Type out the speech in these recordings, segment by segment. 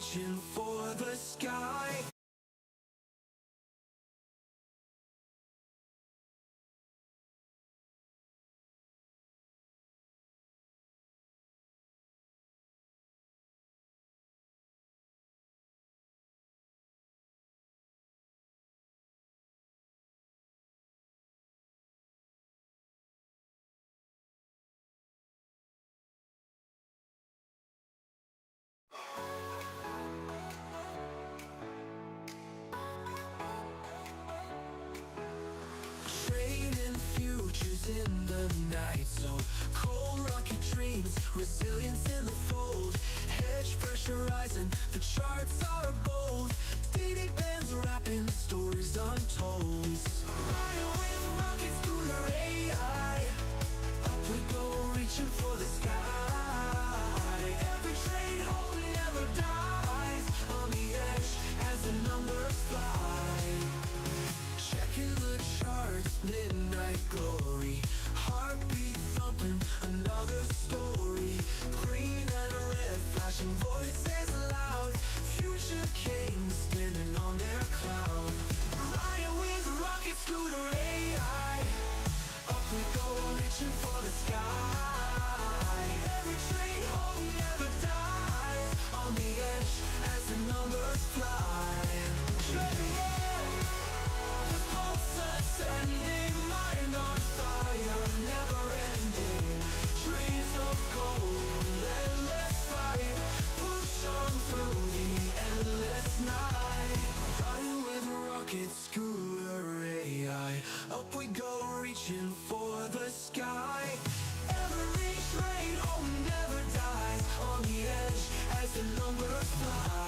reaching for the sky. Trading futures in the night zone. Cold rocket dreams, resilience in the fold. Hedge pressure rising, the charts are bold. Daily bands rapping stories untold. Flying with rockets through the AI. Up we go, reaching for the sky. Every trade hold never dies. On the edge as the numbers fly. Checking the charts, midnight glory. Heartbeat thumping, another story. Green and red, flashing voices loud. Future kings spinning on their cloud. Flying with rockets through the AI. Up we go, reaching for the sky. Every trade hold never dies. On the edge as the numbers fly. Ascending, mind on fire, never ending. Trees of gold, endless fight. Push on through the endless night. Riding with rockets, scooter AI. Up we go, reaching for the sky. Every trade, oh, never dies. On the edge as the numbers fly.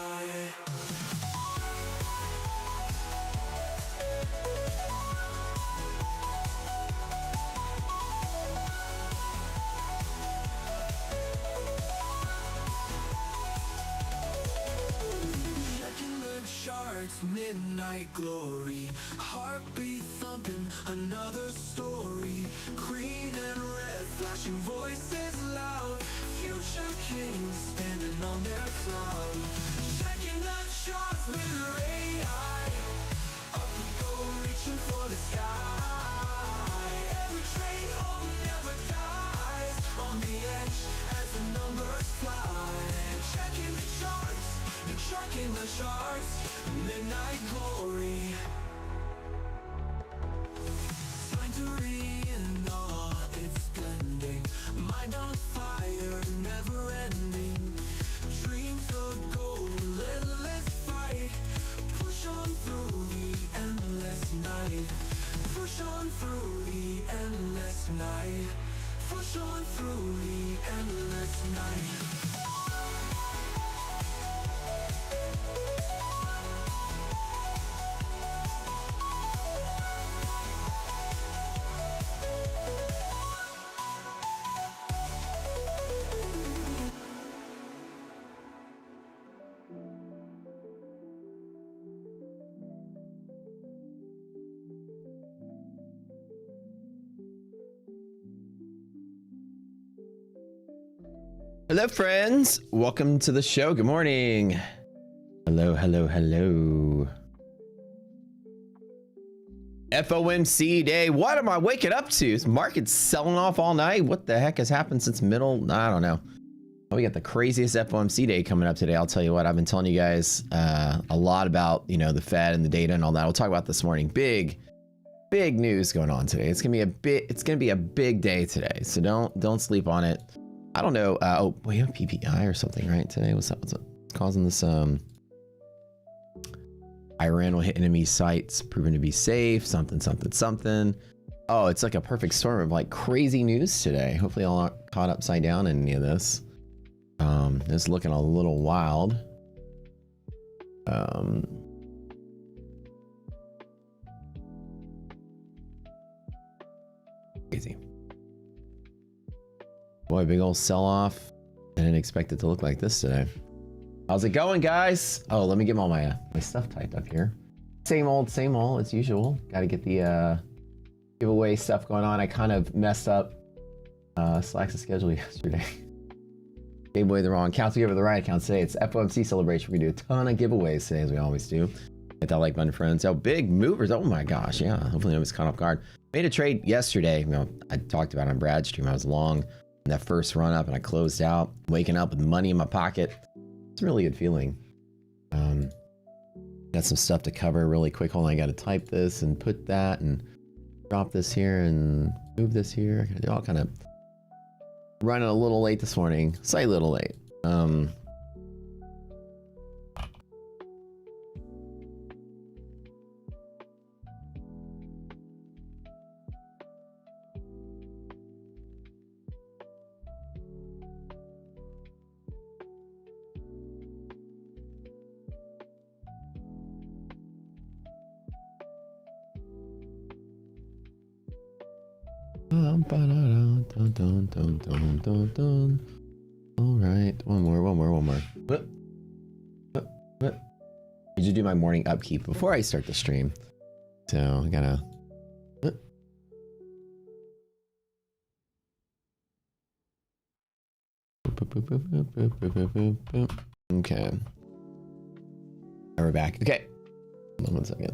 Checking the charts, midnight glory. Heartbeat thumping, another story. Green and red, flashing voices loud. Future kings standing on their cloud. Checking the charts with their AI. Up we go, reaching for the sky. Every trade hold never dies. On the edge as the numbers fly. Checking the charts, checking the charts. Midnight glory. Sanctuary in awe, it's blending. Mind on fire, never ending. Dreams of gold, endless fight. Push on through the endless night. Push on through the endless night. Push on through the endless night. Hello, friends. Welcome to the show. Good morning. Hello, hello, hello. FOMC day. What am I waking up to? Is market's selling off all night? What the heck has happened since middle? I don't know. We got the craziest FOMC day coming up today. I'll tell you what. I've been telling you guys a lot about, you know, the Fed and the data and all that. We'll talk about this morning. Big news going on today. It's gonna be a big day today. So don't sleep on it. I don't know. Oh, we have PPI or something, right? Today, what's causing this? Iran will hit enemy sites, proven to be safe. Something. Oh, it's like a perfect storm of like crazy news today. Hopefully, y'all aren't caught upside down in any of this. It's looking a little wild. Crazy. Boy, big old sell-off. I didn't expect it to look like this today. How's it going, guys? Oh, let me get all my stuff typed up here. Same old as usual. Got to get the giveaway stuff going on. I kind of messed up Slack's schedule yesterday. Gave away the wrong accounts. We give it the right accounts today. It's FOMC celebration. We're gonna do a ton of giveaways today, as we always do. Hit that like button, friends. Oh, big movers. Oh my gosh, yeah. Hopefully nobody's caught off guard. Made a trade yesterday. You know, I talked about it on Brad's stream. I was long in that first run up and I closed out, waking up with money in my pocket. It's a really good feeling. Got some stuff to cover really quick. Hold on, I gotta type this and put that and drop this here and move this here. I gotta do all kind of running a little late this morning. Slightly a little late. All right, one more. What? Need to do my morning upkeep before I start the stream. So I gotta. Okay. Now we're back. Okay. Hold on 1 second.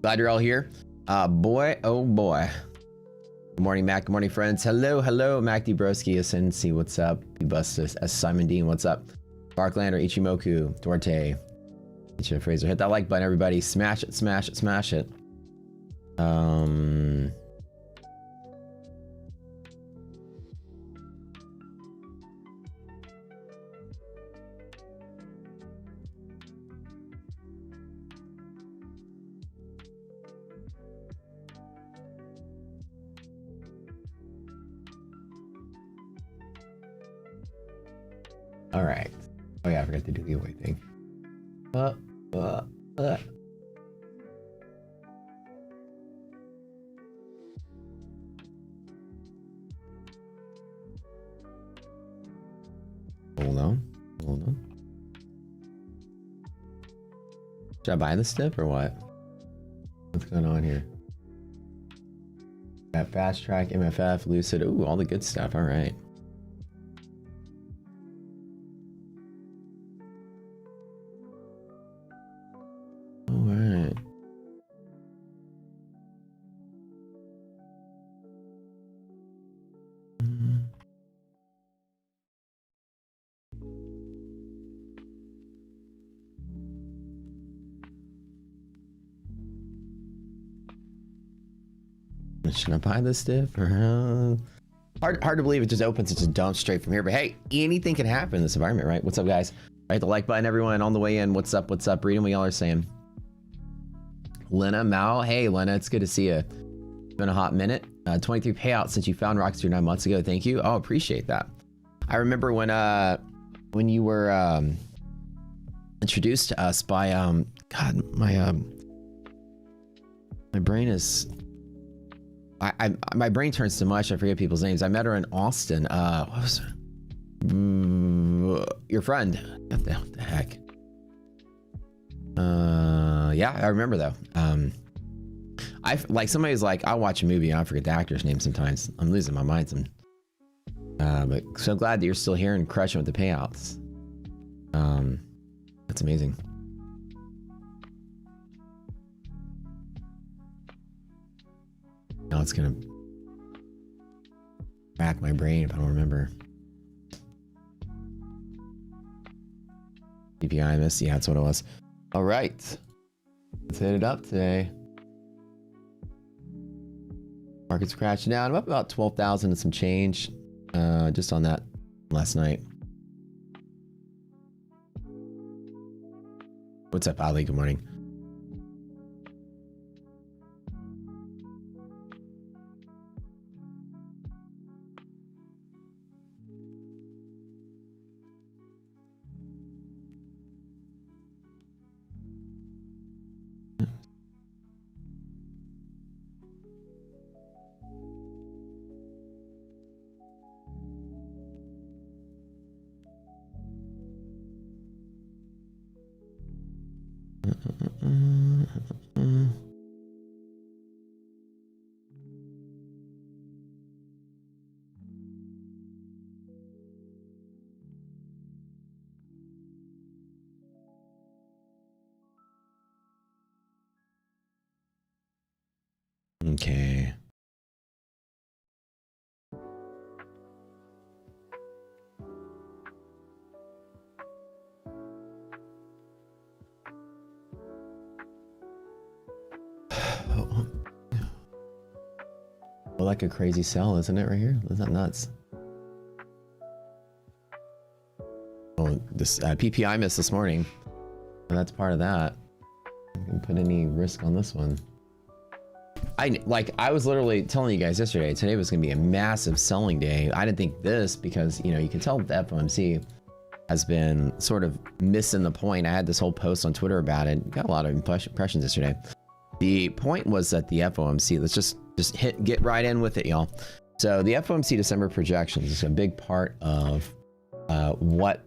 Glad you're all here. Boy, oh boy. Good morning, Mac. Good morning, friends. Hello, Mac D Broski, SNC, what's up? Bustus, S Simon Dean, what's up? Barklander, Ichimoku, Dorte, Ichi Fraser. Hit that like button, everybody. Smash it, smash it, smash it. All right. Oh yeah, I forgot to do the giveaway thing. Hold on. Should I buy this tip or what? What's going on here? Got Fast Track, MFF, Lucid. Ooh, all the good stuff. All right. Should I buy this diff? Hard to believe it just opens. It's just dump straight from here. But hey, anything can happen in this environment, right? What's up, guys? Hit the like button, everyone on the way in. What's up? Reading what y'all are saying. Lena Mao. Hey, Lena, it's good to see you. It's been a hot minute. 23 payouts since you found Rockster 9 months ago. Thank you. Oh, appreciate that. I remember when you were introduced to us by God, my brain is. My brain turns to mush. I forget people's names. I met her in Austin. What was your friend? What the heck? Yeah, I remember though. I like somebody's like, I'll watch a movie and I forget the actor's name sometimes. I'm losing my mind. But so glad that you're still here and crushing with the payouts. That's amazing. Now it's gonna rack my brain if I don't remember. DPI miss, yeah, that's what it was. All right, let's hit it up today. Market's crashing down. I'm up about 12,000 and some change, just on that last night. What's up, Ali? Good morning. Okay. Well, like a crazy sell, isn't it, right here? Isn't that nuts? Oh, this PPI missed this morning, and that's part of that. I can put any risk on this one. I was literally telling you guys yesterday, today was going to be a massive selling day. I didn't think this because, you know, you can tell the FOMC has been sort of missing the point. I had this whole post on Twitter about it. Got a lot of impressions yesterday. The point was that the FOMC, let's just get right in with it, y'all. So the FOMC December projections is a big part of what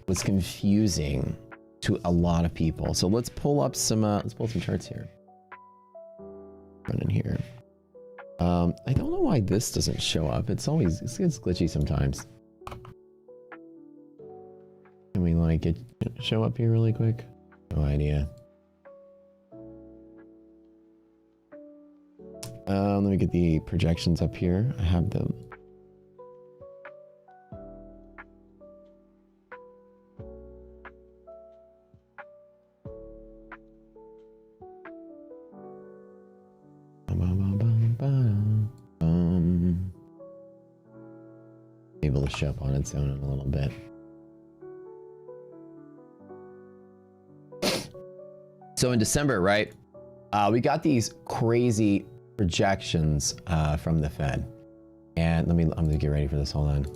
was confusing to a lot of people. So let's pull up some charts here. Run in here. I don't know why this doesn't show up. It's glitchy sometimes. Can we like it show up here really quick? No idea. Let me get the projections up here. I have them. Able to show up on its own in a little bit. So in December, right, we got these crazy projections from the Fed, and I'm gonna get ready for this. Hold on.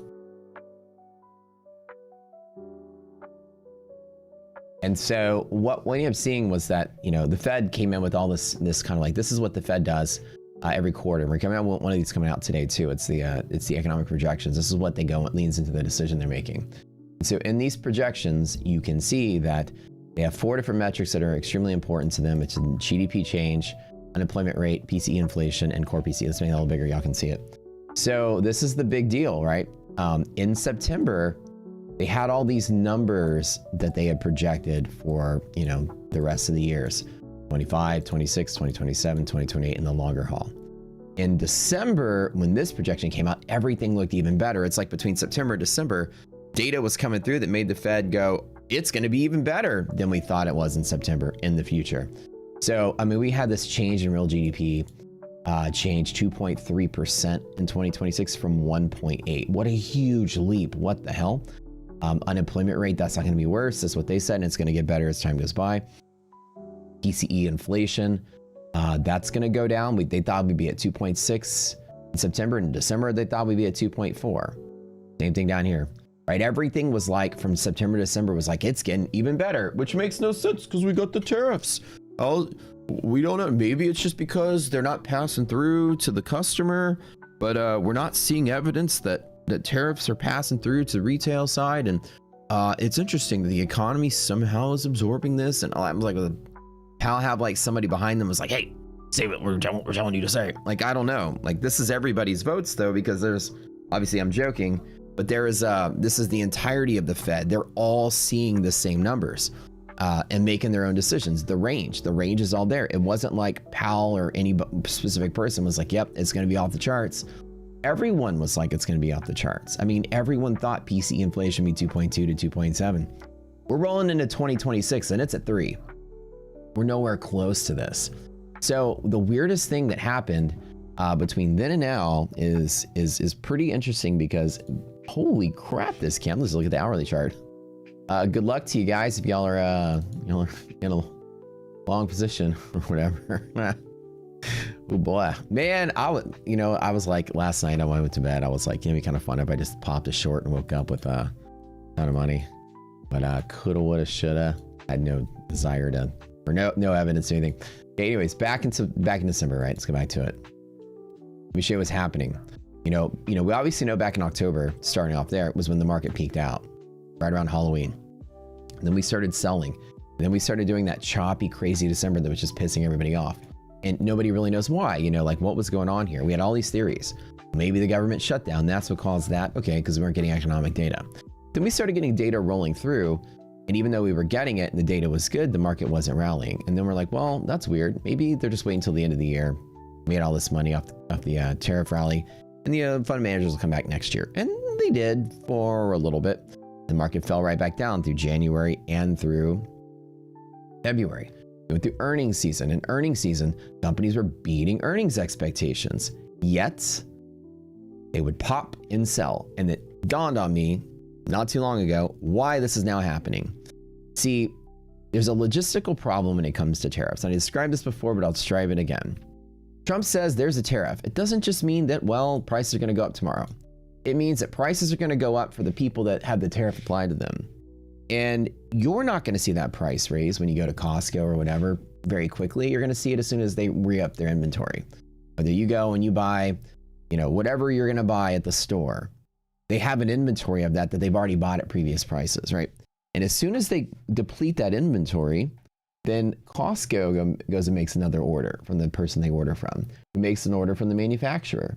And so what we ended up seeing was that, you know, the Fed came in with all this kind of like, this is what the Fed does every quarter. We're coming out with one of these coming out today too. It's the economic projections. This is what they go, it leans into the decision they're making. And so in these projections, you can see that they have 4 different metrics that are extremely important to them. It's GDP change, unemployment rate, PCE inflation, and core PCE. Let's make it a little bigger, y'all can see it. So this is the big deal, right? In September, they had all these numbers that they had projected for, you know, the rest of the years. 25, 26, 2027, 2028 in the longer haul. In December, when this projection came out, everything looked even better. It's like between September and December, data was coming through that made the Fed go, it's going to be even better than we thought it was in September in the future. So, I mean, we had this change in real GDP, change 2.3% in 2026 from 1.8. What a huge leap. What the hell? Unemployment rate, that's not going to be worse. That's what they said, and it's going to get better as time goes by. PCE inflation, that's going to go down. They thought we'd be at 2.6 in September, and in December they thought we'd be at 2.4. Same thing down here, right? Everything was like from September to December was like, it's getting even better, which makes no sense because we got the tariffs. Oh, we don't know. Maybe it's just because they're not passing through to the customer, but we're not seeing evidence that tariffs are passing through to the retail side. And it's interesting that the economy somehow is absorbing this. And I was like, I'll have like somebody behind them was like, hey, say what we're telling you to say. Like, I don't know. Like, this is everybody's votes though, because there's obviously, I'm joking, but there is this is the entirety of the Fed. They're all seeing the same numbers and making their own decisions. The range is all there. It wasn't like Powell or any specific person was like, yep, it's going to be off the charts. Everyone was like, it's going to be off the charts. I mean, everyone thought PCE inflation would be 2.2 to 2.7. We're rolling into 2026 and it's at 3. We're nowhere close to this. So the weirdest thing that happened between then and now is pretty interesting because holy crap, this candle. Let's look at the hourly chart. Good luck to you guys if y'all are in a long position or whatever. Oh boy, man, I was like last night when I went to bed, I was like, it'd be kind of fun if I just popped a short and woke up with a ton of money. But coulda, woulda, shoulda. I had no desire to, or no evidence or anything. Okay, anyways, back in December, right? Let's go back to it. Let me show you what's happening. You know, we obviously know back in October, starting off there, was when the market peaked out, right around Halloween. And then we started selling. And then we started doing that choppy, crazy December that was just pissing everybody off. And nobody really knows why, like what was going on here. We had all these theories. Maybe the government shutdown, that's what caused that. Okay, because we weren't getting economic data. Then we started getting data rolling through. And even though we were getting it and the data was good, the market wasn't rallying. And then we're like, well, that's weird. Maybe they're just waiting until the end of the year. made all this money off the tariff rally, and the fund managers will come back next year. And they did for a little bit. The market fell right back down through January and through February. We went through earnings season. In earnings season, companies were beating earnings expectations. Yet, they would pop and sell. And it dawned on me not too long ago why this is now happening. See, there's a logistical problem when it comes to tariffs. And I described this before, but I'll describe it again. Trump says there's a tariff. It doesn't just mean that, well, prices are going to go up tomorrow. It means that prices are going to go up for the people that have the tariff applied to them. And you're not going to see that price raise when you go to Costco or whatever very quickly. You're going to see it as soon as they re-up their inventory. Whether you go and you buy, whatever you're going to buy at the store, they have an inventory of that they've already bought at previous prices, right? And as soon as they deplete that inventory, then Costco goes and makes another order from the person they order from, who makes an order from the manufacturer.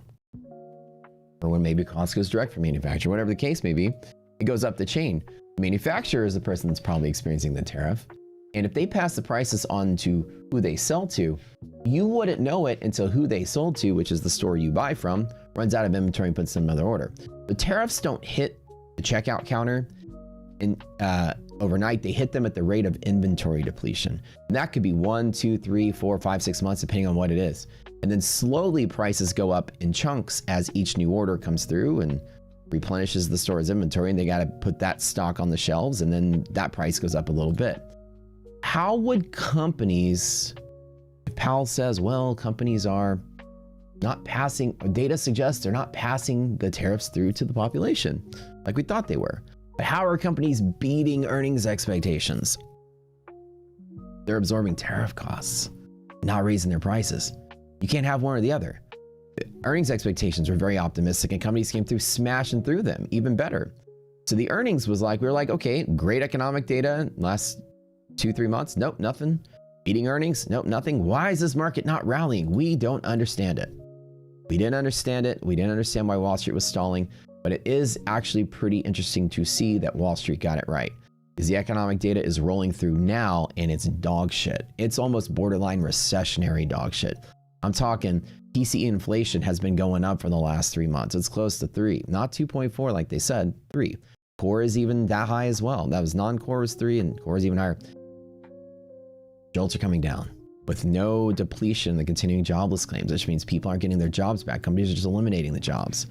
Or when maybe Costco's direct from manufacturer, whatever the case may be, it goes up the chain. The manufacturer is the person that's probably experiencing the tariff. And if they pass the prices on to who they sell to, you wouldn't know it until who they sold to, which is the store you buy from, runs out of inventory and puts in another order. The tariffs don't hit the checkout counter overnight. They hit them at the rate of inventory depletion. And that could be 1, 2, 3, 4, 5, 6 months, depending on what it is. And then slowly prices go up in chunks as each new order comes through and replenishes the store's inventory, and they got to put that stock on the shelves, and then that price goes up a little bit. How would companies, if Powell says, well, companies are not passing, data suggests they're not passing the tariffs through to the population like we thought they were. But how are companies beating earnings expectations? They're absorbing tariff costs, not raising their prices. You can't have one or the other. Earnings expectations were very optimistic, and companies came through smashing through them even better. So the earnings was like, we were like, okay, great economic data last 2-3 months. Nope, nothing. Beating earnings. Nope, nothing. Why is this market not rallying? We don't understand it. We didn't understand it. We didn't understand why Wall Street was stalling, but it is actually pretty interesting to see that Wall Street got it right. Because the economic data is rolling through now, and it's dog shit. It's almost borderline recessionary dog shit. I'm talking PCE inflation has been going up for the last 3 months. It's close to 3, not 2.4 like they said, 3. Core is even that high as well. That was non-core was 3, and core is even higher. Jolts are coming down with no depletion in the continuing jobless claims, which means people aren't getting their jobs back. Companies are just eliminating the jobs.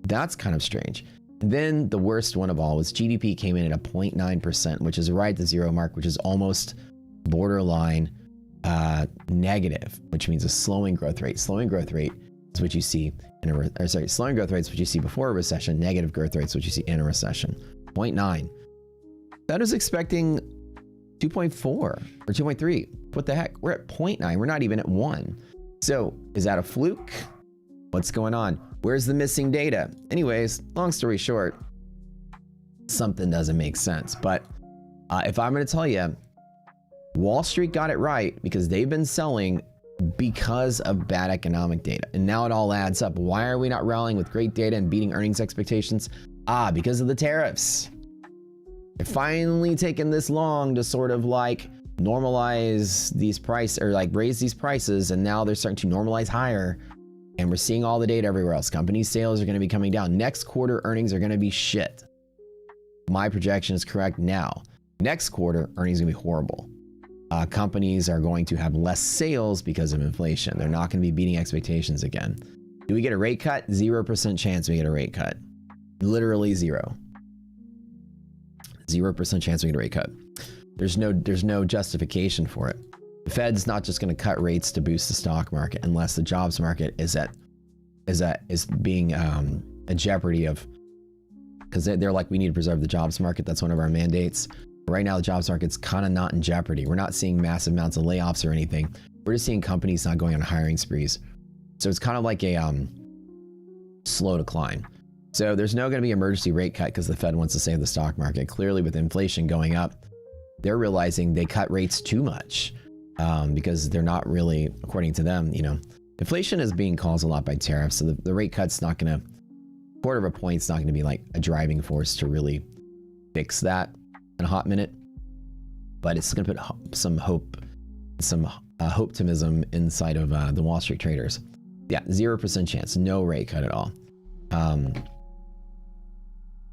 That's kind of strange. And then the worst one of all was GDP came in at a 0.9%, which is right at the zero mark, which is almost borderline negative, which means a slowing growth rate. Slowing growth rate is what you see in slowing growth rates, what you see before a recession. Negative growth rates, what you see in a recession. 0.9. That was expecting 2.4 or 2.3. What the heck? We're at 0.9. We're not even at 1. So is that a fluke? What's going on? Where's the missing data? Anyways, long story short, something doesn't make sense. But if I'm going to tell you, Wall Street got it right because they've been selling because of bad economic data. And now it all adds up. Why are we not rallying with great data and beating earnings expectations? Because of the tariffs. They're finally taking this long to sort of like normalize these prices, or like raise these prices, and now they're starting to normalize higher. And we're seeing all the data everywhere else. Company sales are going to be coming down. Next quarter earnings are going to be shit. My projection is correct now. Next quarter earnings are going to be horrible. Companies are going to have less sales because of inflation. They're not going to be beating expectations again. Do we get a rate cut? 0% chance we get a rate cut. Literally 0. 0% chance we get a rate cut. There's no justification for it. The Fed's not just going to cut rates to boost the stock market unless the jobs market is being a jeopardy of, because they're like, we need to preserve the jobs market. That's one of our mandates. Right now, the jobs market's kind of not in jeopardy. We're not seeing massive amounts of layoffs or anything. We're just seeing companies not going on hiring sprees. So it's kind of like a slow decline. So there's no going to be emergency rate cut because the Fed wants to save the stock market. Clearly, with inflation going up, they're realizing they cut rates too much because they're not really, according to them, inflation is being caused a lot by tariffs. So the rate cut's not going to, quarter of a point's not going to be like a driving force to really fix that in a hot minute, but it's going to put some hope, some optimism inside of the Wall Street traders. Yeah, 0% chance. No rate cut at all.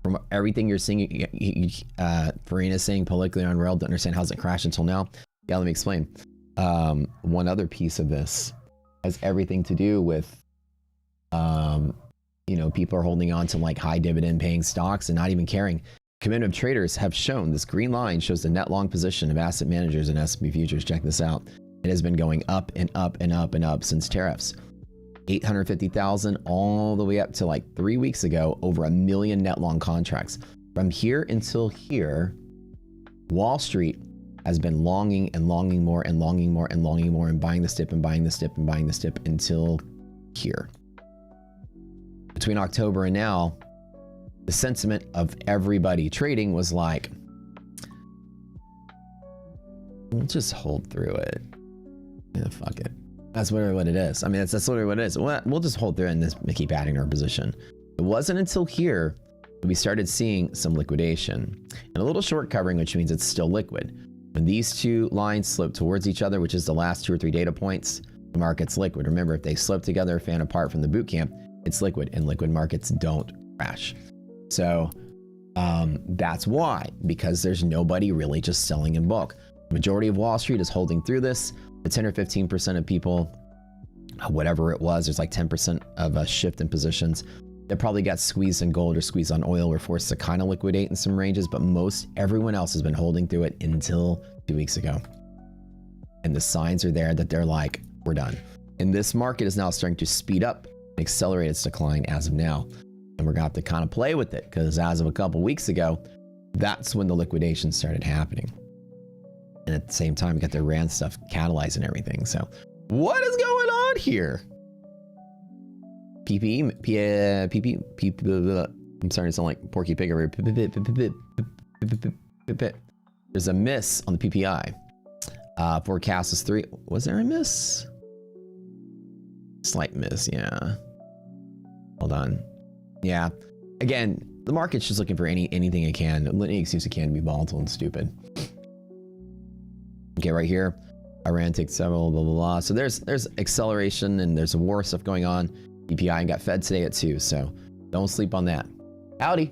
From everything you're seeing, Farina's saying politically unrailed, don't understand how's it crashed until now. Yeah, let me explain. One other piece of this has everything to do with, you know, people are holding on to like high dividend paying stocks and not even caring. Commitment of traders have shown, this green line shows the net long position of asset managers in S&P futures. Check this out. It has been going up and up and up and up since tariffs. 850,000 all the way up to like 3 weeks ago, over 1 million net long contracts. From here until here, Wall Street has been longing and longing more and longing more and longing more and buying this dip and buying this dip and buying this dip until here. Between October and now, the sentiment of everybody trading was like, we'll just hold through it. Yeah, fuck it. That's literally what it is. I mean, that's literally what it is. We'll just hold through it and just keep adding our position. It wasn't until here that we started seeing some liquidation and a little short covering, which means it's still liquid. When these two lines slope towards each other, which is the last 2 or 3 data points, the market's liquid. Remember, if they slope together, fan apart from the boot camp, it's liquid, and liquid markets don't crash. So that's why, because there's nobody really just selling in bulk. The majority of Wall Street is holding through this. The 10 or 15% of people, whatever it was, there's like 10% of a shift in positions that probably got squeezed in gold or squeezed on oil, were forced to kind of liquidate in some ranges, but everyone else has been holding through it until 2 weeks ago. And the signs are there that they're like, we're done. And this market is now starting to speed up and accelerate its decline as of now. And we're going to have to kind of play with it, because as of a couple weeks ago, that's when the liquidation started happening. And at the same time, we got the Iran stuff catalyzing everything. So what is going on here? I'm starting to sound like Porky Pig over here. There's a miss on the PPI. Forecast is 3. Was there a miss? Slight miss, yeah. Hold on. Yeah. Again, the market's just looking for anything it can, any excuse it can to be volatile and stupid. Okay, right here, Iran takes several, blah, blah, blah. So there's acceleration and there's war stuff going on. PPI got fed today at 2, so don't sleep on that. Howdy.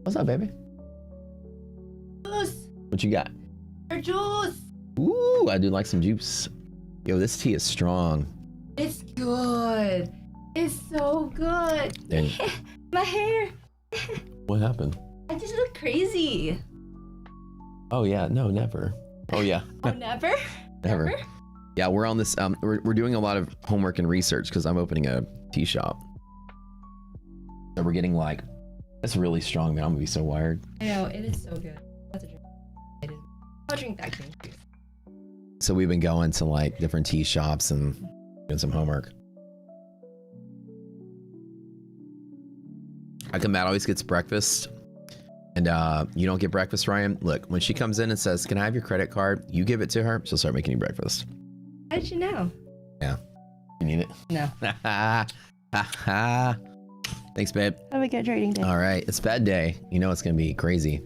What's up, baby? Juice. What you got? Your juice. Ooh, I do like some juice. Yo, this tea is strong. It's good. It's so good. Dang. My hair. What happened? I just look crazy. Oh yeah, no, never. Oh yeah. Oh, never? Never. Yeah, we're on this, we're doing a lot of homework and research because I'm opening a tea shop. So we're getting like, that's really strong, man. I'm gonna be so wired. I know, it is so good. That's a drink. It is. I'll drink that green juice. So we've been going to like different tea shops and doing some homework. I come out, always gets breakfast. And you don't get breakfast, Ryan? Look, when she comes in and says, can I have your credit card? You give it to her, she'll start making you breakfast. How did you know? Yeah. You need it? No. Thanks, babe. Have a good trading day. All right. It's bed day. You know it's going to be crazy.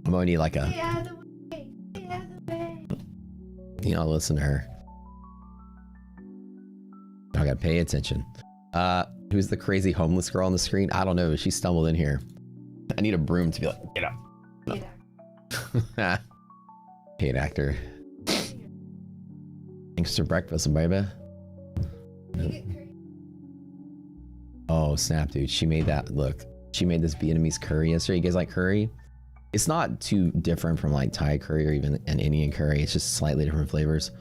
I'm going to need like a... Stay out of the way. Stay out of the way. You know, listen to her. I got to pay attention. Who's the crazy homeless girl on the screen? I don't know. She stumbled in here. I need a broom to be like, get up. Paid actor. Thanks for breakfast, baby. Oh, snap, dude. She made that. Look, she made this Vietnamese curry yesterday. You guys like curry? It's not too different from like Thai curry or even an Indian curry. It's just slightly different flavors.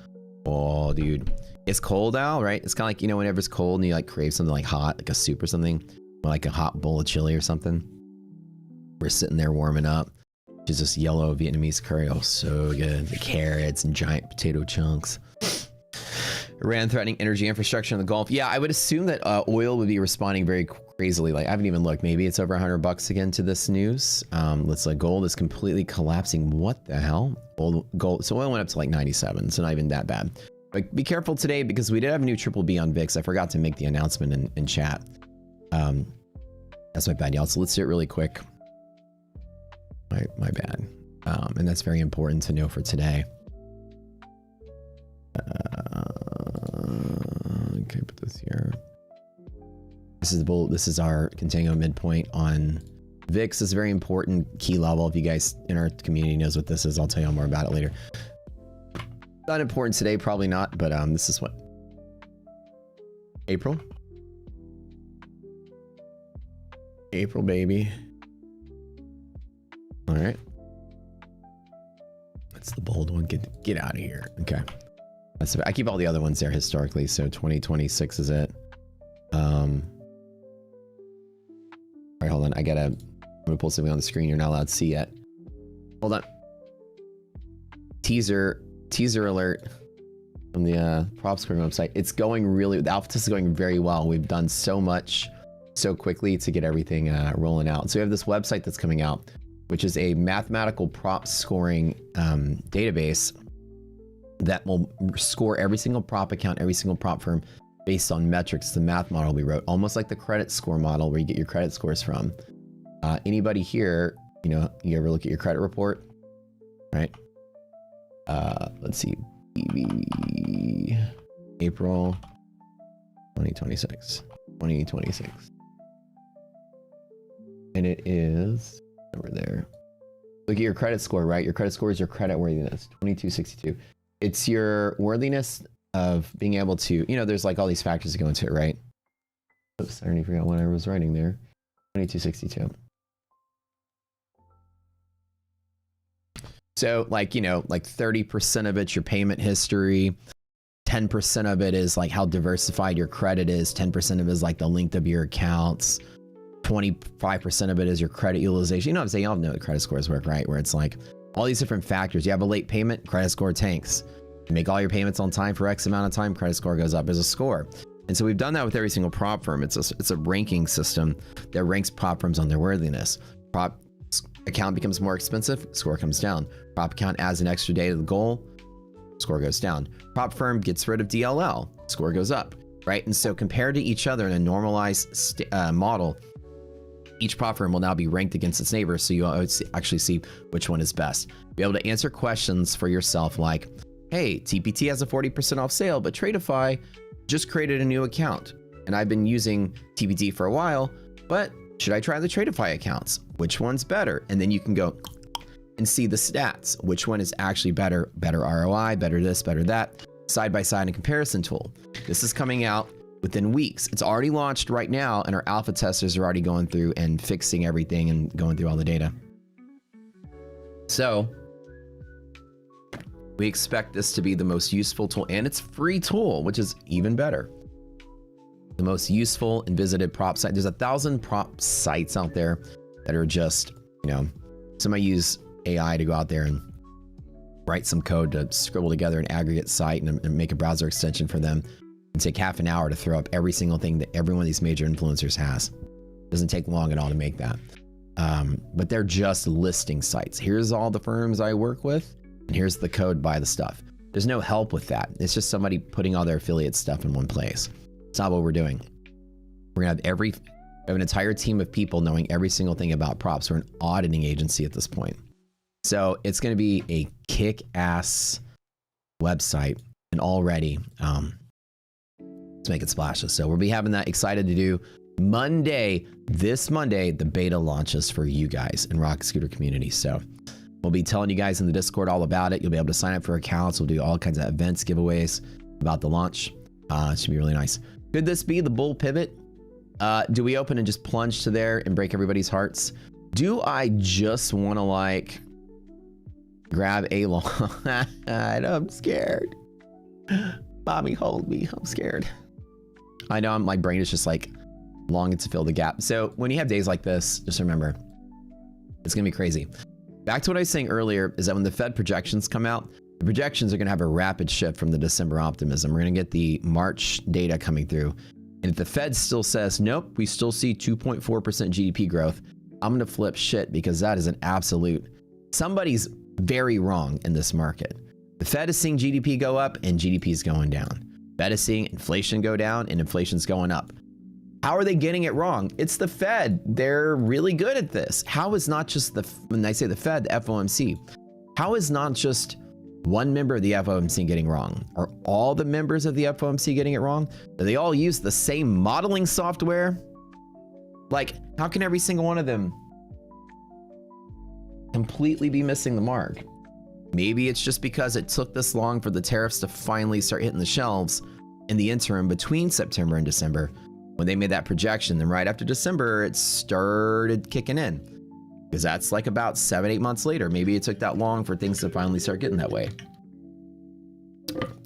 Oh, dude. It's cold out, right? It's kind of like, you know, whenever it's cold and you like crave something like hot, like a soup or something, or like a hot bowl of chili or something. We're sitting there warming up. It's just yellow Vietnamese curry. Oh, so good. The carrots and giant potato chunks. Iran threatening energy infrastructure in the Gulf. Yeah, I would assume that oil would be responding very crazily. Like, I haven't even looked. Maybe it's over $100 again to this news. Let's like gold is completely collapsing. What the hell? Gold. So oil went up to like 97. So not even that bad. But be careful today because we did have a new triple B on VIX. I forgot to make the announcement in chat. That's my bad, y'all. So let's do it really quick. My bad. And that's very important to know for today. Okay, put this here. This is the bull. This is our contango midpoint on VIX. Is a very important key level. If you guys in our community knows what this is, I'll tell you more about it later. Not important today, probably not, but this is what? April? April, baby. All right. That's the bold one. Get out of here. Okay. I keep all the other ones there historically, so 2026 is it. All right, hold on. I'm gonna pull something on the screen you're not allowed to see yet. Hold on. Teaser alert from the prop scoring website. It's going really, the alpha test is going very well. We've done so much so quickly to get everything rolling out. So we have this website that's coming out, which is a mathematical prop scoring database that will score every single prop account, every single prop firm based on metrics, the math model we wrote, almost like the credit score model where you get your credit scores from. Anybody here, you know, you ever look at your credit report, right? Let's see, April 2026. And it is over there. Look at your credit score, right? Your credit score is your credit worthiness, 2262. It's your worthiness of being able to, you know, there's like all these factors that go into it, right? Oops, I already forgot what I was writing there. 2262. So like, you know, like 30% of it's your payment history. 10% of it is like how diversified your credit is. 10% of it is like the length of your accounts. 25% of it is your credit utilization. You know what I'm saying? Y'all know how credit scores work, right? Where it's like all these different factors. You have a late payment, credit score tanks. You make all your payments on time for X amount of time, credit score goes up as a score. And so we've done that with every single prop firm. It's a ranking system that ranks prop firms on their worthiness. Prop account becomes more expensive, score comes down. Prop account adds an extra day to the goal, score goes down. Prop firm gets rid of DLL, score goes up, right? And so compared to each other in a normalized model, each prop firm will now be ranked against its neighbors, so you actually see which one is best. Be able to answer questions for yourself like, hey, TPT has a 40% off sale, but Tradeify just created a new account. And I've been using TPT for a while, but should I try the Tradeify accounts? Which one's better? And then you can go and see the stats. Which one is actually better? Better ROI, better this, better that. Side by side and comparison tool. This is coming out within weeks. It's already launched right now, and our alpha testers are already going through and fixing everything and going through all the data. So we expect this to be the most useful tool, and it's a free tool, which is even better. The most useful and visited prop site. There's 1,000 prop sites out there that are just, you know, somebody use AI to go out there and write some code to scribble together an aggregate site and make a browser extension for them and take half an hour to throw up every single thing that every one of these major influencers has. It doesn't take long at all to make that. But they're just listing sites. Here's all the firms I work with, and here's the code, buy the stuff. There's no help with that. It's just somebody putting all their affiliate stuff in one place. It's not what we're doing. We're gonna have we have an entire team of people knowing every single thing about props. We're an auditing agency at this point. So it's gonna be a kick-ass website, and already let's make it splashes. So we'll be having that, excited to do Monday, this Monday, the beta launches for you guys in Rocket Scooter community. So we'll be telling you guys in the Discord all about it. You'll be able to sign up for accounts. We'll do all kinds of events, giveaways about the launch. It should be really nice. Could this be the bull pivot? Do we open and just plunge to there and break everybody's hearts? Do I just want to like grab a long? I know, I'm scared. Mommy, hold me. I'm scared. I know my brain is just like longing to fill the gap. So when you have days like this, just remember, it's gonna be crazy. Back to what I was saying earlier is that when the Fed projections come out, the projections are gonna have a rapid shift from the December optimism. We're gonna get the March data coming through. And if the Fed still says, nope, we still see 2.4% GDP growth, I'm gonna flip shit, because that is an absolute, somebody's very wrong in this market. The Fed is seeing GDP go up and GDP is going down. Fed is seeing inflation go down and inflation's going up. How are they getting it wrong? It's the Fed. They're really good at this. How is not just when I say the Fed, the FOMC, how is not just one member of the FOMC getting wrong? Are all the members of the FOMC getting it wrong? Do they all use the same modeling software? Like, how can every single one of them completely be missing the mark? Maybe it's just because it took this long for the tariffs to finally start hitting the shelves in the interim between September and December when they made that projection. Then right after December, it started kicking in. Because that's like about 7-8 months later. Maybe it took that long for things to finally start getting that way.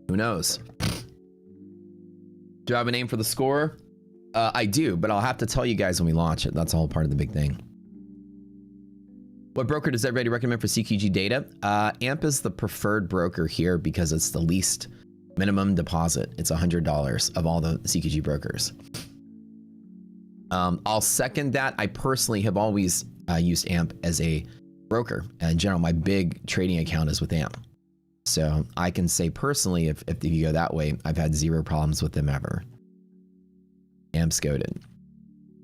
Who knows? Do I have a name for the score? I do, but I'll have to tell you guys when we launch it. That's all part of the big thing. What broker does everybody recommend for CQG data? AMP is the preferred broker here because it's the least minimum deposit. It's $100 of all the CQG brokers. I'll second that. I personally have always used AMP as a broker. In general, my big trading account is with AMP. So I can say personally, if you go that way, I've had zero problems with them ever. AMP's goated.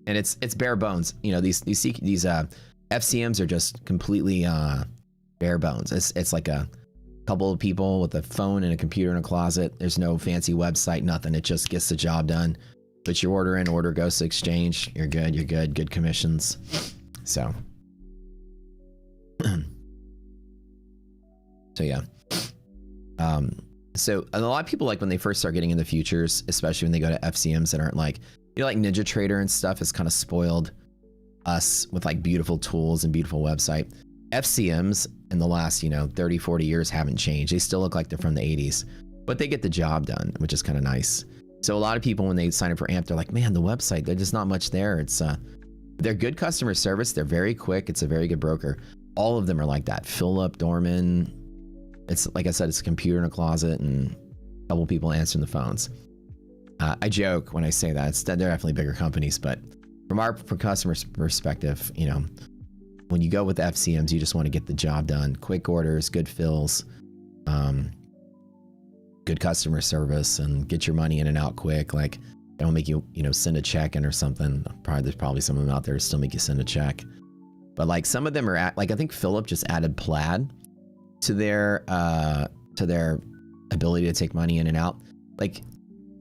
And it's bare bones. You know, these FCMs are just completely bare bones. It's like a couple of people with a phone and a computer in a closet. There's no fancy website, nothing. It just gets the job done. Put your order in, order goes to exchange. You're good, good commissions. So, yeah. So a lot of people, like when they first start getting into futures, especially when they go to FCMs that aren't like, you know, like Ninja Trader and stuff has kind of spoiled us with like beautiful tools and beautiful website. FCMs in the last, 30, 40 years haven't changed. They still look like they're from the 80s, but they get the job done, which is kind of nice. So a lot of people, when they sign up for AMP, they're like, man, the website, there's just not much there. It's, they're good customer service. They're very quick. It's a very good broker. All of them are like that. Philip, Dorman. It's like I said, it's a computer in a closet and a couple people answering the phones. I joke when I say that. They're definitely bigger companies, but from customer's perspective, when you go with FCMs, you just want to get the job done. Quick orders, good fills, good customer service, and get your money in and out quick. Like, they don't make you, send a check in or something. There's probably some of them out there that still make you send a check. But like some of them are like, I think Philip just added Plaid to their ability to take money in and out. Like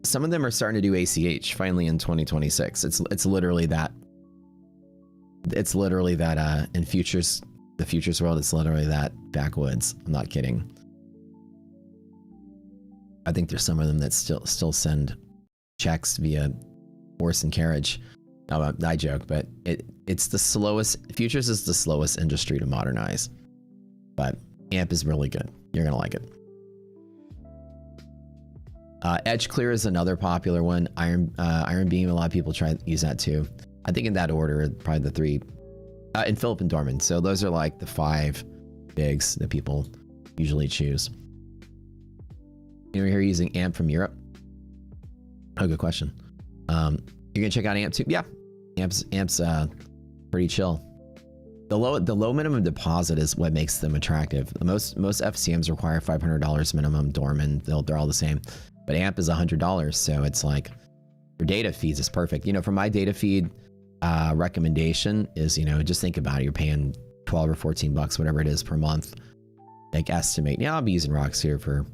some of them are starting to do ACH finally in 2026. It's literally that. It's literally that in the futures world, it's literally that backwoods. I'm not kidding. I think there's some of them that still send checks via horse and carriage. I joke, but it's the slowest. Futures is the slowest industry to modernize, but AMP is really good. You're gonna like it. Edge Clear is another popular one. Iron Beam, a lot of people try to use that too. I think in that order, probably the three. And Philip and Dorman. So those are like the 5 bigs that people usually choose. You're here using AMP from Europe? Oh, good question. You're gonna check out AMP too? Yeah, AMP's pretty chill. The low minimum deposit is what makes them attractive. Most FCMs require $500 minimum. Dorman, they're all the same, but AMP is $100. So it's like your data feeds is perfect. For my data feed recommendation is, just think about it. You're paying 12 or 14 bucks, whatever it is per month. Like estimate. Yeah, I'll be using Rocks here for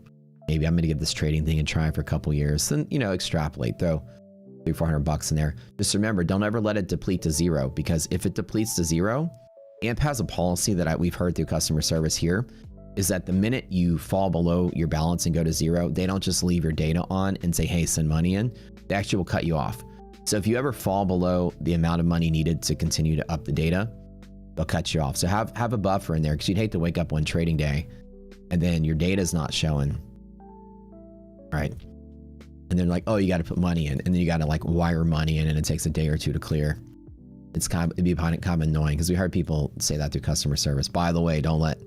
maybe I'm going to give this trading thing a try for a couple years. Then, extrapolate, throw $300-400 bucks in there. Just remember, don't ever let it deplete to zero, because if it depletes to zero, AMP has a policy that we've heard through customer service here, is that the minute you fall below your balance and go to zero, they don't just leave your data on and say, hey, send money in. They actually will cut you off. So if you ever fall below the amount of money needed to continue to up the data, they'll cut you off. So have a buffer in there, because you'd hate to wake up one trading day and then your data's not showing, right? And then like, oh, you got to put money in, and then you got to like wire money in, and it takes a day or two to clear. It'd be kind of annoying, because we heard people say that through customer service. By the way, don't let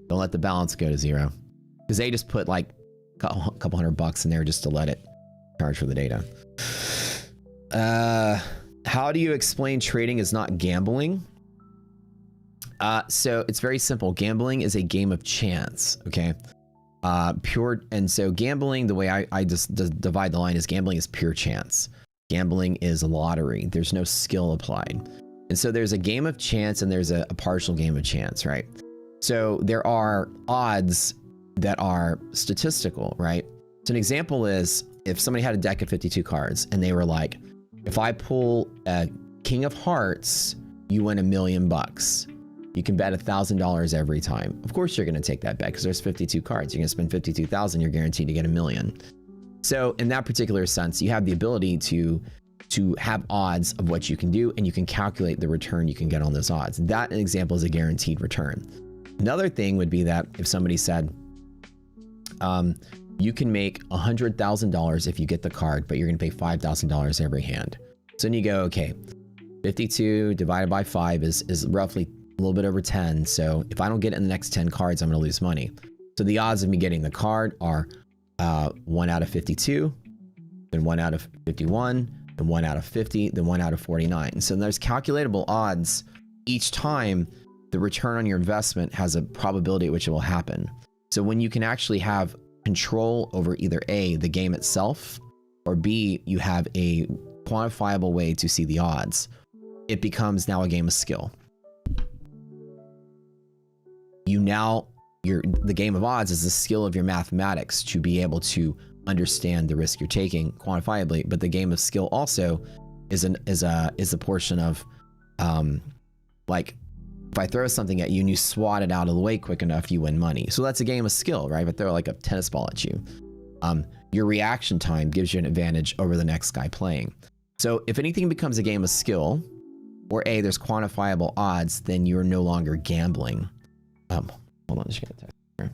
the balance go to zero, because they just put like a couple $100 in there just to let it charge for the data. How do you explain trading is not gambling? So it's very simple. Gambling is a game of chance. Okay. And so gambling, the way I just divide the line, is gambling is pure chance. Gambling is a lottery. There's no skill applied. And so there's a game of chance and there's a partial game of chance, right? So there are odds that are statistical, right? So an example is if somebody had a deck of 52 cards and they were like, if I pull a King of Hearts, you win $1 million. You can bet $1,000 every time. Of course, you're going to take that bet because there's 52 cards. You're going to spend 52,000. You're guaranteed to get $1 million. So in that particular sense, you have the ability to have odds of what you can do, and you can calculate the return you can get on those odds. That example is a guaranteed return. Another thing would be that if somebody said, you can make $100,000 if you get the card, but you're going to pay $5,000 every hand. So then you go, okay, 52 divided by 5 is roughly a little bit over 10. So if I don't get it in the next 10 cards, I'm going to lose money. So the odds of me getting the card are 1 out of 52, then 1 out of 51, then 1 out of 50, then 1 out of 49. So there's calculatable odds each time the return on your investment has a probability at which it will happen. So when you can actually have control over either A, the game itself, or B, you have a quantifiable way to see the odds, it becomes now a game of skill. The game of odds is the skill of your mathematics to be able to understand the risk you're taking quantifiably, but the game of skill also is a portion of like if I throw something at you and you swat it out of the way quick enough, you win money. So that's a game of skill, right? If I throw like a tennis ball at you, your reaction time gives you an advantage over the next guy playing. So if anything becomes a game of skill, or A, there's quantifiable odds, then you're no longer gambling. Hold on, just get a text here.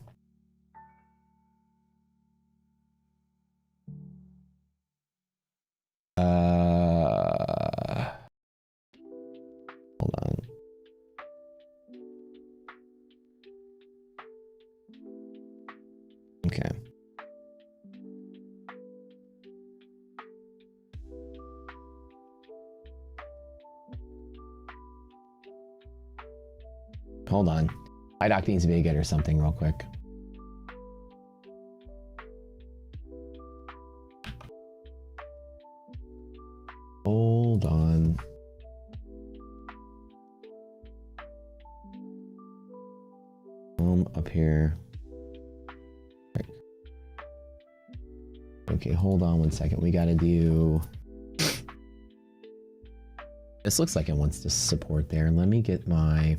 Hold on. Okay. Hold on. IDOC needs to be good or something real quick. Hold on. Up here. Right. Okay, hold on 1 second. We gotta do... This looks like it wants to support there. Let me get my...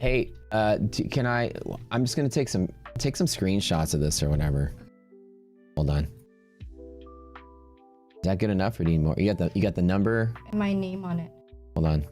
Hey, can I'm just gonna take some screenshots of this or whatever. Hold on. Is that good enough or do you need more? You got the number? And my name on it. Hold on.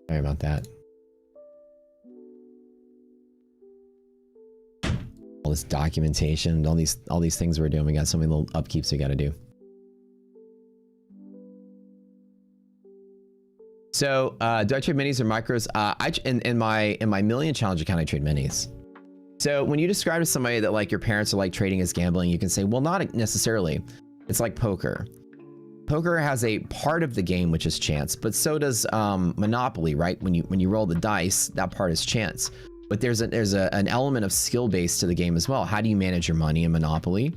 Sorry about that. All this documentation, all these things we're doing. We got so many little upkeeps we got to do. So, do I trade minis or micros? In my million challenge account, I trade minis. So when you describe to somebody that like your parents are like trading is gambling, you can say, well, not necessarily. It's like poker. Poker has a part of the game which is chance, but so does Monopoly, right? When you roll the dice, that part is chance. But there's an element of skill base to the game as well. How do you manage your money in Monopoly?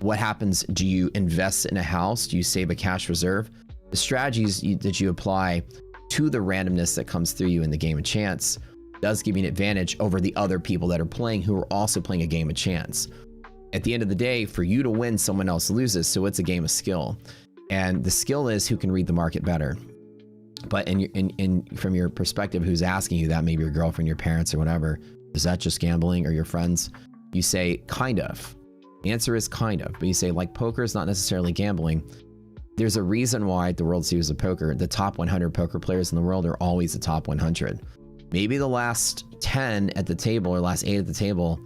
What happens? Do you invest in a house? Do you save a cash reserve? The strategies that you apply to the randomness that comes through you in the game of chance does give you an advantage over the other people that are playing who are also playing a game of chance. At the end of the day, for you to win, someone else loses, so it's a game of skill. And the skill is who can read the market better. But from your perspective, who's asking you that, maybe your girlfriend, your parents, or whatever, is that just gambling, or your friends? You say, kind of. The answer is kind of. But you say, like, poker is not necessarily gambling. There's a reason why at the World Series of Poker, the top 100 poker players in the world are always the top 100. Maybe the last 10 at the table, or last 8 at the table,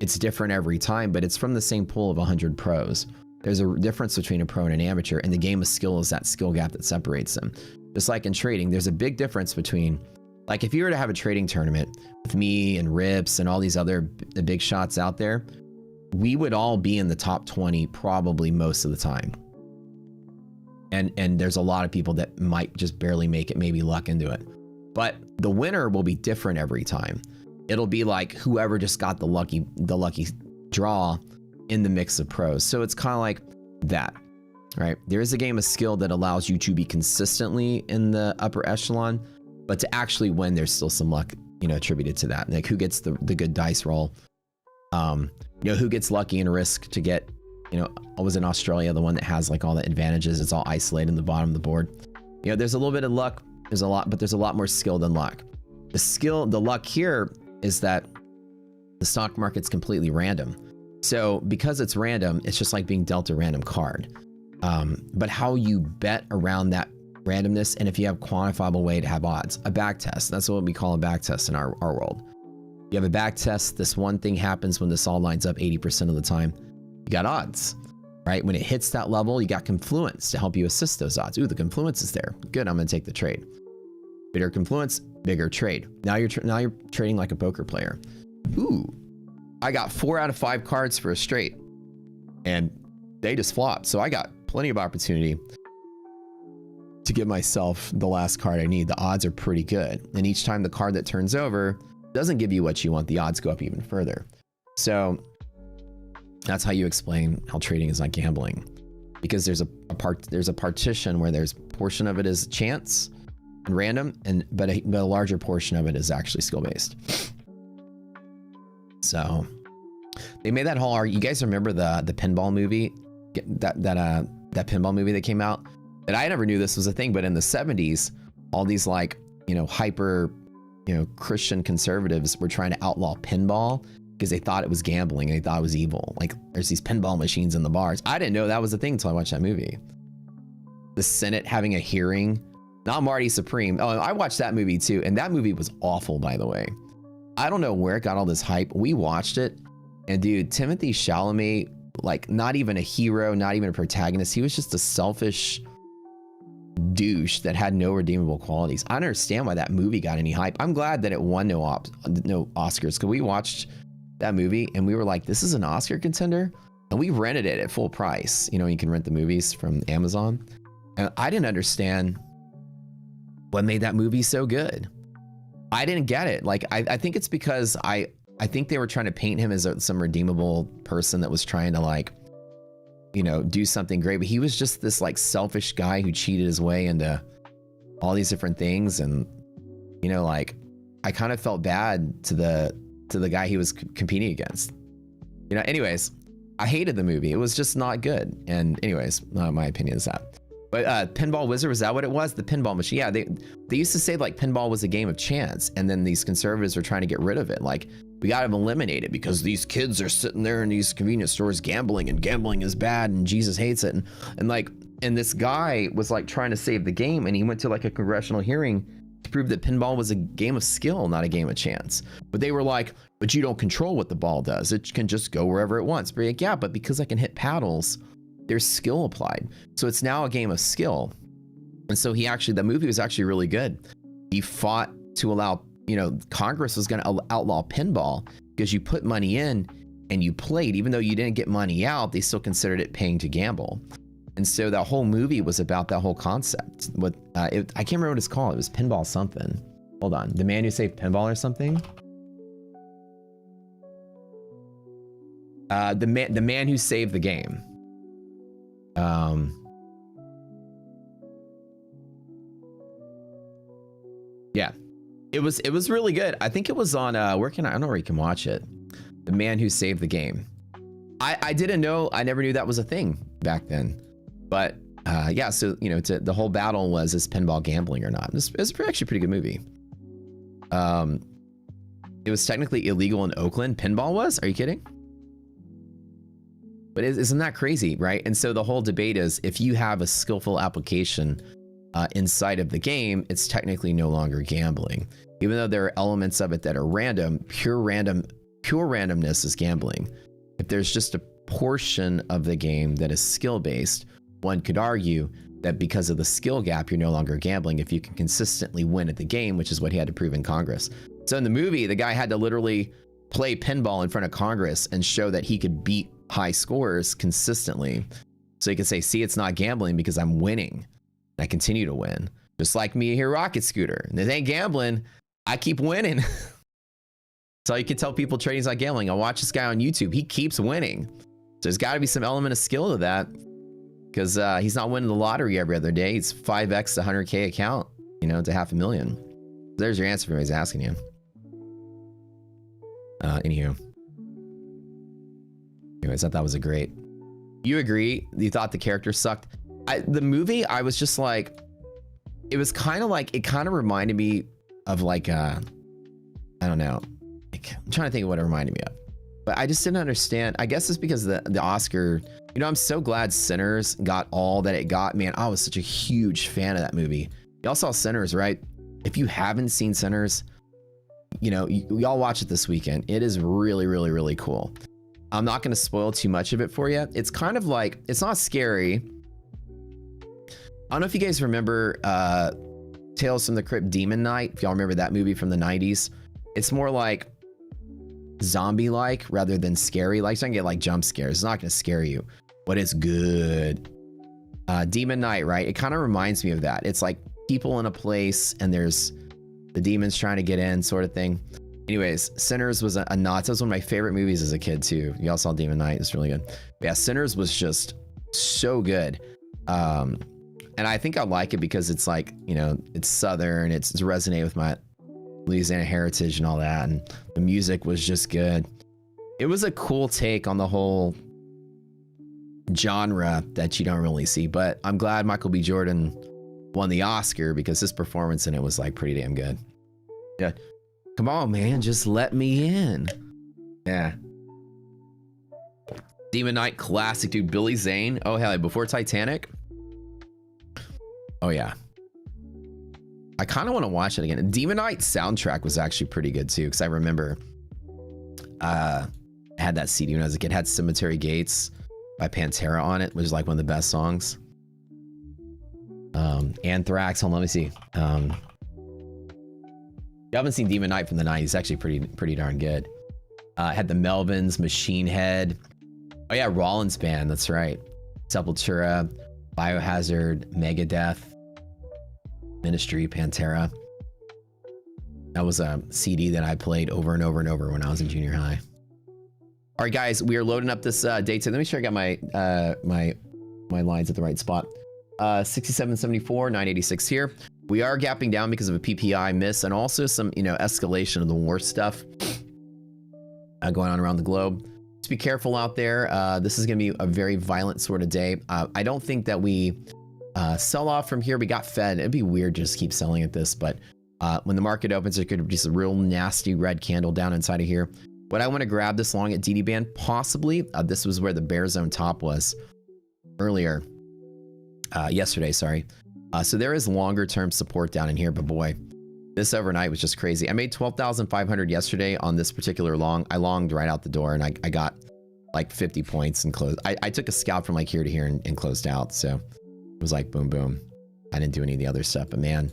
it's different every time, but it's from the same pool of 100 pros. there's a difference between a pro and an amateur, and the game of skill is that skill gap that separates them. Just like in trading, there's a big difference between, like if you were to have a trading tournament with me and Rips and all these other the big shots out there, we would all be in the top 20 probably most of the time. And there's a lot of people that might just barely make it, maybe luck into it. But the winner will be different every time. It'll be like whoever just got the lucky draw in the mix of pros. So it's kind of like that, right? There is a game of skill that allows you to be consistently in the upper echelon, but to actually win, there's still some luck, you know, attributed to that. Like who gets the good dice roll, you know, who gets lucky and risk to get, you know, I was in Australia, the one that has like all the advantages. It's all isolated in the bottom of the board. You know, there's a little bit of luck. There's a lot, but there's a lot more skill than luck. The luck here is that the stock market's completely random. So because it's random, it's just like being dealt a random card. But how you bet around that randomness, and if you have quantifiable way to have odds, a back test. That's what we call a back test in our world. You have a back test. This one thing happens when this all lines up 80% of the time. You got odds, right? When it hits that level, you got confluence to help you assist those odds. Ooh, the confluence is there. Good, I'm gonna take the trade. Bigger confluence, bigger trade. Now you're trading like a poker player. Ooh, I got 4 out of 5 cards for a straight, and they just flopped. So I got plenty of opportunity to give myself the last card I need. The odds are pretty good, and each time the card that turns over doesn't give you what you want, the odds go up even further. So that's how you explain how trading is like gambling, because there's a partition where there's portion of it is chance and random, but a larger portion of it is actually skill based. So they made that whole argument. You guys remember the pinball movie, that pinball movie that came out? That I never knew this was a thing, but in the 70s, all these like, you know, hyper, you know, Christian conservatives were trying to outlaw pinball because they thought it was gambling and they thought it was evil. Like there's these pinball machines in the bars. I didn't know that was a thing until I watched that movie. The Senate having a hearing, not Marty Supreme. Oh, I watched that movie too. And that movie was awful, by the way. I don't know where it got all this hype. We watched it, and dude, Timothée Chalamet, like not even a hero, not even a protagonist. He was just a selfish douche that had no redeemable qualities. I don't understand why that movie got any hype. I'm glad that it won no Oscars, because we watched that movie and we were like, this is an Oscar contender, and we rented it at full price. You know, you can rent the movies from Amazon, and I didn't understand what made that movie so good. I didn't get it. Like I think it's because I think they were trying to paint him as some redeemable person that was trying to, like, you know, do something great, but he was just this like selfish guy who cheated his way into all these different things. And, you know, like I kind of felt bad to the guy he was competing against, you know. Anyways, I hated the movie. It was just not good. And anyways, my opinion is that. But Pinball Wizard, was that what it was? The pinball machine. Yeah, they used to say like pinball was a game of chance, and then these conservatives were trying to get rid of it. Like, we got to eliminate it because these kids are sitting there in these convenience stores gambling, and gambling is bad, and Jesus hates it. And this guy was like trying to save the game, and he went to like a congressional hearing to prove that pinball was a game of skill, not a game of chance. But they were like, but you don't control what the ball does. It can just go wherever it wants. But like, yeah, but because I can hit paddles, there's skill applied. So it's now a game of skill. And so the movie was actually really good. He fought to allow, you know, Congress was going to outlaw pinball because you put money in and you played. Even though you didn't get money out, they still considered it paying to gamble. And so that whole movie was about that whole concept. I can't remember what it's called. It was Pinball something. Hold on. The Man Who Saved Pinball or something? The Man Who Saved the Game. Yeah, it was really good. I think it was on I don't know where you can watch it. The Man Who Saved the Game. I didn't know, I never knew that was a thing back then. But yeah, so you know, the whole battle was, is pinball gambling or not? It's actually a pretty good movie. It was technically illegal in Oakland. Pinball was? Are you kidding? But isn't that crazy, right? And so the whole debate is, if you have a skillful application inside of the game, it's technically no longer gambling. Even though there are elements of it that are random, pure randomness is gambling. If there's just portion of the game that is skill based, one could argue that because of the skill gap, you're no longer gambling if you can consistently win at the game, which is what he had to prove in Congress. So in the movie, the guy had to literally play pinball in front of Congress and show that he could beat high scores consistently. So he could say, see, it's not gambling because I'm winning. I continue to win. Just like me here, Rocket Scooter. This ain't gambling. I keep winning. So you can tell people trading's not gambling. I watch this guy on YouTube. He keeps winning. So there's got to be some element of skill to that, because he's not winning the lottery every other day. It's 5x the 100K account, you know, to $500,000. There's your answer for anybody's asking you. Anywho. Anyways, I thought that was a great. You agree? You thought the character sucked? The movie, I was just like, it was kind of like, it kind of reminded me of like, I don't know. Like, I'm trying to think of what it reminded me of. But I just didn't understand. I guess it's because the Oscar, you know, I'm so glad Sinners got all that it got. Man, I was such a huge fan of that movie. Y'all saw Sinners, right? If you haven't seen Sinners, you know, y'all watch it this weekend. It is really, really, really cool. I'm not going to spoil too much of it for you. It's kind of like, it's not scary. I don't know if you guys remember Tales from the Crypt Demon Knight. If y'all remember that movie from the 90s. It's more like zombie-like rather than scary. Like, it's not gonna get like jump scares. It's not gonna scare you, but it's good. Demon Knight, right? It kind of reminds me of that. It's like people in a place and there's the demons trying to get in, sort of thing. Anyways, Sinners was a notch. That was one of my favorite movies as a kid too. Y'all saw Demon Knight. It's really good. But yeah, Sinners was just so good. And I think I like it because it's like, you know, it's Southern. It's resonate with my Louisiana heritage and all that. And the music was just good. It was a cool take on the whole genre that you don't really see. But I'm glad Michael B. Jordan won the Oscar because his performance in it was like pretty damn good. Yeah. Come on, man. Just let me in. Yeah. Demon Knight classic, dude. Billy Zane. Oh, hell, before Titanic. Oh, yeah. I kind of want to watch it again. Demon Knight soundtrack was actually pretty good, too, because I remember I had that CD when I was a kid. It had Cemetery Gates by Pantera on it, which is like one of the best songs. Anthrax. Hold on, let me see. You haven't seen Demon Knight from the 90s. It's actually pretty darn good. Had the Melvins, Machine Head. Oh, yeah, Rollins Band. That's right. Sepultura, Biohazard, Megadeth, Ministry, Pantera. That was a CD that I played over and over and over when I was in junior high. All right, guys, we are loading up this data. Let me sure I got my my lines at the right spot. 67.74, 986 here. We are gapping down because of a PPI miss and also some, you know, escalation of the war stuff going on around the globe. Just be careful out there. This is going to be a very violent sort of day. I don't think that we sell off from here. We got fed. It'd be weird just keep selling at this, but when the market opens, it could be just a real nasty red candle down inside of here. Would I want to grab this long at DD band? Possibly. This was where the bear zone top was earlier. Yesterday, sorry. So there is longer term support down in here, but boy, this overnight was just crazy. I made 12,500 yesterday on this particular long. I longed right out the door and I got like 50 points and closed. I took a scalp from like here to here and closed out. So it was like boom, boom. I didn't do any of the other stuff, but man,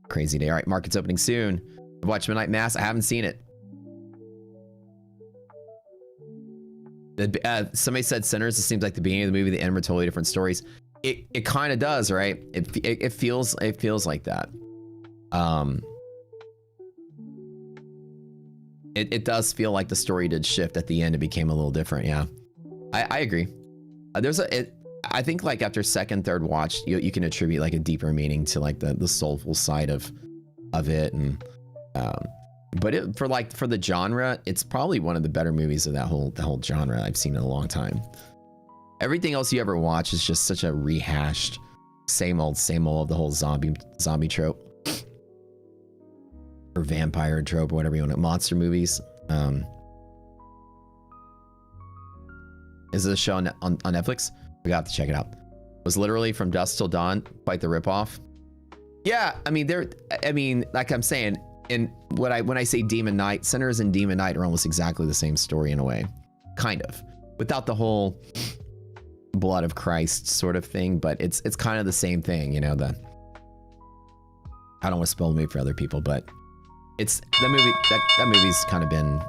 crazy day. All right, market's opening soon. Watch Midnight Mass. I haven't seen it. Somebody said Sinners. It seems like the beginning of the movie, the end were totally different stories. It kind of does, right? It feels like that. It does feel like the story did shift at the end. It became a little different. Yeah, I agree. I think like after second, third watch, you can attribute like a deeper meaning to like the soulful side of it, and but for the genre, it's probably one of the better movies of that whole genre I've seen in a long time. Everything else you ever watch is just such a rehashed, same old of the whole zombie trope. Or vampire trope, or whatever you want it. Monster movies. Is this a show on Netflix? We got to check it out. It was literally From Dusk Till Dawn, quite the ripoff. Yeah, I mean, like I'm saying, when I say Demon Knight, Sinners and Demon Knight are almost exactly the same story in a way. kind of, without the whole blood of Christ sort of thing, but it's kind of the same thing, you know. I don't want to spoil the movie for other people, but it's that movie. That movie's kind of been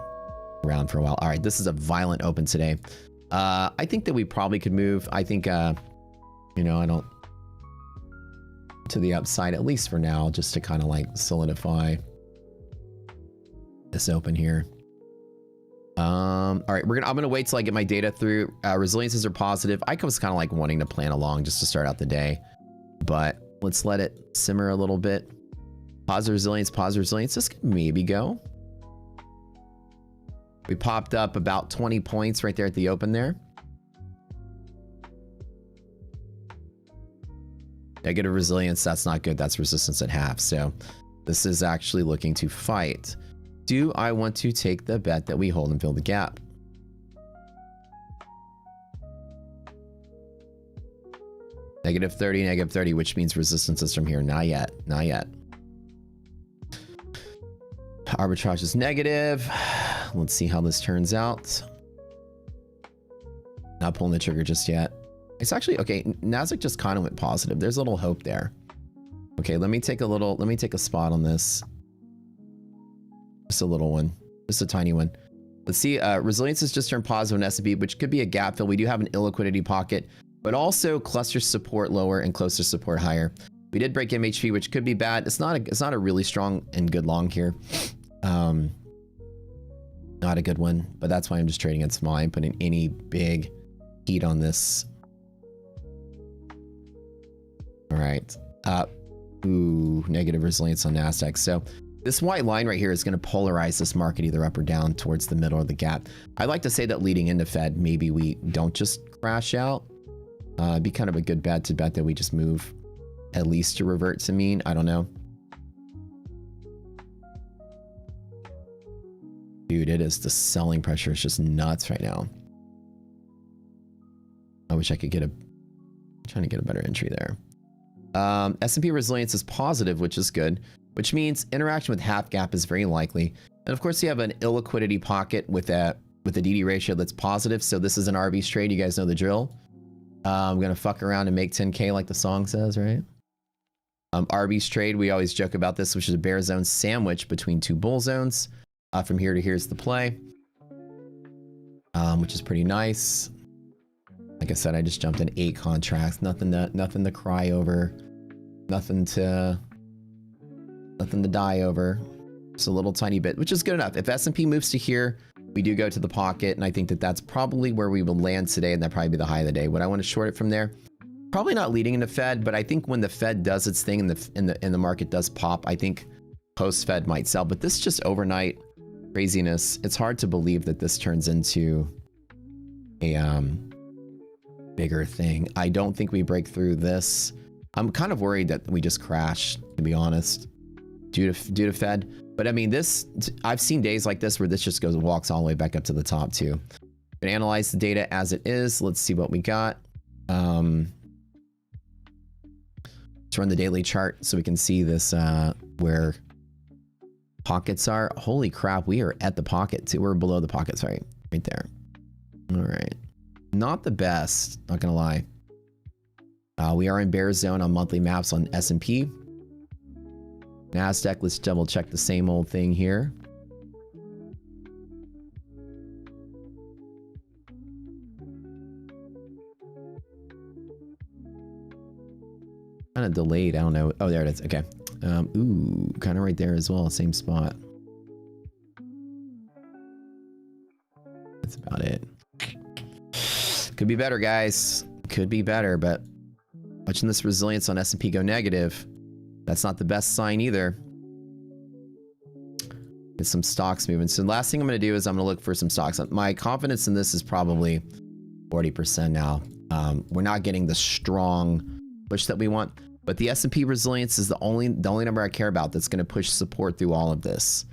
around for a while. All right, this is a violent open today. I think that we probably could move. I think, you know, I don't to the upside at least for now, just to kind of like solidify this open here. All right, I'm gonna wait till I get my data through. Resiliences are positive. I was kind of like wanting to plan along just to start out the day, but let's let it simmer a little bit. Positive resilience. This could maybe go. We popped up about 20 points right there at the open there. Negative resilience, that's not good. That's resistance at half. So this is actually looking to fight. Do I want to take the bet that we hold and fill the gap? Negative 30, which means resistance is from here. Not yet. Not yet. Arbitrage is negative. Let's see how this turns out. Not pulling the trigger just yet. It's actually okay. Nasdaq just kind of went positive. There's a little hope there. Okay, let me take a spot on this. Just a little one, just a tiny one. Let's see. Resilience has just turned positive in S&P, which could be a gap fill. We do have an illiquidity pocket, but also cluster support lower and closer support higher. We did break MHP, which could be bad. It's not a really strong and good long here. Not a good one, but that's why I'm just trading it small. I'm putting any big heat on this. All right. Ooh, negative resilience on Nasdaq. So this white line right here is going to polarize this market either up or down towards the middle of the gap. I'd like to say that leading into Fed, maybe we don't just crash out. It'd be kind of a good bet to bet that we just move at least to revert to mean. I don't know. Dude, it is, the selling pressure is just nuts right now. I wish I could get I'm trying to get a better entry there. S&P resilience is positive, which is good, which means interaction with half gap is very likely. And of course you have an illiquidity pocket with a DD ratio that's positive. So this is an Arby's trade. You guys know the drill. I'm going to fuck around and make 10K like the song says, right? Arby's trade. We always joke about this, which is a bear zone sandwich between two bull zones. From here to here is the play, which is pretty nice. Like I said, I just jumped in 8 contracts. Nothing to cry over. Nothing to die over. Just a little tiny bit, which is good enough. If S&P moves to here, we do go to the pocket, and I think that that's probably where we will land today, and that'll probably be the high of the day. Would I want to short it from there? Probably not leading into Fed, but I think when the Fed does its thing and the market does pop, I think post-Fed might sell. But this just overnight craziness. It's hard to believe that this turns into a bigger thing. I don't think we break through this. I'm kind of worried that we just crash, to be honest, due to Fed. But I mean, I've seen days like this where this just walks all the way back up to the top too. Gonna analyze the data as it is. Let's see what we got. Let's run the daily chart so we can see this where pockets are. Holy crap, we are at the pocket too. We're below the pocket, sorry, right there. All right, not the best, not gonna lie. We are in bear zone on monthly maps on S&P. Nasdaq, let's double check the same old thing here. Kind of delayed, I don't know. Oh, there it is, okay. Ooh, kind of right there as well, same spot. That's about it. Could be better, guys. Could be better, but watching this resilience on S&P go negative, that's not the best sign either. Get some stocks moving. So the last thing I'm going to do is I'm going to look for some stocks. My confidence in this is probably 40% now. We're not getting the strong push that we want, but the S&P resilience is the only number I care about that's going to push support through all of this.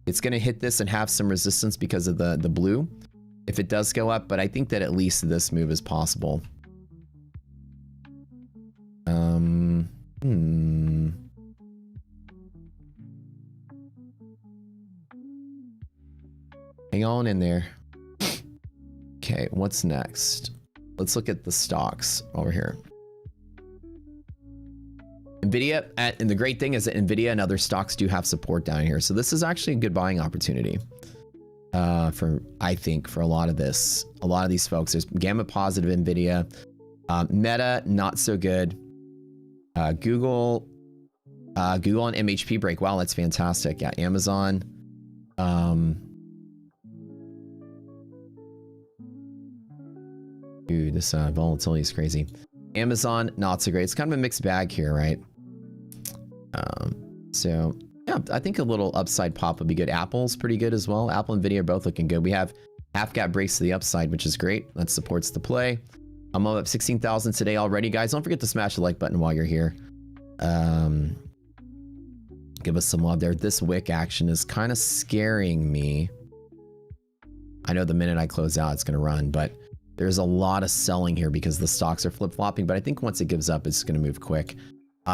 It's going to hit this and have some resistance because of the blue if it does go up, but I think that at least this move is possible. Hang on in there. Okay, what's next? Let's look at the stocks over here. Nvidia, and the great thing is that Nvidia and other stocks do have support down here. So this is actually a good buying opportunity I think, for a lot of this. A lot of these folks, there's gamma positive Nvidia. Meta, not so good. Google and MHP break. Wow, that's fantastic. Yeah, Amazon. Dude, this volatility is crazy. Amazon, not so great. It's kind of a mixed bag here, right? So yeah, I think a little upside pop would be good. Apple's pretty good as well. Apple and Nvidia are both looking good. We have half gap breaks to the upside, which is great. That supports the play. I'm up 16,000 today already, guys. Don't forget to smash the like button while you're here. Give us some love there. This wick action is kind of scaring me. I know the minute I close out, it's going to run, but there's a lot of selling here because the stocks are flip-flopping. But I think once it gives up, it's going to move quick.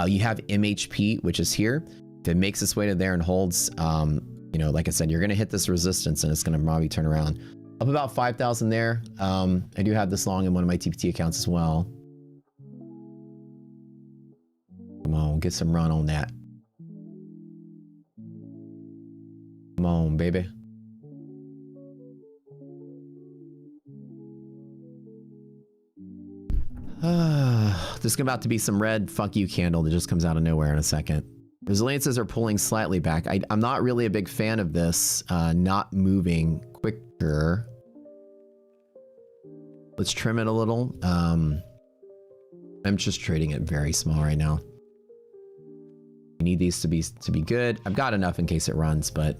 You have MHP, which is here. If it makes its way to there and holds, you know, like I said, you're going to hit this resistance and it's going to probably turn around. Up about 5,000 there. I do have this long in one of my TPT accounts as well. Come on, get some run on that. Come on, baby. There's about to be some red fuck you candle that just comes out of nowhere in a second. Resiliences are pulling slightly back. I'm not really a big fan of this not moving quicker. Let's trim it a little. I'm just trading it very small right now. I need these to be good. I've got enough in case it runs, but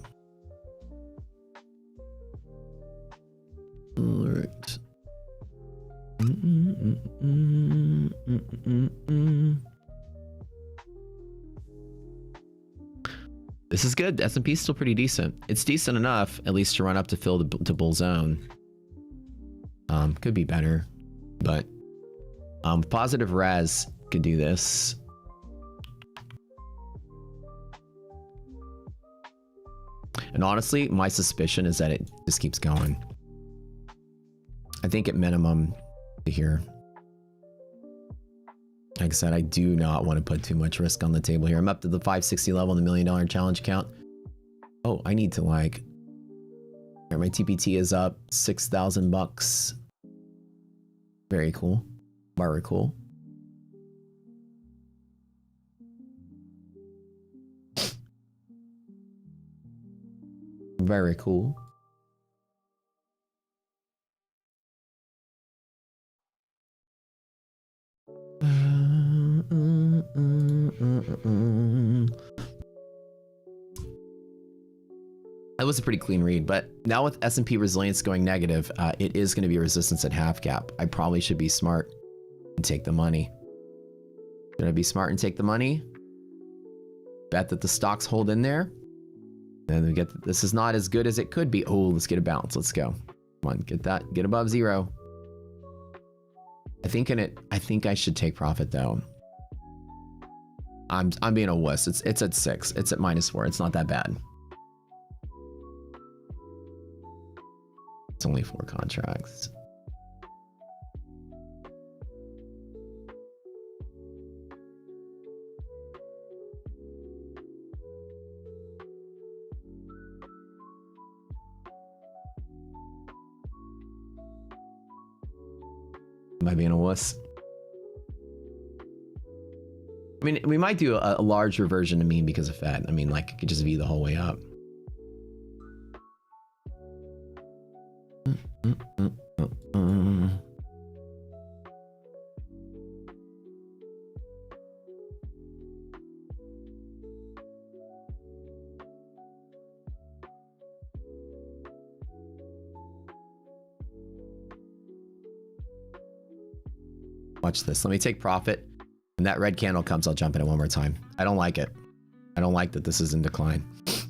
all right. This is good. S&P is still pretty decent. It's decent enough, at least, to run up to fill the bull zone. Could be better, but positive res could do this. And honestly, my suspicion is that it just keeps going. I think at minimum to here. Like I said, I do not want to put too much risk on the table here. I'm up to the 560 level in the $1 million challenge account. Oh, I need to like... Here, my TPT is up 6,000 bucks. Very cool. Very cool. Very cool. That was a pretty clean read, but now with S&P resilience going negative, it is going to be resistance at half gap. I probably should be smart and take the money. Should I be smart and take the money? Bet that the stocks hold in there. Then we get, this is not as good as it could be. Oh, let's get a bounce. Let's go. Come on, get that, get above zero. I think I should take profit though. I'm being a wuss. It's at 6. It's at -4. It's not that bad. It's only 4 contracts. Am I being a wuss? I mean, we might do a large reversion to mean because of Fed. I mean, like, it could just be the whole way up. Watch this. Let me take profit. When that red candle comes, I'll jump in it one more time. I don't like it. I don't like that this is in decline. I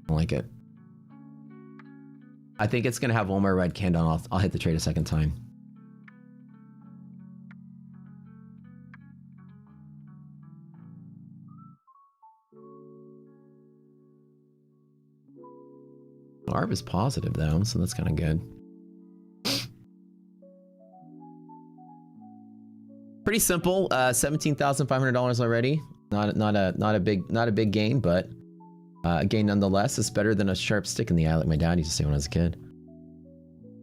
don't like it. I think it's going to have one more red candle and I'll hit the trade a second time. Arb is positive though, so that's kind of good. Pretty simple. $17,500 already. Not a big gain, but a gain nonetheless. It's better than a sharp stick in the eye, like my dad used to say when I was a kid.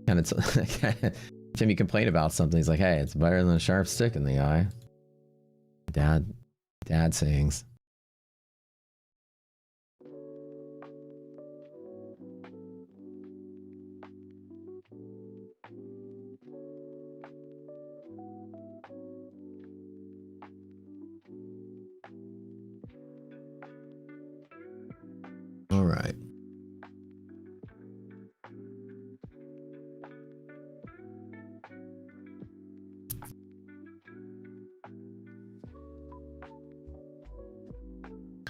Kind of Tim, you complain about something, he's like, "Hey, it's better than a sharp stick in the eye." Dad sayings. All right.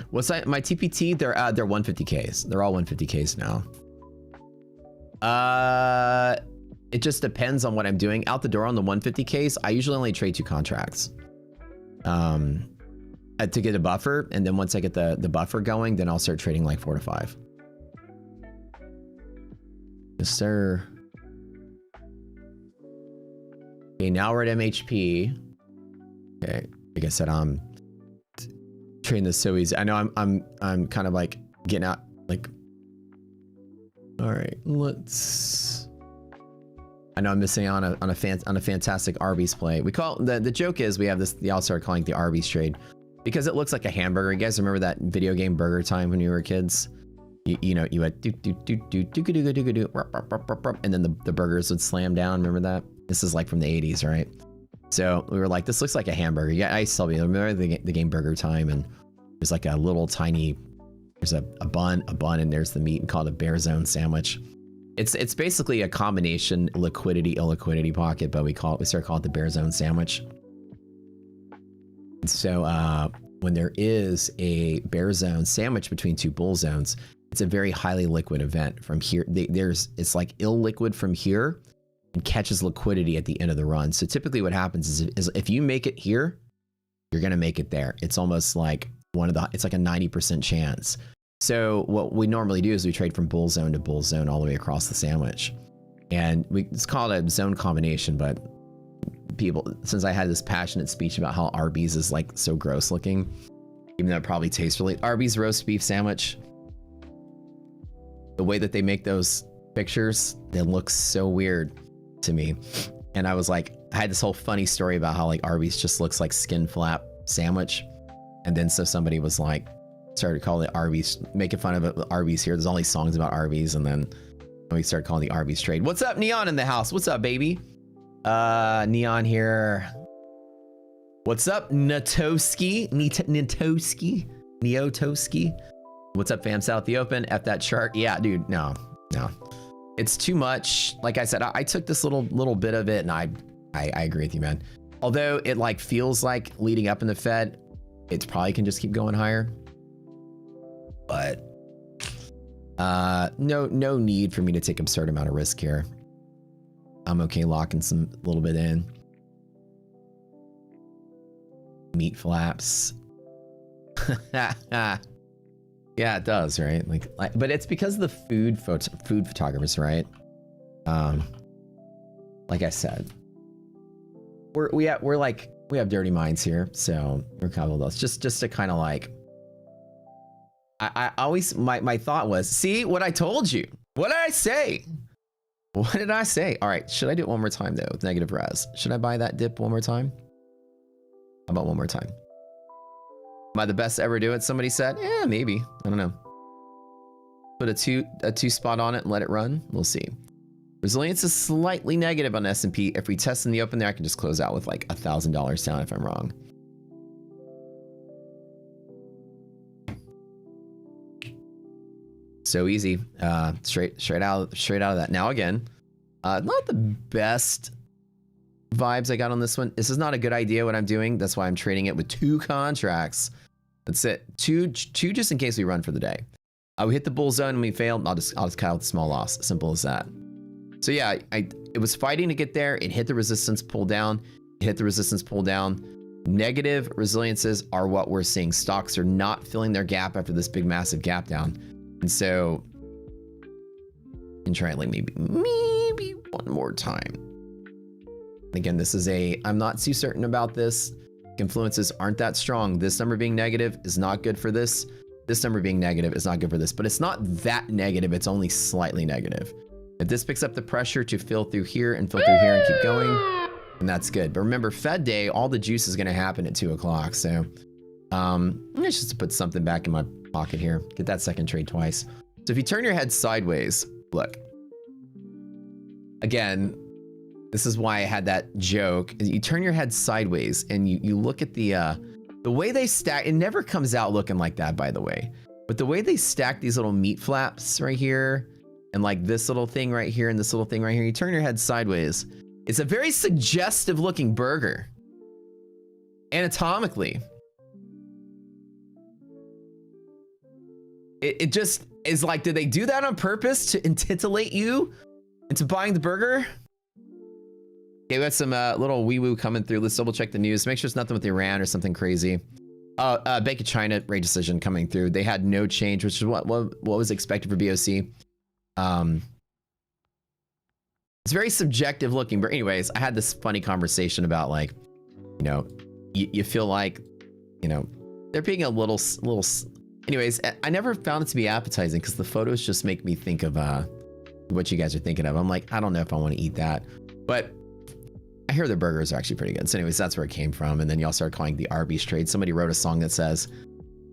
What's that? My TPT? They're 150Ks. They're all 150Ks now. It just depends on what I'm doing. Out the door on the 150Ks, I usually only trade 2 contracts. To get a buffer, and then once I get the buffer going, then I'll start trading like 4 to 5. Yes, sir. Okay, now we're at MHP. Okay, like I said, I'm trading this so easy. I know I'm kind of like getting out like. All right, let's. I know I'm missing on a fantastic Arby's play. We call the joke is we have this. They all started calling it the Arby's trade because it looks like a hamburger. You guys remember that video game Burger Time when you were kids? You know, you had do do do do do do do do do, and then the burgers would slam down. Remember that? This is like from the 80s, right? So we were like, this looks like a hamburger. Yeah, I still remember the game Burger Time, and there's like a little tiny. There's a bun, and there's the meat, and called a bear zone sandwich. It's basically a combination liquidity illiquidity pocket, but we start calling it the bear zone sandwich. And so when there is a bear zone sandwich between 2 bull zones, it's a very highly liquid event. From here, it's like illiquid from here and catches liquidity at the end of the run. So typically what happens is if you make it here, you're gonna make it there. It's almost like it's like a 90% chance. So what we normally do is we trade from bull zone to bull zone all the way across the sandwich. And it's called a zone combination, but since I had this passionate speech about how Arby's is like so gross looking, even though it probably tastes really, Arby's roast beef sandwich, the way that they make those pictures, they look so weird to me. And I was like, I had this whole funny story about how like Arby's just looks like skin flap sandwich. And then so somebody was like, started calling it Arby's, making fun of it with Arby's here. There's all these songs about Arby's, and then we started calling the Arby's trade. What's up, Neon in the house? What's up, baby? Neon here. What's up, Natoski? Neotoski? What's up, fam? South the open. F that chart. Yeah, dude. No. It's too much. Like I said, I took this little bit of it, and I agree with you, man. Although it like feels like leading up in the Fed, it probably can just keep going higher. But no need for me to take absurd amount of risk here. I'm okay locking a little bit in. Meat flaps. Yeah, it does, right? Like, but it's because of the food photographers, right? Like I said, we have dirty minds here, so we're kind of those. Just to kind of like. I always, my thought was, see what I told you. What did I say? What did I say? All right, should I do it one more time though with negative res? Should I buy that dip one more time? How about one more time? Am I the best to ever do it? Somebody said, yeah, maybe. I don't know. Put a two spot on it and let it run. We'll see. Resilience is slightly negative on S&P. If we test in the open there, I can just close out with like $1,000 down if I'm wrong. So easy, straight out of that. Now again, not the best vibes I got on this one. This is not a good idea what I'm doing. That's why I'm trading it with 2 contracts. That's it. Two just in case we run for the day. We hit the bull zone and we failed. I'll just cut out the small loss. Simple as that. So yeah, it was fighting to get there. It hit the resistance, pull down. It hit the resistance, pull down. Negative resiliences are what we're seeing. Stocks are not filling their gap after this big massive gap down. And so And try it like maybe one more time. Again, this is I'm not too certain about this. Confluences aren't that strong. This number being negative is not good for this. This number being negative is not good for this, but it's not that negative. It's only slightly negative. If this picks up the pressure to fill through here and fill through here and keep going, then that's good. But remember, Fed day, all the juice is going to happen at 2 o'clock. So let's just put something back in my pocket here. Get that second trade twice. So if you turn your head sideways, look. Again, this is why I had that joke. You turn your head sideways and you look at the way they stack. It never comes out looking like that, by the way. But the way they stack these little meat flaps right here, and like this little thing right here and this little thing right here, you turn your head sideways. It's a very suggestive looking burger. Anatomically. It just is like, did they do that on purpose to titillate you into buying the burger? Okay, we got some little wee-woo coming through. Let's double check the news. Make sure it's nothing with Iran or something crazy. Bank of China rate decision coming through. They had no change, which is what was expected for BOC. It's very subjective looking, but anyways, I had this funny conversation about like, you know, you feel like, you know, they're being a little. Anyways, I never found it to be appetizing because the photos just make me think of what you guys are thinking of. I'm like, I don't know if I want to eat that, but I hear the burgers are actually pretty good. So anyways, that's where it came from. And then y'all started calling it the Arby's trade. Somebody wrote a song that says,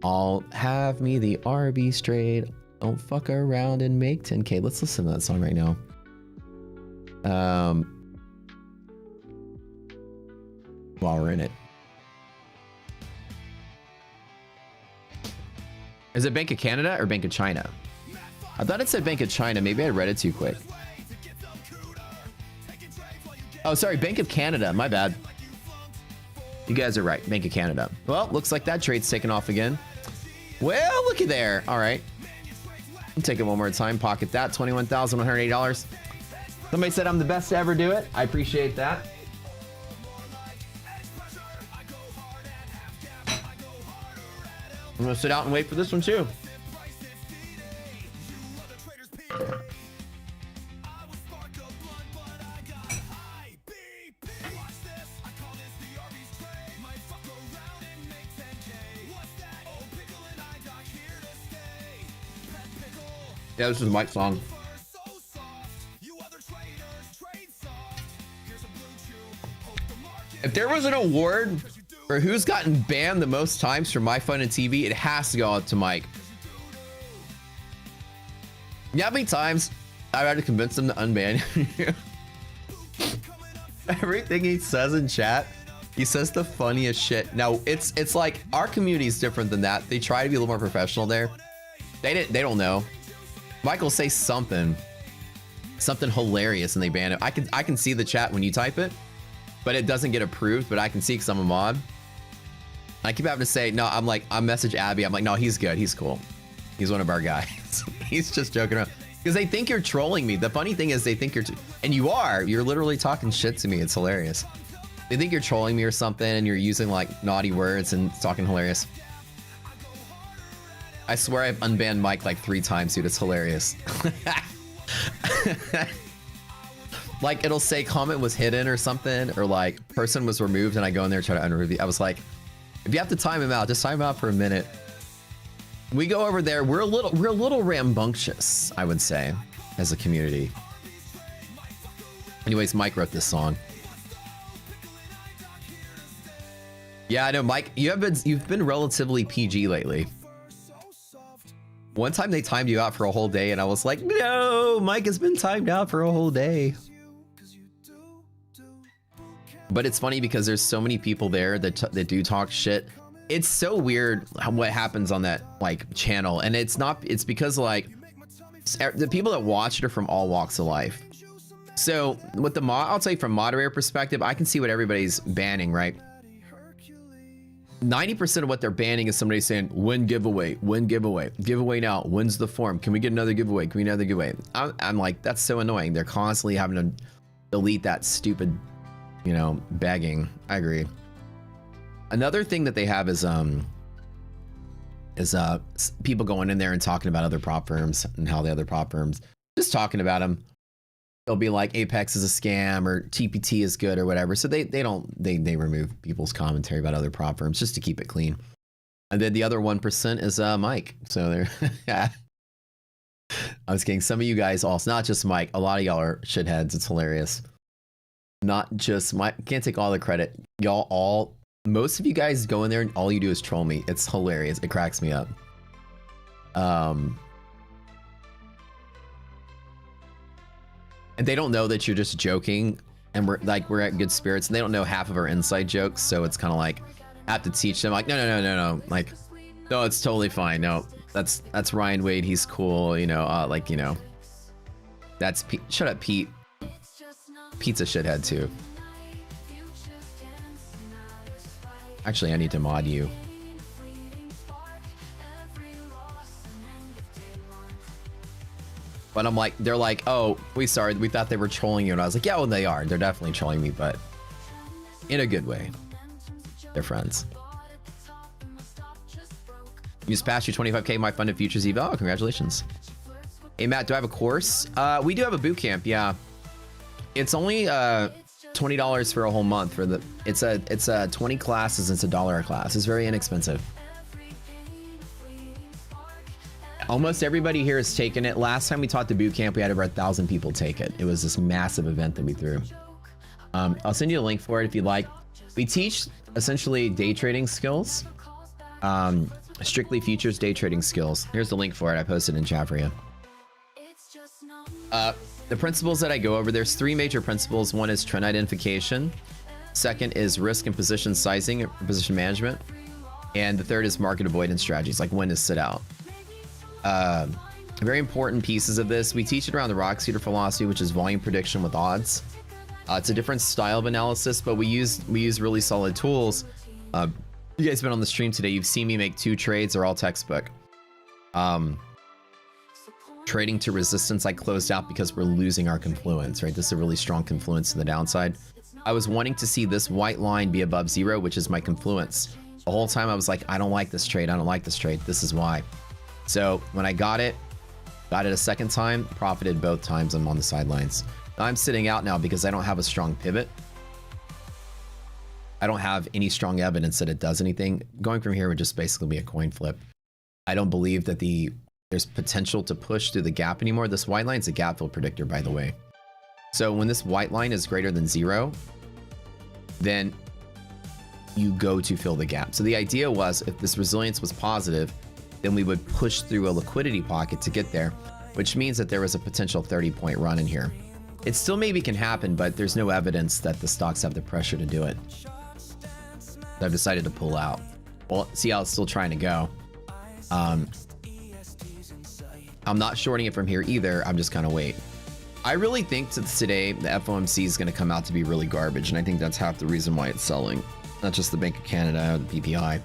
"I'll have me the Arby's trade. Don't fuck around and make 10K." Let's listen to that song right now. While we're in it. Is it Bank of Canada or Bank of China? I thought it said Bank of China. Maybe I read it too quick. Oh, sorry, Bank of Canada. My bad. You guys are right. Bank of Canada. Well, looks like that trade's taken off again. Well, looky there. All right. I'll take it one more time. Pocket that. $21,180. Somebody said I'm the best to ever do it. I appreciate that. I'm gonna sit out and wait for this one too. Yeah, this is Mike's song. If there was an award for who's gotten banned the most times from my phone and TV, it has to go out to Mike. You know how many times I've had to convince him to unban you? Everything he says in chat, he says the funniest shit. Now it's like our community is different than that. They try to be a little more professional there. They don't know. Michael say something hilarious and they ban it. I can see the chat when you type it, but it doesn't get approved. But I can see because I'm a mod. I keep having to say no. I message Abby. I'm like, no, he's good. He's cool. He's one of our guys. He's just joking around because they think you're trolling me. The funny thing is they think and you are. You're literally talking shit to me. It's hilarious. They think you're trolling me or something, and you're using like naughty words and talking hilarious. I swear I've unbanned Mike like 3 times, dude. It's hilarious. Like it'll say comment was hidden or something, or like person was removed, and I go in there and try to unremove it. I was like, if you have to time him out, just time him out for a minute. We go over there. We're a little rambunctious, I would say, as a community. Anyways, Mike wrote this song. Yeah, I know, Mike. You've been relatively PG lately. One time they timed you out for a whole day, and I was like, no, Mike has been timed out for a whole day. But it's funny because there's so many people there that do talk shit. It's so weird what happens on that like channel, and it's because like the people that watch it are from all walks of life. So with the I'll tell you from moderator perspective, I can see what everybody's banning, right? 90% of what they're banning is somebody saying, win giveaway, giveaway now, when's the form? Can we get another giveaway? Can we get another giveaway? I'm like, that's so annoying. They're constantly having to delete that stupid, you know, begging. I agree. Another thing that they have is people going in there and talking about other prop firms and how the other prop firms just talking about them. They'll be like Apex is a scam or TPT is good or whatever. So they remove people's commentary about other prop firms just to keep it clean. And then the other 1% is Mike. So there, yeah. I was kidding. Some of you guys also, not just Mike, a lot of y'all are shitheads. It's hilarious. Not just Mike. Can't take all the credit. Y'all all, most of you guys go in there and all you do is troll me. It's hilarious. It cracks me up. And they don't know that you're just joking and we're at good spirits, and they don't know half of our inside jokes. So it's kind of like, I have to teach them like, no. Like, no, it's totally fine. No, that's Ryan Wade. He's cool. You know, like, you know, that's Pete. Shut up, Pete. Pete's a shithead too. Actually, I need to mod you. But I'm like, they're like, oh, we thought they were trolling you. And I was like, yeah, well, they are. They're definitely trolling me, but in a good way. They're friends. You just passed your 25K My Funded Futures eval. Oh, congratulations. Hey, Matt, do I have a course? We do have a boot camp. Yeah. It's only $20 for a whole month for the, it's 20 classes. It's $1 a class. It's very inexpensive. Almost everybody here has taken it. Last time we taught the boot camp, we had over 1,000 people take it. It was this massive event that we threw. I'll send you a link for it if you'd like. We teach essentially day trading skills, strictly futures day trading skills. Here's the link for it. I posted in chat for you. The principles that I go over, there's 3 major principles. One is trend identification. Second is risk and position sizing or position management. And the third is market avoidance strategies, like when to sit out. Very important pieces of this. We teach it around the rock seater philosophy, which is volume prediction with odds. It's a different style of analysis, but we use really solid tools. You guys been on the stream today. You've seen me make 2 trades. They're all textbook. Trading to resistance, I closed out because we're losing our confluence, right? This is a really strong confluence to the downside. I was wanting to see this white line be above 0, which is my confluence. The whole time I was like, I don't like this trade. I don't like this trade. This is why. So when I got it a second time, profited both times. I'm on the sidelines. I'm sitting out now because I don't have a strong pivot. I don't have any strong evidence that it does anything. Going from here would just basically be a coin flip. I don't believe that there's potential to push through the gap anymore. This white line is a gap fill predictor, by the way. So when this white line is greater than 0, then you go to fill the gap. So the idea was if this resilience was positive, then we would push through a liquidity pocket to get there, which means that there was a potential 30-point run in here. It still maybe can happen, but there's no evidence that the stocks have the pressure to do it. So I've decided to pull out. Well, see how it's still trying to go. I'm not shorting it from here either. I'm just gonna wait. I really think that today the FOMC is going to come out to be really garbage, and I think that's half the reason why it's selling. Not just the Bank of Canada, the PPI.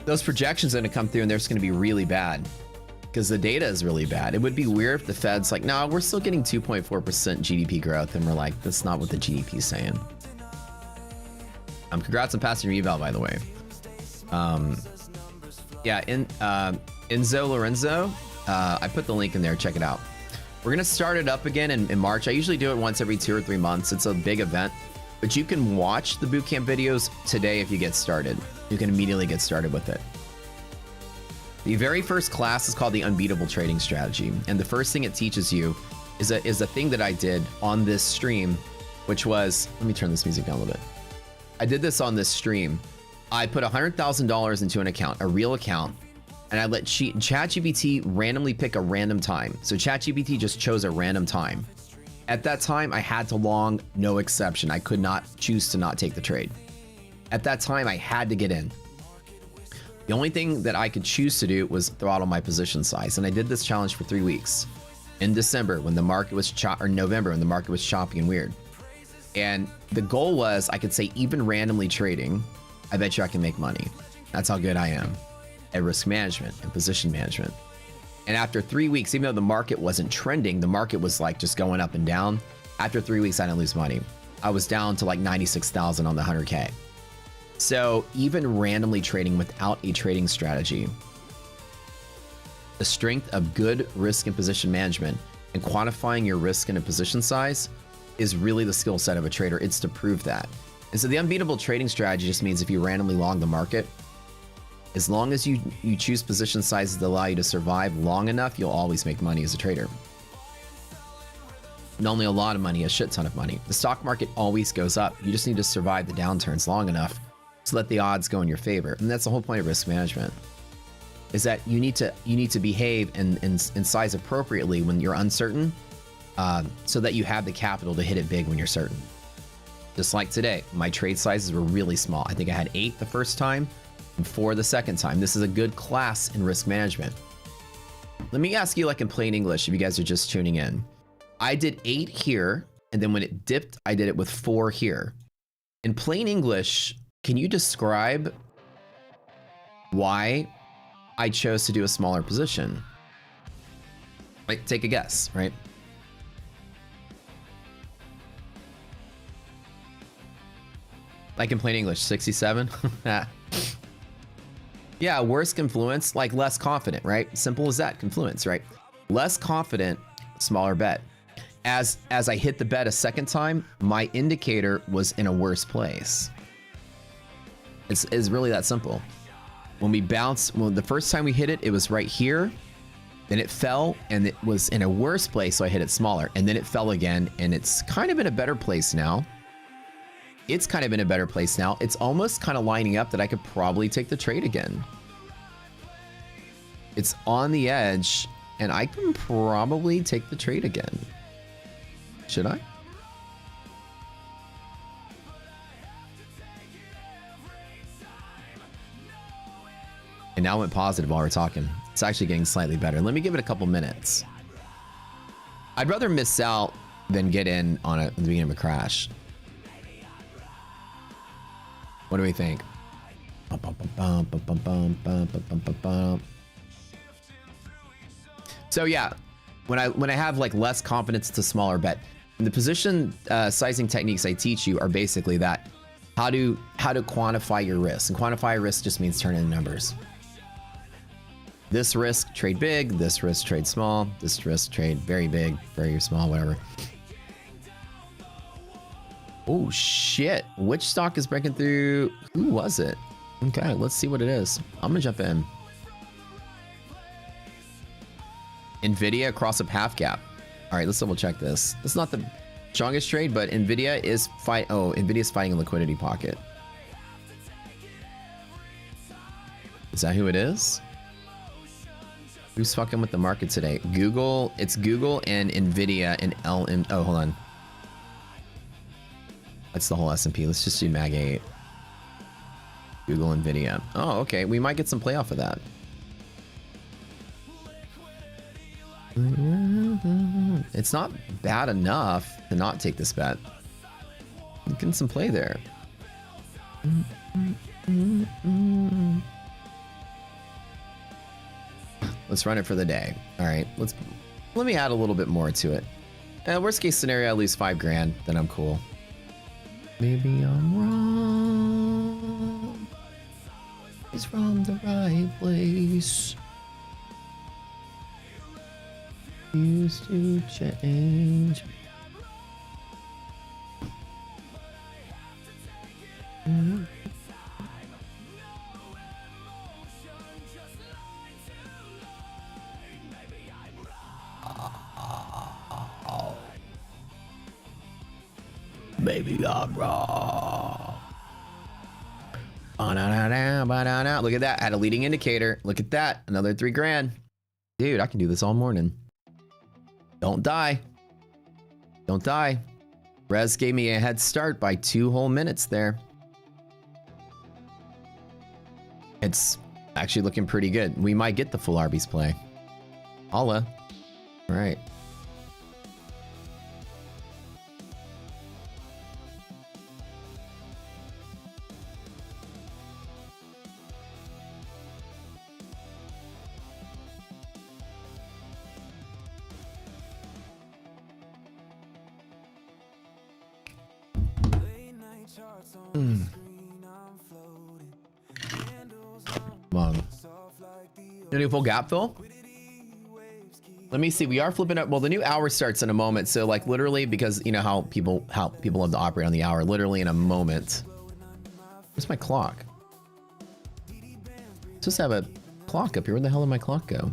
Those projections are going to come through and they're just going to be really bad because the data is really bad. It would be weird if the Fed's like, no, we're still getting 2.4% GDP growth, and we're like, that's not what the GDP is saying. Congrats on passing your eval, by the way. Yeah, Enzo Lorenzo, I put the link in there. Check it out. We're going to start it up again in March. I usually do it once every 2 or 3 months. It's a big event, but you can watch the bootcamp videos today if you get started. You can immediately get started with it. The very first class is called the Unbeatable Trading Strategy. And the first thing it teaches you is a thing that I did on this stream, which was, let me turn this music down a little bit. I did this on this stream. I put $100,000 into an account, a real account, and I let ChatGPT randomly pick a random time. So ChatGPT just chose a random time. At that time, I had to long, no exception. I could not choose to not take the trade. At that time, I had to get in. The only thing that I could choose to do was throttle my position size. And I did this challenge for 3 weeks. In December, when the market was or November, when the market was choppy and weird. And the goal was, I could say, even randomly trading, I bet you I can make money. That's how good I am at risk management and position management. And after 3 weeks, even though the market wasn't trending, the market was like just going up and down. After 3 weeks, I didn't lose money. I was down to like 96,000 on the 100K. So even randomly trading without a trading strategy, the strength of good risk and position management And quantifying your risk in a position size is really the skill set of a trader. It's to prove that. And so the unbeatable trading strategy just means if you randomly long the market, as long as you choose position sizes that allow you to survive long enough, you'll always make money as a trader. Not only a lot of money, a shit ton of money. The stock market always goes up. You just need to survive the downturns long enough so that the odds go in your favor. And that's the whole point of risk management, is that you need to behave and size appropriately when you're uncertain, so that you have the capital to hit it big when you're certain. Just like today, my trade sizes were really small. I think I had 8 the first time and 4 the second time. This is a good class in risk management. Let me ask you, like in plain English, if you guys are just tuning in. I did 8 here, and then when it dipped, I did it with 4 here. In plain English, can you describe why I chose to do a smaller position? Like, take a guess, right? Like in plain English, 67? Yeah, worse confluence, like less confident, right? Simple as that, confluence, right? Less confident, smaller bet. As I hit the bet a second time, my indicator was in a worse place. It's really that simple. When we bounced, well, the first time we hit it, it was right here. Then it fell and it was in a worse place, so I hit it smaller. And then it fell again, and it's kind of in a better place now. It's kind of in a better place now. It's almost kind of lining up that I could probably take the trade again. It's on the edge, and I can probably take the trade again. Should I? And now it went positive while we're talking. It's actually getting slightly better. Let me give it a couple minutes. I'd rather miss out than get in on the beginning of a crash. What do we think? So yeah, when I have like less confidence, it's a smaller bet. And the position sizing techniques I teach you are basically that. How to quantify your risk. And quantify your risk just means turn in numbers. This risk, trade big. This risk, trade small. This risk, trade very big, very small, whatever. Oh shit, which stock is breaking through? Who was it? Okay, let's see what it is. I'm gonna jump in. Nvidia across a half gap. All right, let's double check this. It's not the strongest trade, but Nvidia is Nvidia's fighting a liquidity pocket. Is that who it is? Who's fucking with the market today? Google. It's Google and Nvidia and LM. Oh, hold on. That's the whole S&P. Let's just do Mag 8. Google, Nvidia. Oh, okay. We might get some play off of that. It's not bad enough to not take this bet. Getting some play there. Let's run it for the day. All right, let me add a little bit more to it. Worst case scenario, I lose 5 grand, then I'm cool. Maybe I'm wrong. It's from the right place. Used to change. Maybe I'm wrong. Look at that. Had a leading indicator. Look at that. Another 3 grand. Dude, I can do this all morning. Don't die. Don't die. Rez gave me a head start by 2 whole minutes there. It's actually looking pretty good. We might get the full Arby's play. Holla. All right. Come on. You do full gap fill? Let me see. We are flipping up. Well, the new hour starts in a moment. So like literally, because you know how people love to operate on the hour, literally in a moment. Where's my clock? Just have a clock up here. Where the hell did my clock go?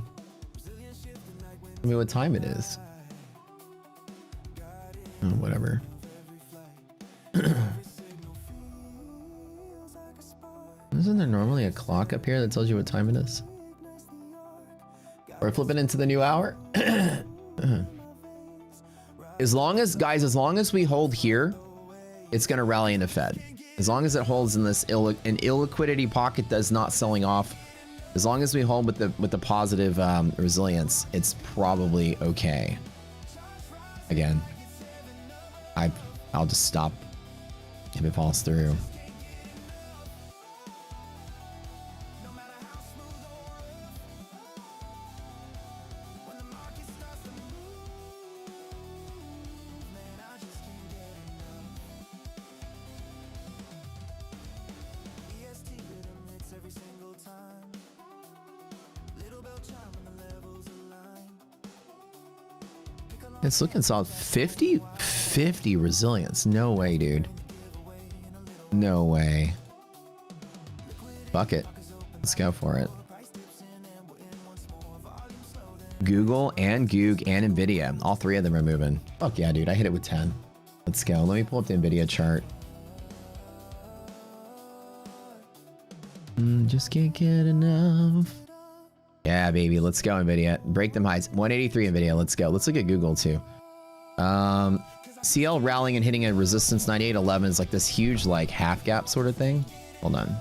I mean, what time it is? Oh, whatever. Isn't there normally a clock up here that tells you what time it is? We're flipping into the new hour. As long as we hold here, it's gonna rally in the Fed. As long as it holds in this illiquidity pocket, does not selling off. As long as we hold with the positive resilience, it's probably okay. Again, I'll just stop if it falls through. It's looking solid. 50 resilience. No way, dude. No way. Fuck it. Let's go for it. Google and Goog and Nvidia. All three of them are moving. Fuck yeah, dude. I hit it with 10. Let's go. Let me pull up the Nvidia chart. Just can't get enough. Yeah, baby. Let's go, Nvidia. Break them highs. 183 Nvidia. Let's go. Let's look at Google too. CL rallying and hitting a resistance 98.11 is like this huge like half gap sort of thing. Hold on.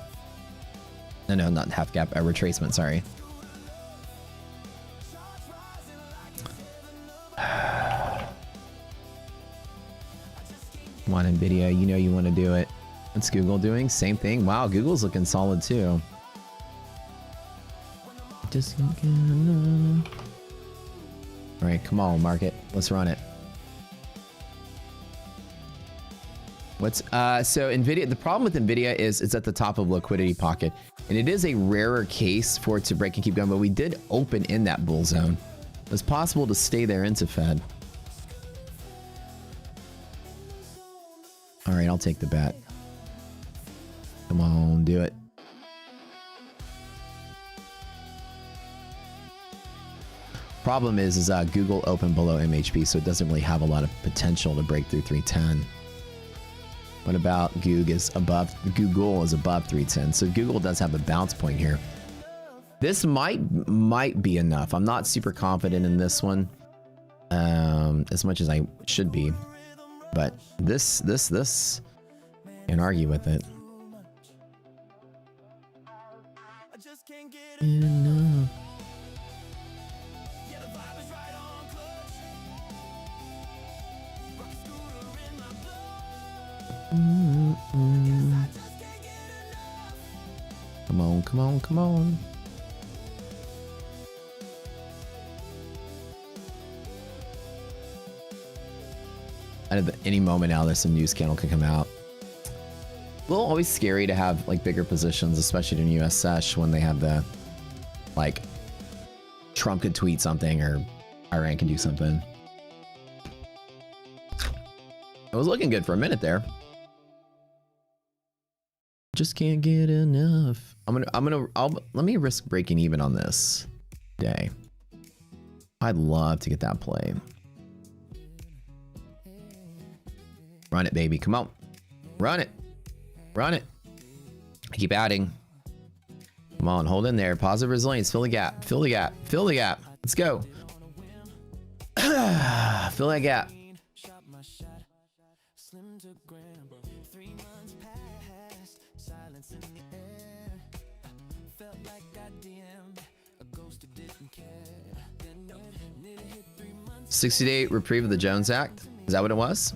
No, not half gap. A retracement. Sorry. Come on, Nvidia. You know you want to do it. What's Google doing? Same thing. Wow, Google's looking solid too. Just all right, come on, market. Let's run it. What's so Nvidia? The problem with Nvidia is it's at the top of liquidity pocket, and it is a rarer case for it to break and keep going. But we did open in that bull zone. It's possible to stay there into Fed. All right, I'll take the bet. Come on, do it. Problem is Google opened below MHP, so it doesn't really have a lot of potential to break through 310. What about Google is above 310, so Google does have a bounce point here. This might be enough. I'm not super confident in this one, as much as I should be, but this can't argue with it. Enough. Come on, come on, come on. At any moment now, there's some news scandal could come out. A little always scary to have like bigger positions, especially in US sesh when they have the like Trump could tweet something or Iran can do something. It was looking good for a minute there. Just can't get enough. Let me risk breaking even on this day. I'd love to get that play. Run it, baby. Come on. Run it. Run it. I keep adding. Come on, hold in there. Positive resilience. Fill the gap. Fill the gap. Fill the gap. Let's go. Fill that gap. $60-day reprieve of the Jones Act. Is that what it was?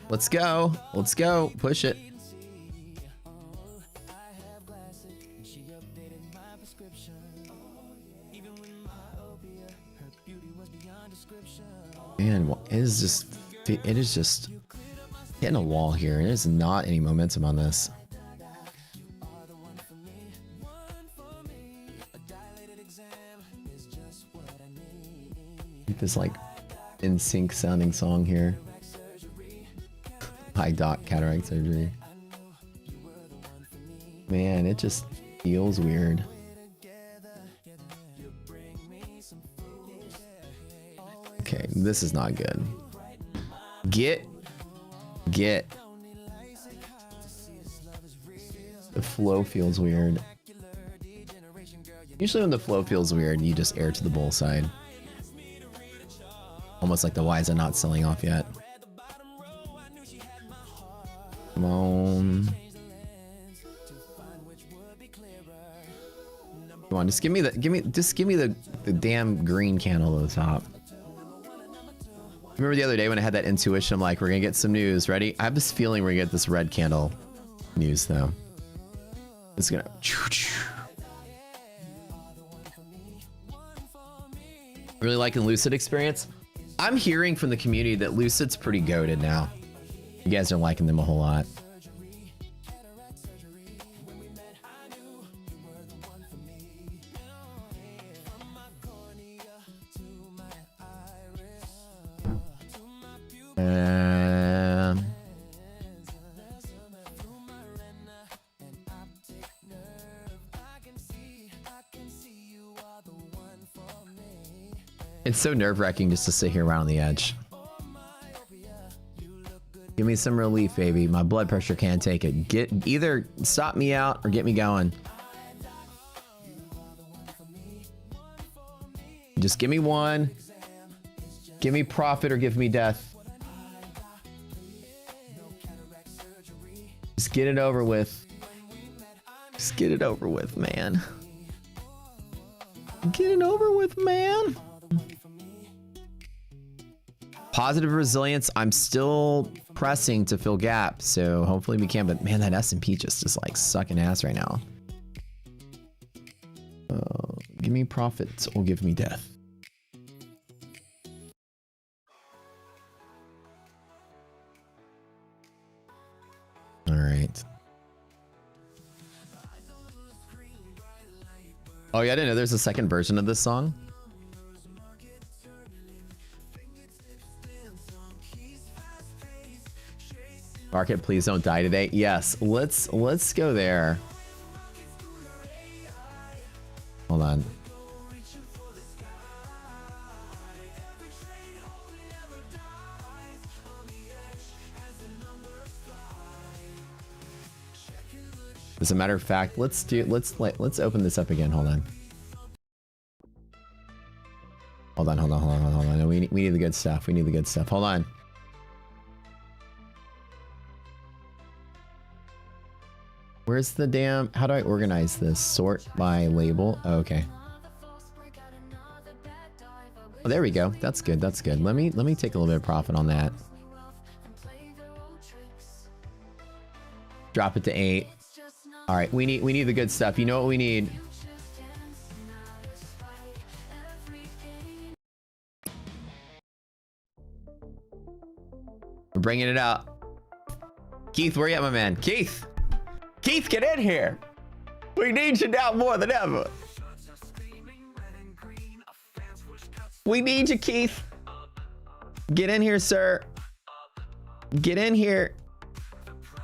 Let's go. Let's go. Push it. Man, it is just hitting a wall here. There's not any momentum on this. this like in sync sounding song here. High doc cataract surgery. Man, it just feels weird. Okay, this is not good. Get. The flow feels weird. Usually when the flow feels weird, you just air to the bull side. Almost like the why is it not selling off yet? Come on. Come on, just give me the damn green candle at the top. Remember the other day when I had that intuition, I'm like, we're gonna get some news. Ready? I have this feeling we're gonna get this red candle news though. It's gonna. Really liking Lucid experience. I'm hearing from the community that Lucid's pretty goated now. You guys are liking them a whole lot. It's so nerve-wracking just to sit here around on the edge. Give me some relief, baby. My blood pressure can't take it. Either stop me out or get me going. Just give me one. Give me profit or give me death. Just get it over with. Just get it over with, man. Get it over with, man. Positive resilience. I'm still pressing to fill gaps, so hopefully we can. But man, that S&P just is like sucking ass right now. Give me profits or give me death. All right. Oh yeah, I didn't know there's a second version of this song. Market, please don't die today. Yes, let's go there. Hold on. As a matter of fact, let's open this up again. Hold on. Hold on. No, we need the good stuff. We need the good stuff. Hold on. Where's the damn, how do I organize this? Sort by label. Oh, okay. Oh, there we go. That's good. That's good. Let me take a little bit of profit on that. Drop it to 8. All right, we need the good stuff. You know what we need? We're bringing it out. Keith, where you at, my man? Keith! Keith, get in here. We need you now more than ever. We need you, Keith. Get in here, sir. Get in here.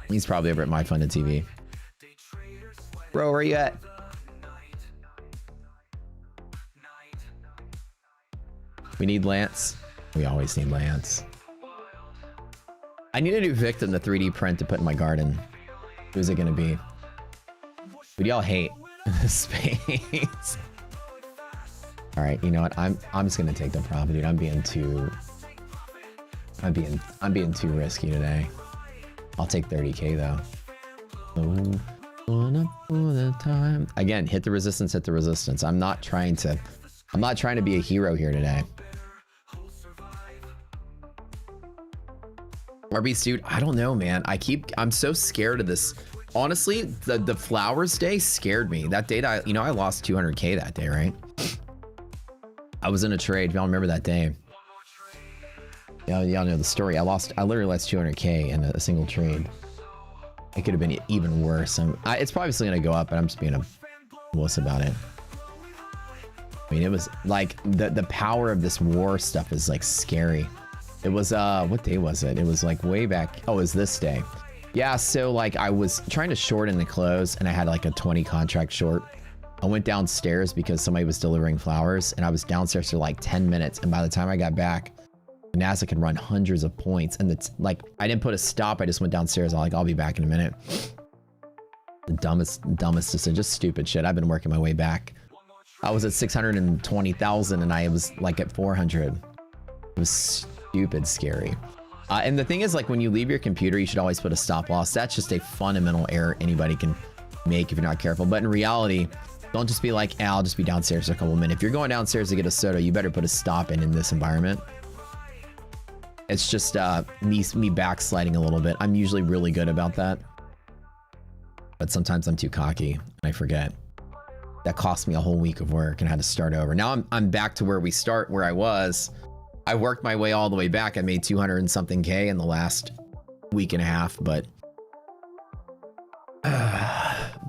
He's probably over at My Funded TV. Bro, where you at? We need Lance. We always need Lance. I need a new victim to 3D print to put in my garden. Who's it gonna be? Who do y'all hate? Space. All right, you know what? I'm just gonna take the profit, dude. I'm being too risky today. I'll take 30K though. Again, hit the resistance, hit the resistance. I'm not trying to be a hero here today. Arby's, dude, I don't know, man. I'm so scared of this. Honestly, the Flowers Day scared me. That day, I lost 200K that day, right? I was in a trade. Y'all remember that day? Y'all know the story. I literally lost 200K in a single trade. It could have been even worse. It's probably still gonna go up, but I'm just being a wuss about it. I mean, it was like the power of this war stuff is like scary. It was what day was it? It was like way back. Oh, it was this day. Yeah, so like I was trying to short in the close and I had like a 20 contract short. I went downstairs because somebody was delivering flowers and I was downstairs for like 10 minutes. And by the time I got back, Nasdaq had run hundreds of points. And it's like, I didn't put a stop. I just went downstairs. I'm like, I'll be back in a minute. The dumbest decision, just stupid shit. I've been working my way back. I was at 620,000 and I was like at 400. It was stupid scary. And the thing is, like, when you leave your computer, you should always put a stop loss. That's just a fundamental error anybody can make if you're not careful. But in reality, don't just be like, I'll just be downstairs for a couple minutes. If you're going downstairs to get a soda, you better put a stop in this environment. It's just me backsliding a little bit. I'm usually really good about that. But sometimes I'm too cocky and I forget. That cost me a whole week of work and I had to start over. Now I'm back to where I was. I worked my way all the way back. I made 200 and something K in the last week and a half, but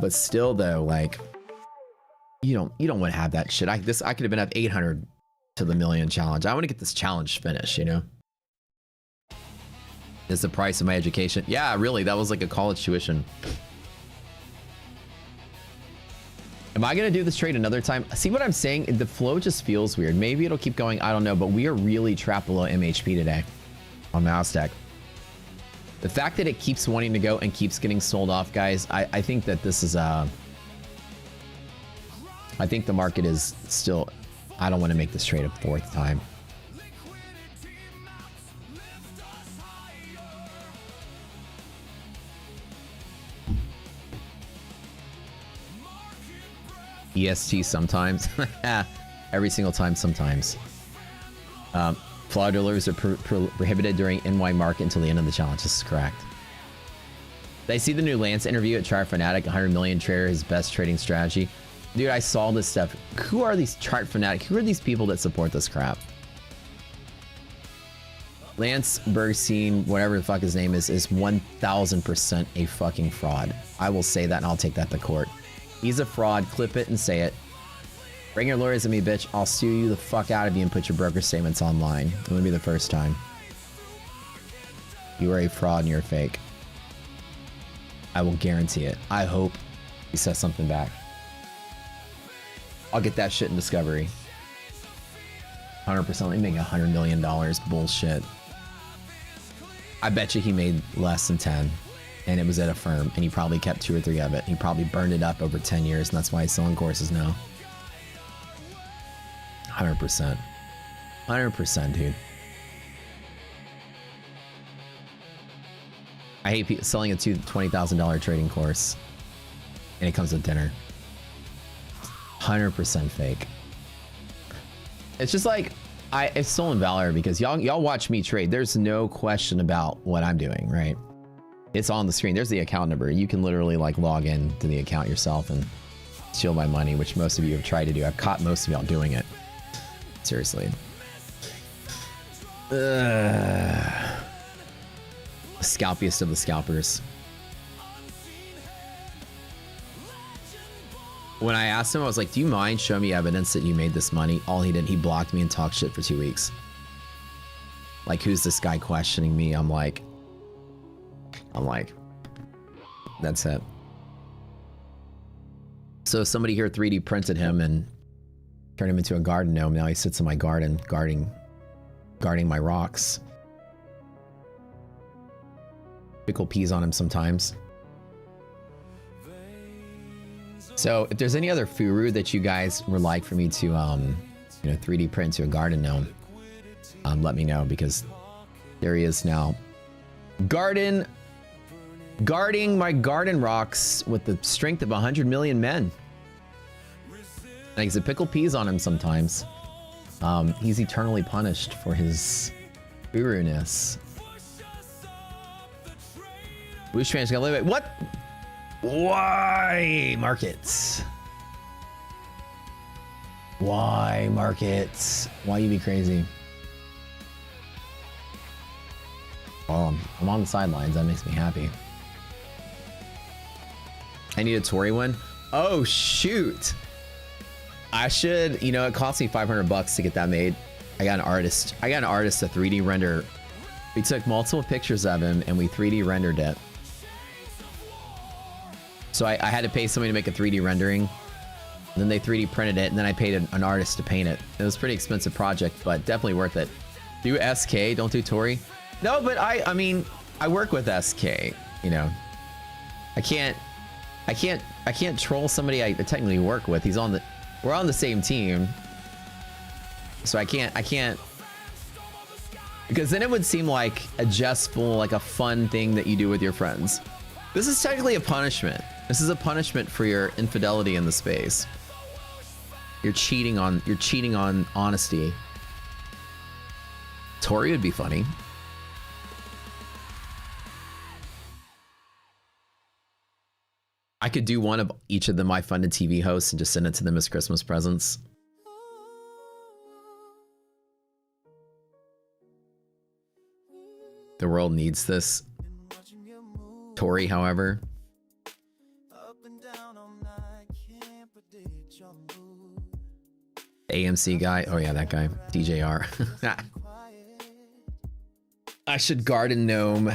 still though, like you don't want to have that shit. I could have been up 800 to the million challenge. I want to get this challenge finished, you know? It's the price of my education. Yeah, really, that was like a college tuition. Am I going to do this trade another time? See what I'm saying? The flow just feels weird. Maybe it'll keep going. I don't know, but we are really trapped below MHP today on Nasdaq. The fact that it keeps wanting to go and keeps getting sold off, guys, I think that this is I think the market is still, I don't want to make this trade a fourth time. EST sometimes. Every single time sometimes. Flow deliveries are prohibited during NY market until the end of the challenge. This is correct. Did I see the new Lance interview at Chart Fanatic? 100 million trader, his best trading strategy. Dude, I saw this stuff. Who are these Chart Fanatic? Who are these people that support this crap? Lance Bergstein, whatever the fuck his name is 1000% a fucking fraud. I will say that and I'll take that to court. He's a fraud. Clip it and say it. Bring your lawyers at me, bitch. I'll sue you the fuck out of you and put your broker statements online. It wouldn't be the first time. You are a fraud and you're fake. I will guarantee it. I hope he says something back. I'll get that shit in Discovery. 100%. Let me make $100 million. Bullshit. I bet you he made less than 10. And it was at a firm, and he probably kept 2 or 3 of it. He probably burned it up over 10 years, and that's why he's selling courses now. 100%. 100%, dude. I hate selling a $20,000 trading course, and it comes with dinner. 100% fake. It's just like, it's stolen valor because y'all watch me trade. There's no question about what I'm doing, right? It's on the screen. There's the account number. You can literally like log in to the account yourself and steal my money, which most of you have tried to do. I've caught most of y'all doing it. Seriously. Scalpiest of the scalpers. When I asked him, I was like, do you mind showing me evidence that you made this money? All he did, he blocked me and talked shit for 2 weeks. Like, who's this guy questioning me? I'm like, that's it. So somebody here 3D printed him and turned him into a garden gnome. Now he sits in my garden guarding my rocks. Pickle peas on him sometimes. So if there's any other furu that you guys would like for me to 3D print to a garden gnome, let me know, because there he is now. Guarding my garden rocks with the strength of 100 million men. And I can pickle peas on him sometimes. He's eternally punished for his guru-ness. Whoosh Tran's gonna live it. What? Why markets? Why markets? Why you be crazy? Oh, I'm on the sidelines. That makes me happy. I need a Tory one. Oh shoot! I should, you know, it cost me 500 bucks to get that made. I got an artist to 3D render. We took multiple pictures of him and we 3D rendered it. So I had to pay somebody to make a 3D rendering. Then they 3D printed it, and then I paid an artist to paint it. It was a pretty expensive project, but definitely worth it. Do SK, don't do Tori. No, but I mean, I work with SK, you know. I can't troll somebody I technically work with. We're on the same team. So I can't, because then it would seem like a jestful, like a fun thing that you do with your friends. This is technically a punishment. This is a punishment for your infidelity in the space. You're cheating on honesty. Tori would be funny. I could do one of each of the My Funded TV hosts and just send it to them as Christmas presents. The world needs this. Tori, however. AMC guy. Oh yeah, that guy. DJR. I should garden gnome.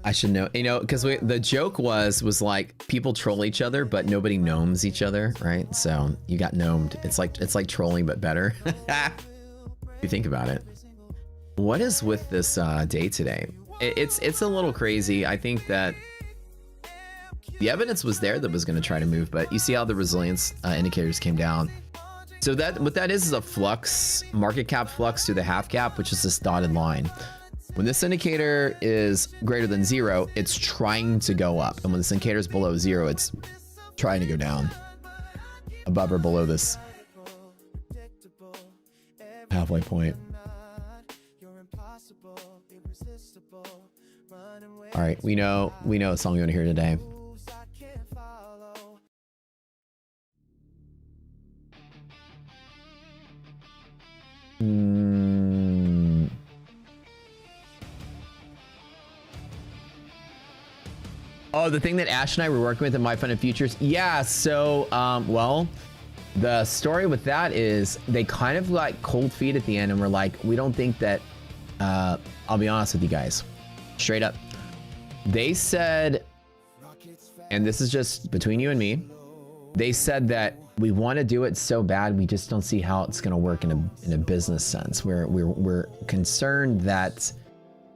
I should know, you know, because the joke was like people troll each other, but nobody gnomes each other, right? So you got gnomed. It's like trolling, but better. If you think about it. What is with this day today? It's a little crazy. I think that the evidence was there that was going to try to move, but you see how the resilience indicators came down. So what that is a flux, market cap flux to the half cap, which is this dotted line. When this indicator is greater than 0, it's trying to go up. And when this indicator is below 0, it's trying to go down. Above or below this halfway point. All right, we know a song you want to hear today. Oh, the thing that Ash and I were working with in My Funded Futures. Yeah, so, well, the story with that is they kind of like cold feet at the end and were like, we don't think that, I'll be honest with you guys, straight up. They said, and this is just between you and me, they said that we want to do it so bad, we just don't see how it's going to work in a business sense. We're concerned that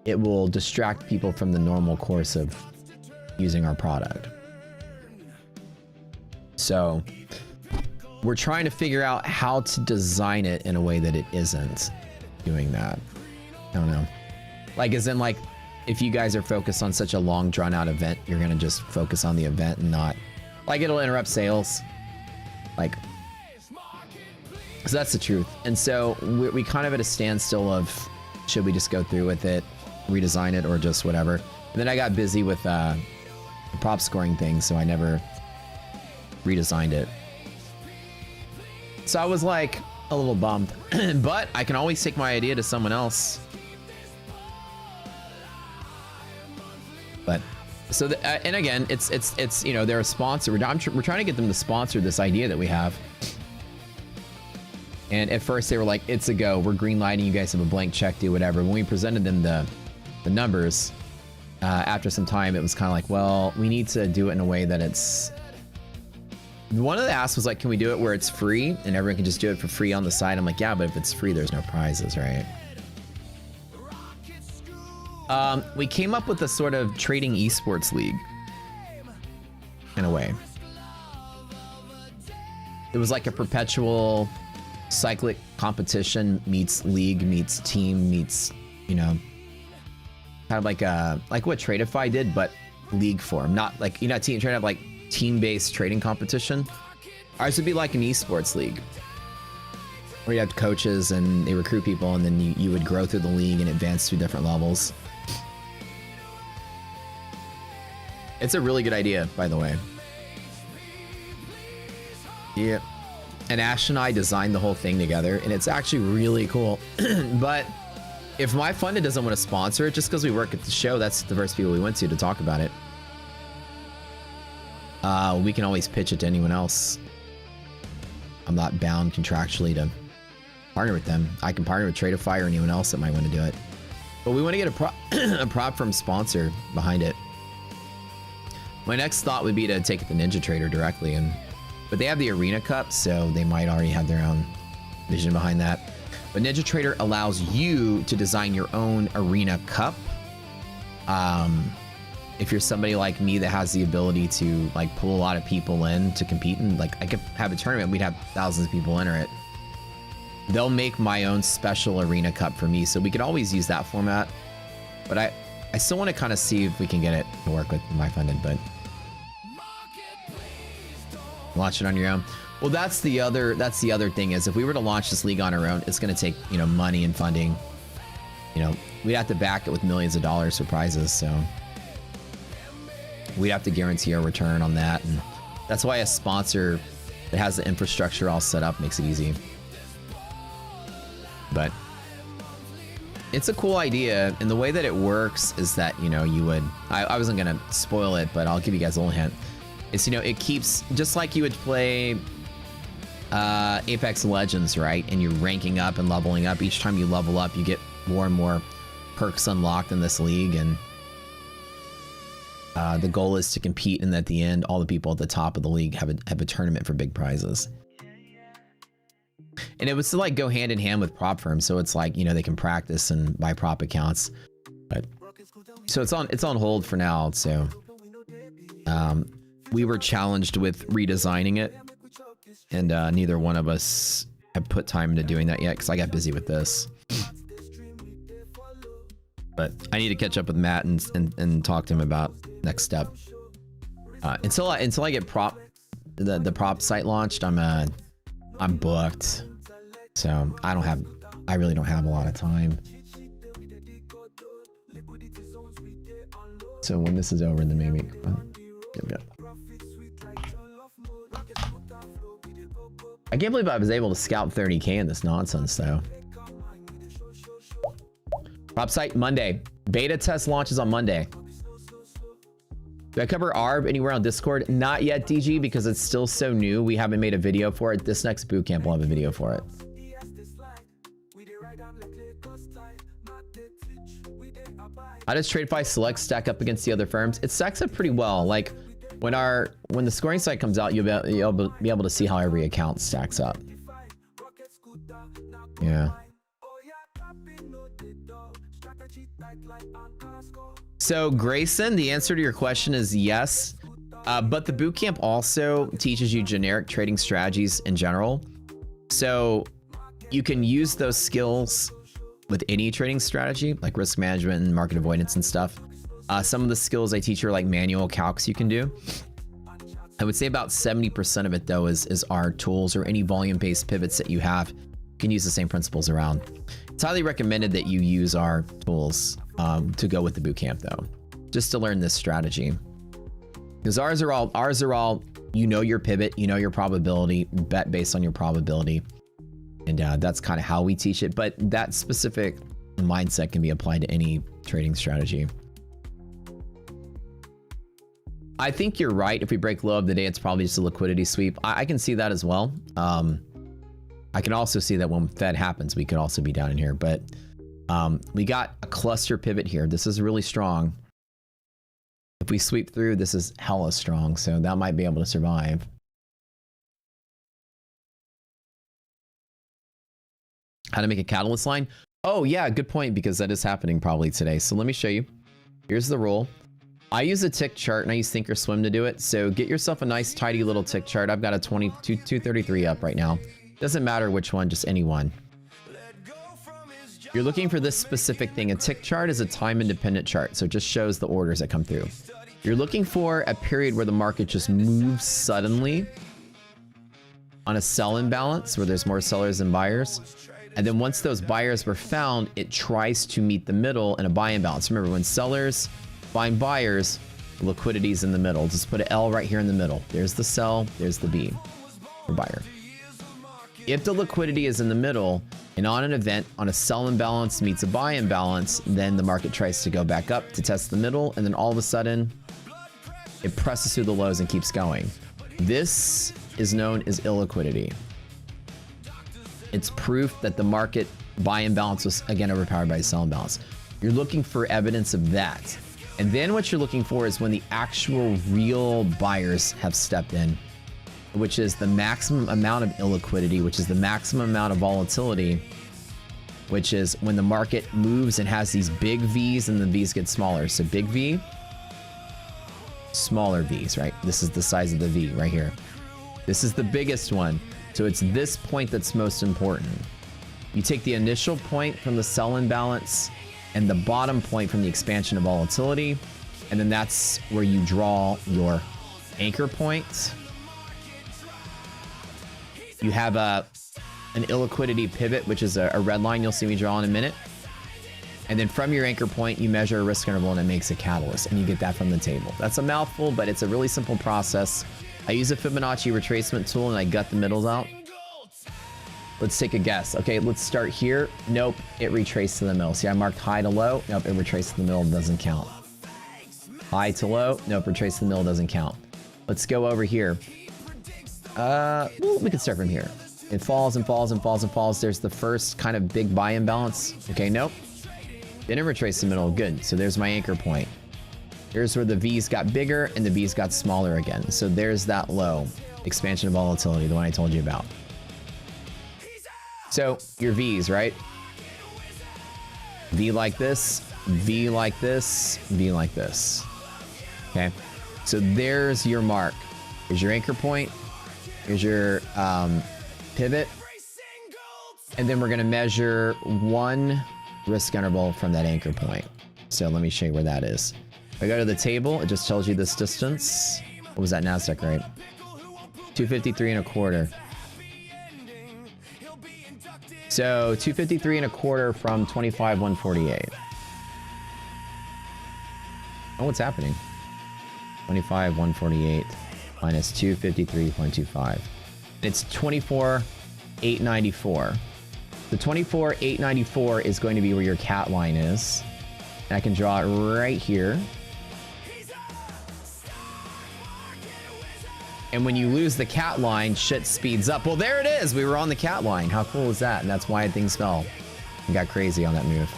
it will distract people from the normal course of using our product. So we're trying to figure out how to design it in a way that it isn't doing that. I don't know. Like, as in, like, if you guys are focused on such a long drawn out event, you're going to just focus on the event and not, like, it'll interrupt sales. Like, so that's the truth. And so we kind of at a standstill of, should we just go through with it, redesign it, or just whatever. And then I got busy with the prop scoring thing, so I never redesigned it. So I was like a little bummed, but I can always take my idea to someone else. But so and again, it's you know, they're a sponsor. We're trying to get them to sponsor this idea that we have. And at first they were like, it's a go. We're green lighting. You guys have a blank check. Do whatever. When we presented them the numbers, after some time, it was kind of like, well, we need to do it in a way that it's. One of the asks was like, can we do it where it's free and everyone can just do it for free on the side? I'm like, yeah, but if it's free, there's no prizes, right? We came up with a sort of trading esports league, in a way. It was like a perpetual cyclic competition meets league meets team meets, you know, kind of like what Tradeify did, but league form, not like, you know, trying to have like team-based trading competition. Ours would be like an esports league where you have coaches and they recruit people, and then you would grow through the league and advance through different levels. It's a really good idea, by the way. Yeah. And Ash and I designed the whole thing together, and it's actually really cool. But if My Funded doesn't want to sponsor it, just because we work at the show, that's the first people we went to talk about it. We can always pitch it to anyone else. I'm not bound contractually to partner with them. I can partner with Tradeify or anyone else that might want to do it. But we want to get a prop firm sponsor behind it. My next thought would be to take it to Ninja Trader directly, but they have the Arena Cup, so they might already have their own vision behind that. But Ninja Trader allows you to design your own Arena Cup. If you're somebody like me that has the ability to like pull a lot of people in to compete, and like I could have a tournament, we'd have thousands of people enter it. They'll make my own special Arena Cup for me, so we could always use that format. But I still want to kind of see if we can get it to work with my funded, but launch it on your own. Well, that's the other thing is if we were to launch this league on our own, it's going to take, you know, money and funding. You know, we'd have to back it with millions of dollars for prizes, so we'd have to guarantee a return on that. And that's why a sponsor that has the infrastructure all set up makes it easy. But it's a cool idea, and the way that it works is that, you know, you would, I wasn't gonna spoil it, but I'll give you guys a little hint. It's, you know, it keeps, just like you would play Apex Legends, right? And you're ranking up and leveling up. Each time you level up, you get more and more perks unlocked in this league, and the goal is to compete, and at the end, all the people at the top of the league have a tournament for big prizes. And it would still like go hand in hand with prop firms, so it's like, you know, they can practice and buy prop accounts. But so it's on hold for now. So we were challenged with redesigning it, and neither one of us have put time into doing that yet because I got busy with this. But I need to catch up with Matt and talk to him about next step. Until I get the prop site launched, I'm booked, so I really don't have a lot of time. So when this is over, then maybe. I can't believe I was able to scout 30K in this nonsense, though. Prop site Monday. Beta test launches on Monday. Do I cover Arb anywhere on Discord? Not yet, DG, because it's still so new. We haven't made a video for it. This next bootcamp will have a video for it. How does TradeFi Select stack up against the other firms? It stacks up pretty well. Like when the scoring site comes out, you'll be able to see how every account stacks up. Yeah. So Grayson, the answer to your question is yes, but the bootcamp also teaches you generic trading strategies in general. So you can use those skills with any trading strategy, like risk management and market avoidance and stuff. Some of the skills I teach are like manual calcs you can do. I would say about 70% of it though is our tools or any volume-based pivots that you have. You can use the same principles around. It's highly recommended that you use our tools to go with the bootcamp though, just to learn this strategy. Because ours are all, you know your pivot, you know your probability, bet based on your probability. And that's kind of how we teach it. But that specific mindset can be applied to any trading strategy. I think you're right. If we break low of the day, it's probably just a liquidity sweep. I can see that as well. I can also see that when Fed happens, we could also be down in here. But we got a cluster pivot here. This is really strong. If we sweep through, this is hella strong. So that might be able to survive. How to make a catalyst line? Oh yeah, good point, because that is happening probably today. So let me show you. Here's the rule. I use a tick chart and I use Thinkorswim to do it. So get yourself a nice tidy little tick chart. I've got a 233 up right now. Doesn't matter which one, just any one. You're looking for this specific thing. A tick chart is a time independent chart. So it just shows the orders that come through. You're looking for a period where the market just moves suddenly on a sell imbalance where there's more sellers than buyers. And then once those buyers were found, it tries to meet the middle in a buy imbalance. Remember, when sellers find buyers, liquidity's in the middle. Just put an L right here in the middle. There's the sell, there's the B for buyer. If the liquidity is in the middle and on an event on a sell imbalance meets a buy imbalance, then the market tries to go back up to test the middle, and then all of a sudden it presses through the lows and keeps going. This is known as illiquidity. It's proof that the market buy imbalance was again overpowered by the sell imbalance. You're looking for evidence of that. And then what you're looking for is when the actual real buyers have stepped in, which is the maximum amount of illiquidity, which is the maximum amount of volatility, which is when the market moves and has these big V's and the V's get smaller. So big V, smaller V's, right? This is the size of the V right here. This is the biggest one. So it's this point that's most important. You take the initial point from the sell imbalance and the bottom point from the expansion of volatility, and then that's where you draw your anchor point. You have an illiquidity pivot, which is a red line you'll see me draw in a minute. And then from your anchor point, you measure a risk interval and it makes a catalyst, and you get that from the table. That's a mouthful, but it's a really simple process. I use a Fibonacci retracement tool and I gut the middles out. Let's take a guess. Okay, let's start here. Nope, it retraced to the middle. See, I marked high to low. Nope, it retraced to the middle, doesn't count. High to low. Nope, retraced to the middle, doesn't count. Let's go over here. Well, we can start from here. It falls and falls and falls and falls. There's the first kind of big buy imbalance. Okay, nope. Didn't retrace the middle. Good. So there's my anchor point. Here's where the V's got bigger and the V's got smaller again. So there's that low. Expansion of volatility, the one I told you about. So your V's, right? V like this, V like this, V like this. Okay. So there's your mark. Here's your anchor point. Here's your pivot. And then we're going to measure one risk interval from that anchor point. So let me show you where that is. If I go to the table, it just tells you this distance. What was that NASDAQ rate? 253.25. So 253.25 from 25,148. Oh, what's happening? 25,148 minus 253.25. It's 24,894. The 24,894 is going to be where your cat line is. And I can draw it right here. And when you lose the cat line, shit speeds up. Well, there it is. We were on the cat line. How cool is that? And that's why things fell and got crazy on that move.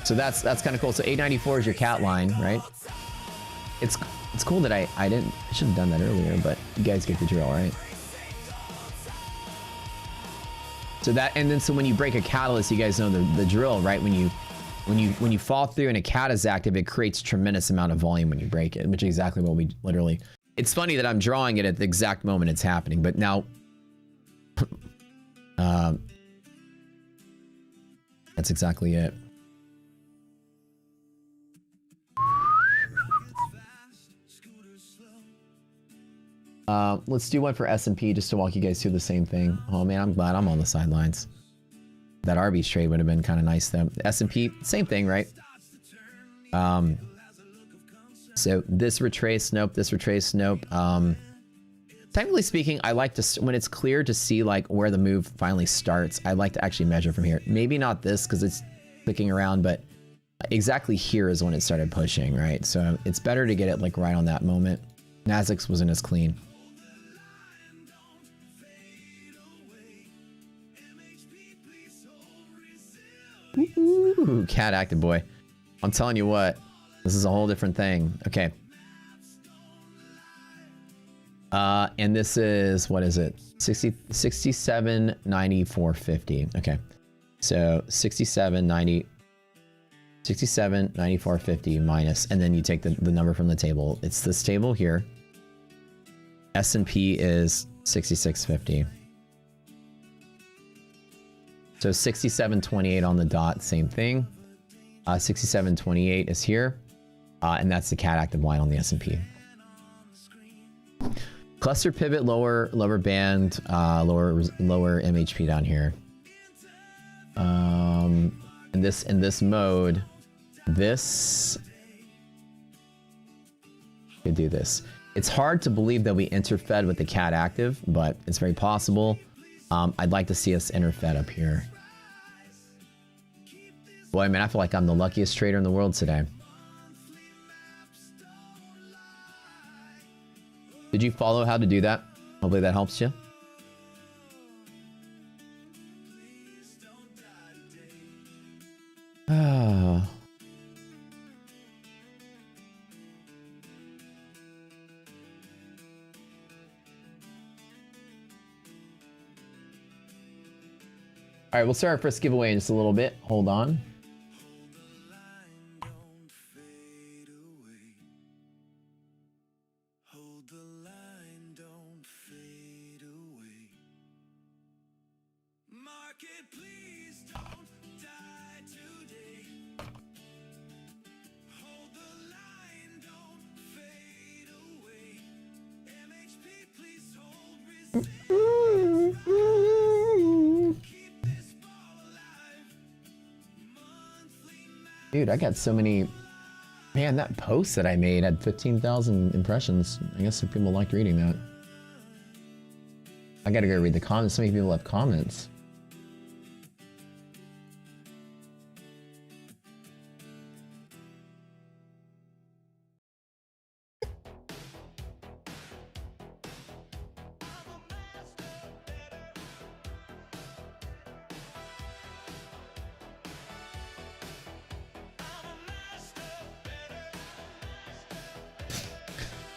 So that's kind of cool. So 894 is your cat line, right? It's cool that I should have done that earlier, but you guys get the drill, right? So that, and then so when you break a catalyst, you guys know the drill, right? When you fall through and a cat is active, it creates tremendous amount of volume when you break it, which is exactly what we literally... It's funny that I'm drawing it at the exact moment it's happening, but now... that's exactly it. Let's do one for S&P just to walk you guys through the same thing. Oh man, I'm glad I'm on the sidelines. That Arby's trade would have been kind of nice though. S&P, same thing, right? So this retrace, nope. This retrace, nope. Technically speaking, I like to, when it's clear to see like where the move finally starts, I like to actually measure from here. Maybe not this because it's clicking around, but exactly here is when it started pushing, right? So it's better to get it like right on that moment. Nasdaq's wasn't as clean. Ooh, cat active boy. I'm telling you what, this is a whole different thing. Okay. And this is, what is it? 67.94.50. Okay. So 67.94.50 minus, and then you take the number from the table. It's this table here. S&P is 66.50. So 67.28 on the dot, same thing. 67.28 is here. And that's the cat active line on the S&P. Cluster pivot, lower band, lower MHP down here. In this mode, this could do this. It's hard to believe that we interfed with the cat active, but it's very possible. I'd like to see us interfed up here. Boy, man, I feel like I'm the luckiest trader in the world today. Did you follow how to do that? Hopefully that helps you. All right, we'll start our first giveaway in just a little bit. Hold on. Dude, I got so many. Man, that post that I made had 15,000 impressions. I guess some people liked reading that. I gotta go read the comments. So many people have comments.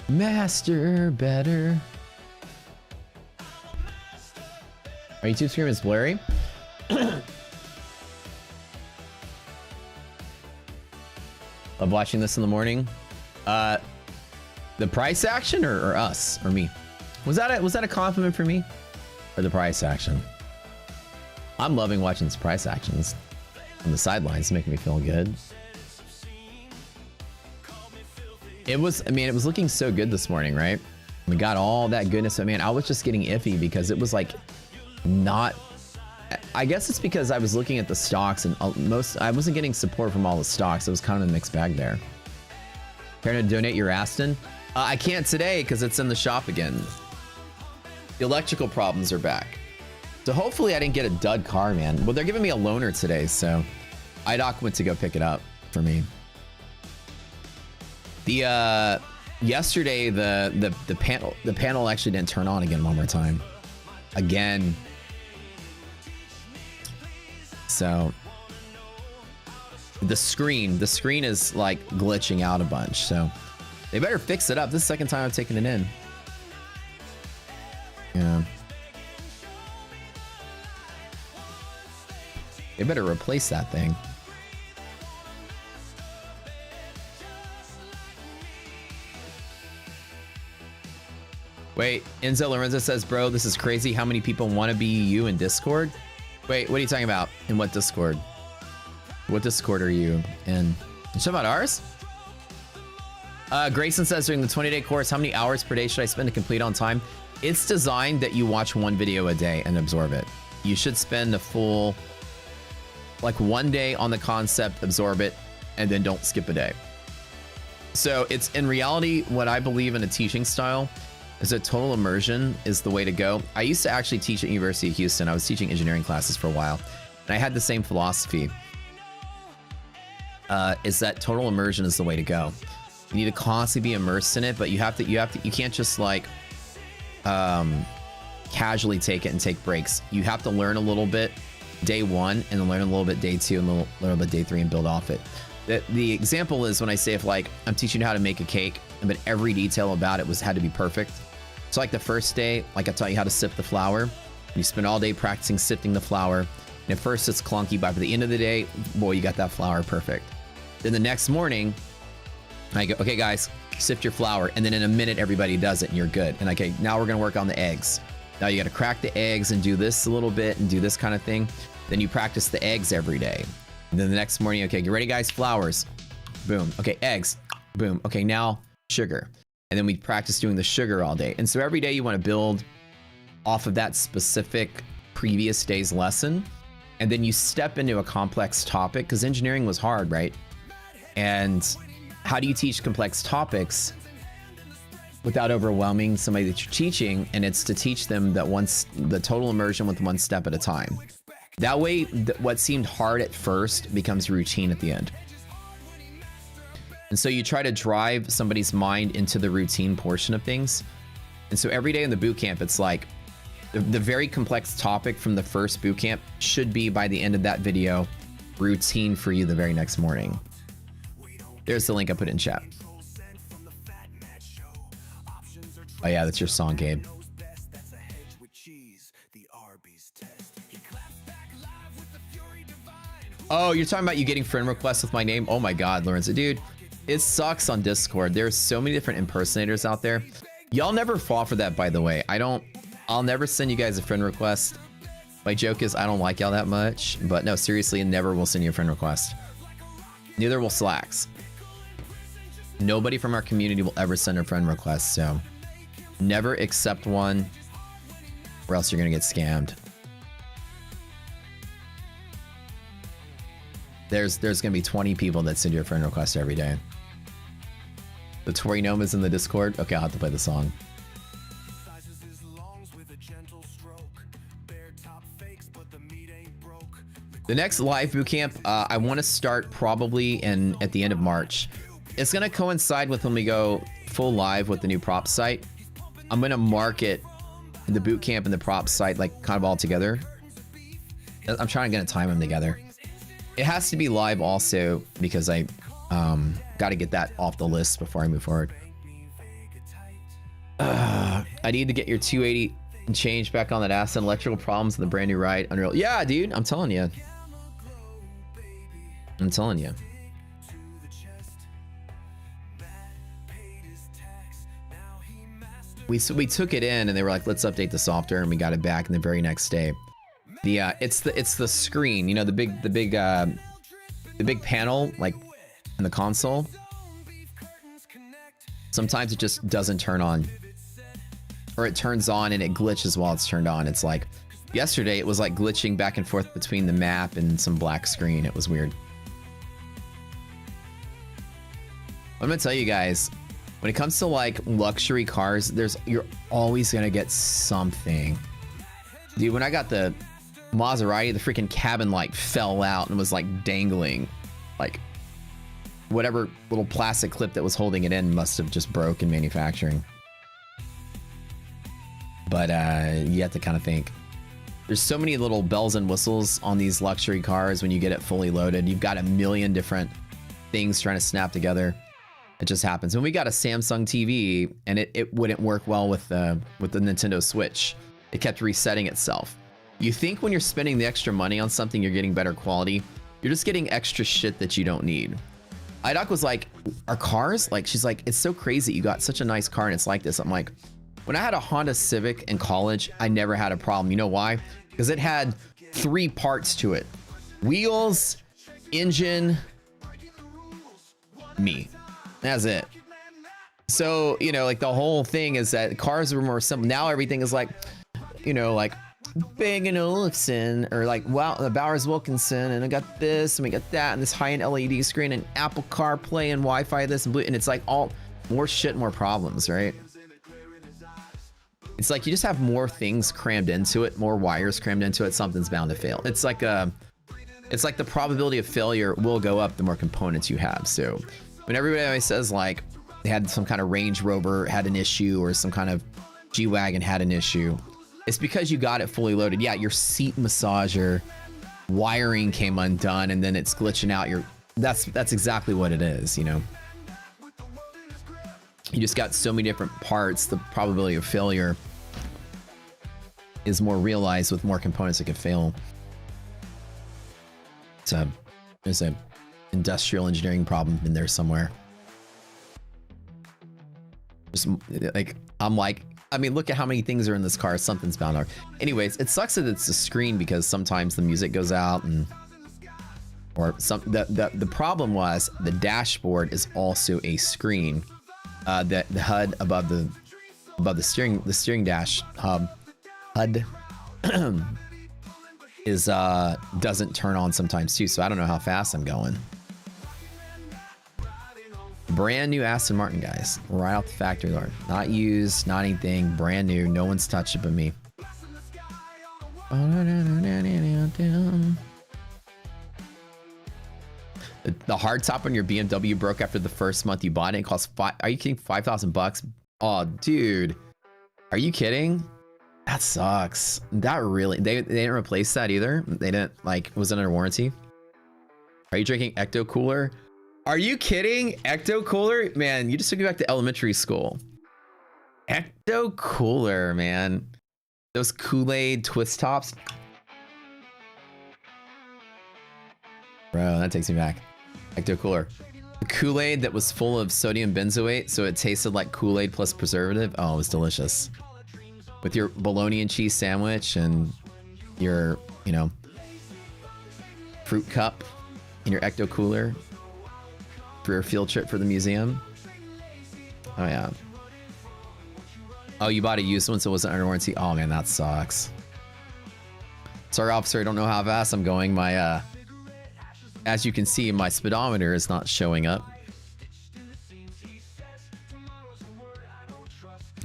Master better. Our YouTube screen is blurry. Love watching this in the morning. The price action or us or me? Was that a compliment for me? Or the price action? I'm loving watching this price actions on the sidelines, making me feel good. It was, I mean, it was looking so good this morning, right? We got all that goodness. I mean, I was just getting iffy because it was like not, I guess it's because I was looking at the stocks and I wasn't getting support from all the stocks. It was kind of a mixed bag there. Care to donate your Aston? I can't today because it's in the shop again. The electrical problems are back. So hopefully I didn't get a dud car, man. Well, they're giving me a loaner today, so IDOC went to go pick it up for me. The yesterday the panel actually didn't turn on again one more time. Again. So the screen is like glitching out a bunch, so they better fix it up. This is the second time I've taken it in. Yeah. They better replace that thing. Wait, Enzo Lorenzo says, bro, this is crazy. How many people want to be you in Discord? Wait, what are you talking about? In what Discord? What Discord are you in? You talking about ours? Grayson says, during the 20-day course, how many hours per day should I spend to complete on time? It's designed that you watch one video a day and absorb it. You should spend a full, like 1 day on the concept, absorb it, and then don't skip a day. So it's in reality, what I believe in a teaching style is that total immersion is the way to go. I used to actually teach at University of Houston. I was teaching engineering classes for a while, and I had the same philosophy. Is that total immersion is the way to go. You need to constantly be immersed in it, but you can't just like casually take it and take breaks. You have to learn a little bit day one, and then learn a little bit day two, and a little bit day three, and build off it. The example is when I say, if like I'm teaching you how to make a cake, but every detail about it had to be perfect. So like the first day, like I taught you how to sift the flour. You spend all day practicing sifting the flour. And at first it's clunky, but by the end of the day, boy, you got that flour perfect. Then the next morning, I go, okay, guys, sift your flour. And then in a minute, everybody does it and you're good. And okay, now we're gonna work on the eggs. Now you gotta crack the eggs and do this a little bit and do this kind of thing. Then you practice the eggs every day. And then the next morning, okay, get ready, guys, flours. Boom. Okay, eggs. Boom. Okay, now sugar. And then we practice doing the sugar all day. And so every day you want to build off of that specific previous day's lesson. And then you step into a complex topic, because engineering was hard, right? And how do you teach complex topics without overwhelming somebody that you're teaching? And it's to teach them that the total immersion with one step at a time. That way, what seemed hard at first becomes routine at the end. And so you try to drive somebody's mind into the routine portion of things. And so every day in the boot camp, it's like the very complex topic from the first boot camp should be, by the end of that video, routine for you the very next morning. There's the link I put in chat. Oh yeah, that's your song, Gabe. Oh, you're talking about you getting friend requests with my name? Oh my God, Lorenzo, dude, it sucks on Discord. There's so many different impersonators out there. Y'all never fall for that, by the way. I'll never send you guys a friend request. My joke is I don't like y'all that much, but no, seriously, never will send you a friend request. Neither will Slacks. Nobody from our community will ever send a friend request, so never accept one or else you're gonna get scammed. There's gonna be 20 people that send you a friend request every day. The Tory Gnome is in the Discord. Okay, I'll have to play the song. The next live bootcamp, I want to start probably at the end of March. It's gonna coincide with when we go full live with the new prop site. I'm gonna market the bootcamp and the prop site like kind of all together. I'm trying to time them together. It has to be live also because I got to get that off the list before I move forward. I need to get your 280 and change back on that asset. Electrical problems in the brand new ride. Unreal. Yeah, dude, I'm telling you. I'm telling you. We took it in and they were like, let's update the software, and we got it back in the very next day. It's the screen, you know, the big panel like in the console. Sometimes it just doesn't turn on, or it turns on and it glitches while it's turned on. It's like yesterday it was like glitching back and forth between the map and some black screen. It was weird. I'm gonna tell you guys, when it comes to like luxury cars, you're always gonna get something. Dude, when I got the Maserati, the freaking cabin light fell out and was like dangling. Like whatever little plastic clip that was holding it in must have just broke in manufacturing. But you have to kind of think. There's so many little bells and whistles on these luxury cars when you get it fully loaded. You've got a million different things trying to snap together. It just happens. When we got a Samsung TV and it wouldn't work well with the Nintendo Switch. It kept resetting itself. You think when you're spending the extra money on something, you're getting better quality. You're just getting extra shit that you don't need. Idoc was like, our cars? Like, she's like, it's so crazy you got such a nice car and it's like this. I'm like, when I had a Honda Civic in college, I never had a problem. You know why? Because it had 3 parts to it. Wheels, engine, me. That's it. So, you know, like the whole thing is that cars were more simple. Now everything is like, you know, like Bang & Olufsen or like Bowers Wilkinson, and I got this and we got that and this high-end LED screen and Apple CarPlay and Wi-Fi this and blue, and it's like all more shit, more problems, right? It's like you just have more things crammed into it, more wires crammed into it, something's bound to fail. It's like the probability of failure will go up the more components you have. So when everybody always says like they had some kind of Range Rover had an issue or some kind of G-Wagon had an issue, it's because you got it fully loaded. Yeah, your seat massager wiring came undone and then it's glitching out. That's exactly what it is, you know. You just got so many different parts. The probability of failure is more realized with more components that could fail. There's a industrial engineering problem in there somewhere. Just like I mean, look at how many things are in this car. Something's bound to. Anyways, it sucks that it's a screen because sometimes the music goes out the problem was the dashboard is also a screen. The HUD above the steering dash HUD is doesn't turn on sometimes too. So I don't know how fast I'm going. Brand new Aston Martin, guys, right off the factory door. Not used, not anything, brand new. No one's touched it but me. The hard top on your BMW broke after the first month you bought it. It cost are you kidding? $5,000? Oh, dude, are you kidding? That sucks. That really, they didn't replace that either. They didn't, like, was it under warranty? Are you drinking Ecto Cooler? Are you kidding? Ecto Cooler? Man, you just took me back to elementary school. Ecto Cooler, man. Those Kool-Aid twist tops. Bro, that takes me back. Ecto Cooler. The Kool-Aid that was full of sodium benzoate, so it tasted like Kool-Aid plus preservative. Oh, it was delicious. With your bologna and cheese sandwich and your, you know, fruit cup in your Ecto Cooler for your field trip for the museum. Oh, yeah. Oh, you bought a used one, so it wasn't under warranty. Oh, man, that sucks. Sorry, officer, I don't know how fast I'm going. My, as you can see, my speedometer is not showing up.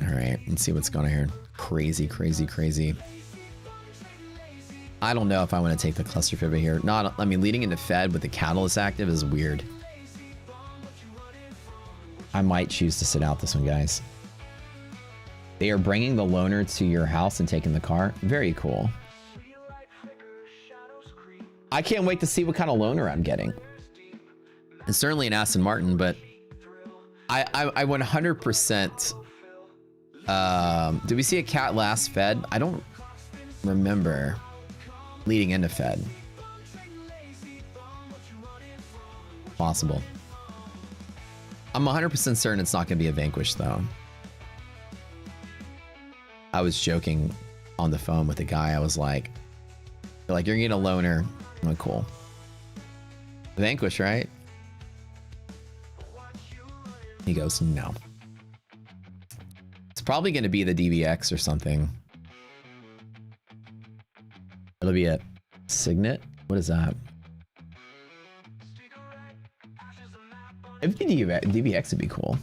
All right, let's see what's going on here. Crazy, crazy, crazy. I don't know if I want to take the cluster pivot here. Not, I mean, leading into Fed with the catalyst active is weird. I might choose to sit out this one, guys. They are bringing the loaner to your house and taking the car. Very cool. I can't wait to see what kind of loaner I'm getting. It's certainly an Aston Martin, but I 100%. Did we see a cat last Fed? I don't remember leading into Fed. Possible. I'm 100% certain it's not going to be a Vanquish, though. I was joking on the phone with the guy. I was like, you're getting a loaner. I'm like, cool. Vanquish, right? He goes, no. It's probably going to be the DBX or something. It'll be a Signet. What is that? If you DBX would be cool.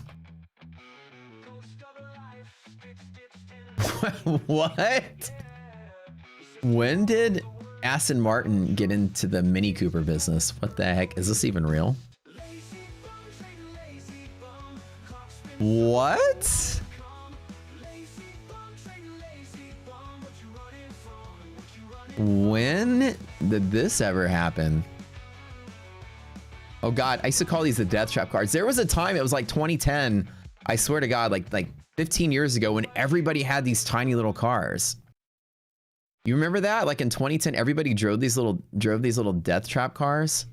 What? When did Aston Martin get into the Mini Cooper business? What the heck? Is this even real? What? When did this ever happen? Oh God, I used to call these the death trap cards. There was a time, it was like 2010. I swear to God, like 15 years ago when everybody had these tiny little cars. You remember that? Like in 2010, everybody drove these little death trap cars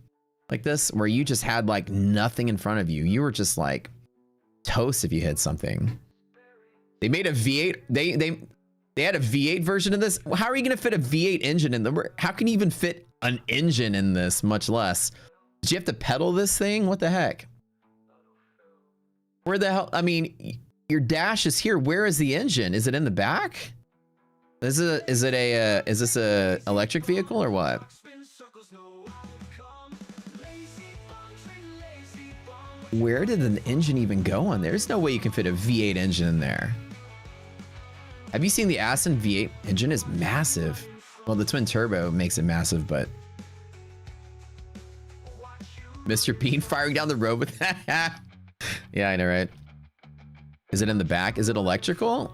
like this, where you just had like nothing in front of you. You were just like toast if you hit something. They made a V8. They had a V8 version of this. How are you going to fit a V8 engine in them? How can you even fit an engine in this, much less? Did you have to pedal this thing? What the heck? Where the hell? I mean, your dash is here. Where is the engine? Is it in the back? Is this a electric vehicle or what? Where did the engine even go on there? There's no way you can fit a V8 engine in there. Have you seen the Aston V8 engine? Is massive. Well, the twin turbo makes it massive, but Mr. Bean firing down the road with that. Yeah, I know, right? Is it in the back? Is it electrical?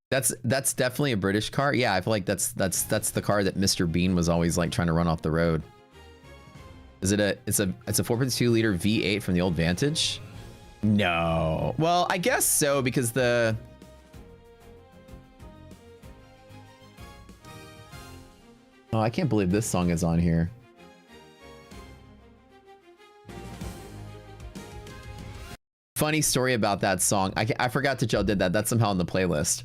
That's definitely a British car. Yeah, I feel like that's the car that Mr. Bean was always like trying to run off the road. Is it it's a 4.2 liter V8 from the old Vantage? No. Well, I guess so, because the oh, I can't believe this song is on here. Funny story about that song. I forgot that y'all did that. That's somehow on the playlist.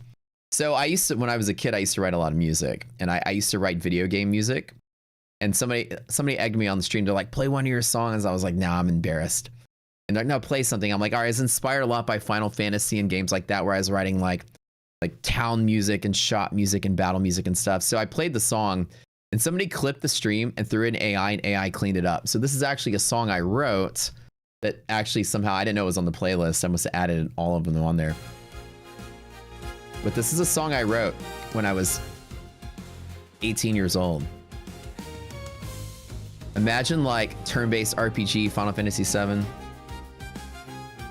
So I used to, when I was a kid, I used to write a lot of music, and I used to write video game music. And somebody egged me on the stream to like, play one of your songs. I was like, nah, I'm embarrassed. And they're like, no, play something. I'm like, all right, I was inspired a lot by Final Fantasy and games like that, where I was writing like town music and shop music and battle music and stuff. So I played the song, and somebody clipped the stream and threw in AI, and AI cleaned it up. So this is actually a song I wrote that actually somehow, I didn't know it was on the playlist. I must have added all of them on there. But this is a song I wrote when I was 18 years old. Imagine like turn-based RPG, Final Fantasy VII.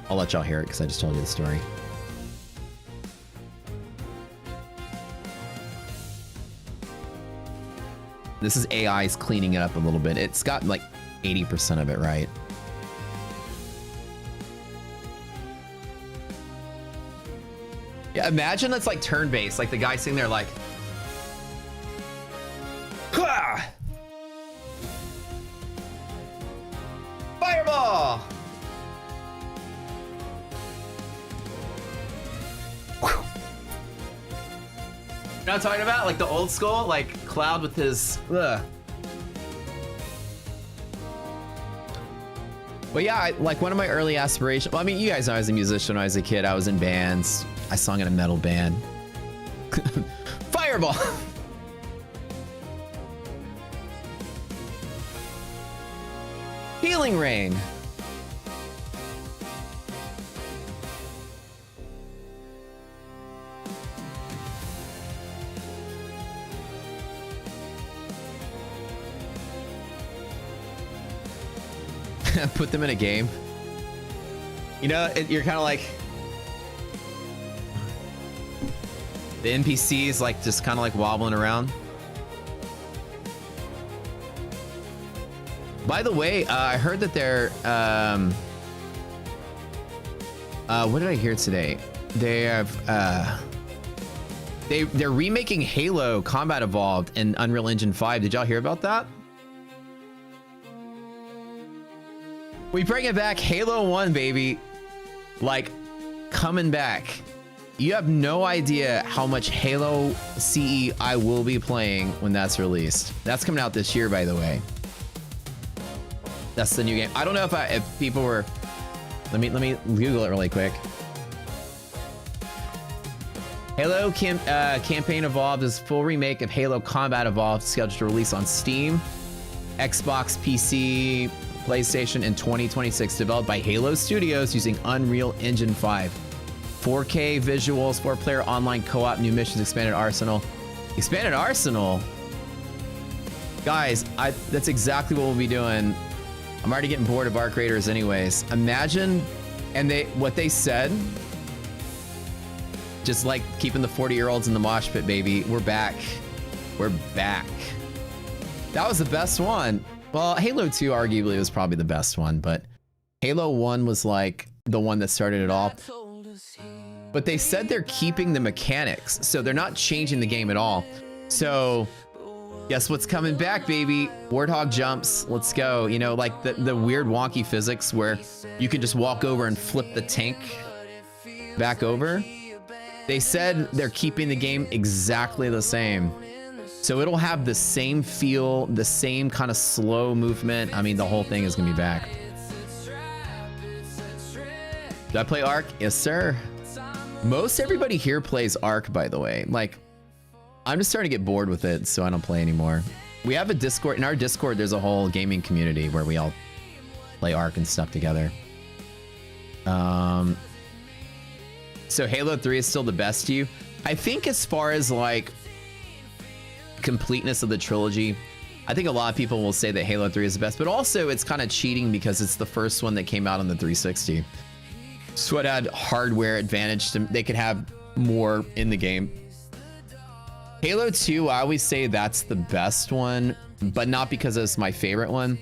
I'll let y'all hear it because I just told you the story. This is AI's cleaning it up a little bit. It's got like 80% of it right. Yeah, imagine that's like turn-based, like the guy sitting there like, "Hua! Fireball!" Whew. You know what I'm talking about? Like the old school, like Cloud with his, ugh. But yeah, like one of my early aspirations, well, I mean, you guys know I was a musician when I was a kid. I was in bands. I sung in a metal band. Fireball! Healing Rain. Put them in a game. You know, you're kind of like the NPCs, like just kind of like wobbling around. By the way, I heard that they're what did I hear today? They have they're remaking Halo Combat Evolved in Unreal Engine 5. Did y'all hear about that? We bring it back, Halo 1, baby. Like, coming back. You have no idea how much Halo CE I will be playing when that's released. That's coming out this year, by the way. That's the new game. I don't know if people were. Let me Google it really quick. Halo Campaign Evolved is a full remake of Halo Combat Evolved, scheduled to release on Steam, Xbox, PC, PlayStation in 2026, developed by Halo Studios using Unreal Engine 5. 4K visuals, 4-player online co-op, new missions, expanded arsenal. Expanded arsenal? Guys, that's exactly what we'll be doing. I'm already getting bored of Arc Raiders anyways. Imagine, and what they said, just like keeping the 40-year-olds in the mosh pit, baby. We're back. We're back. That was the best one. Well, Halo 2 arguably was probably the best one, but Halo 1 was like the one that started it all. But they said they're keeping the mechanics, so they're not changing the game at all. So guess what's coming back, baby? Warthog jumps. Let's go. You know, like the weird wonky physics where you can just walk over and flip the tank back over. They said they're keeping the game exactly the same. So it'll have the same feel, the same kind of slow movement. I mean, the whole thing is gonna be back. Do I play Ark? Yes, sir. Most everybody here plays Ark, by the way. Like, I'm just starting to get bored with it, so I don't play anymore. We have a Discord. In our Discord, there's a whole gaming community where we all play Ark and stuff together. So Halo 3 is still the best to you. I think as far as like completeness of the trilogy, I think a lot of people will say that Halo 3 is the best, but also it's kind of cheating because it's the first one that came out on the 360. So it had hardware advantage to, they could have more in the game. Halo 2, I always say that's the best one, but not because it's my favorite one.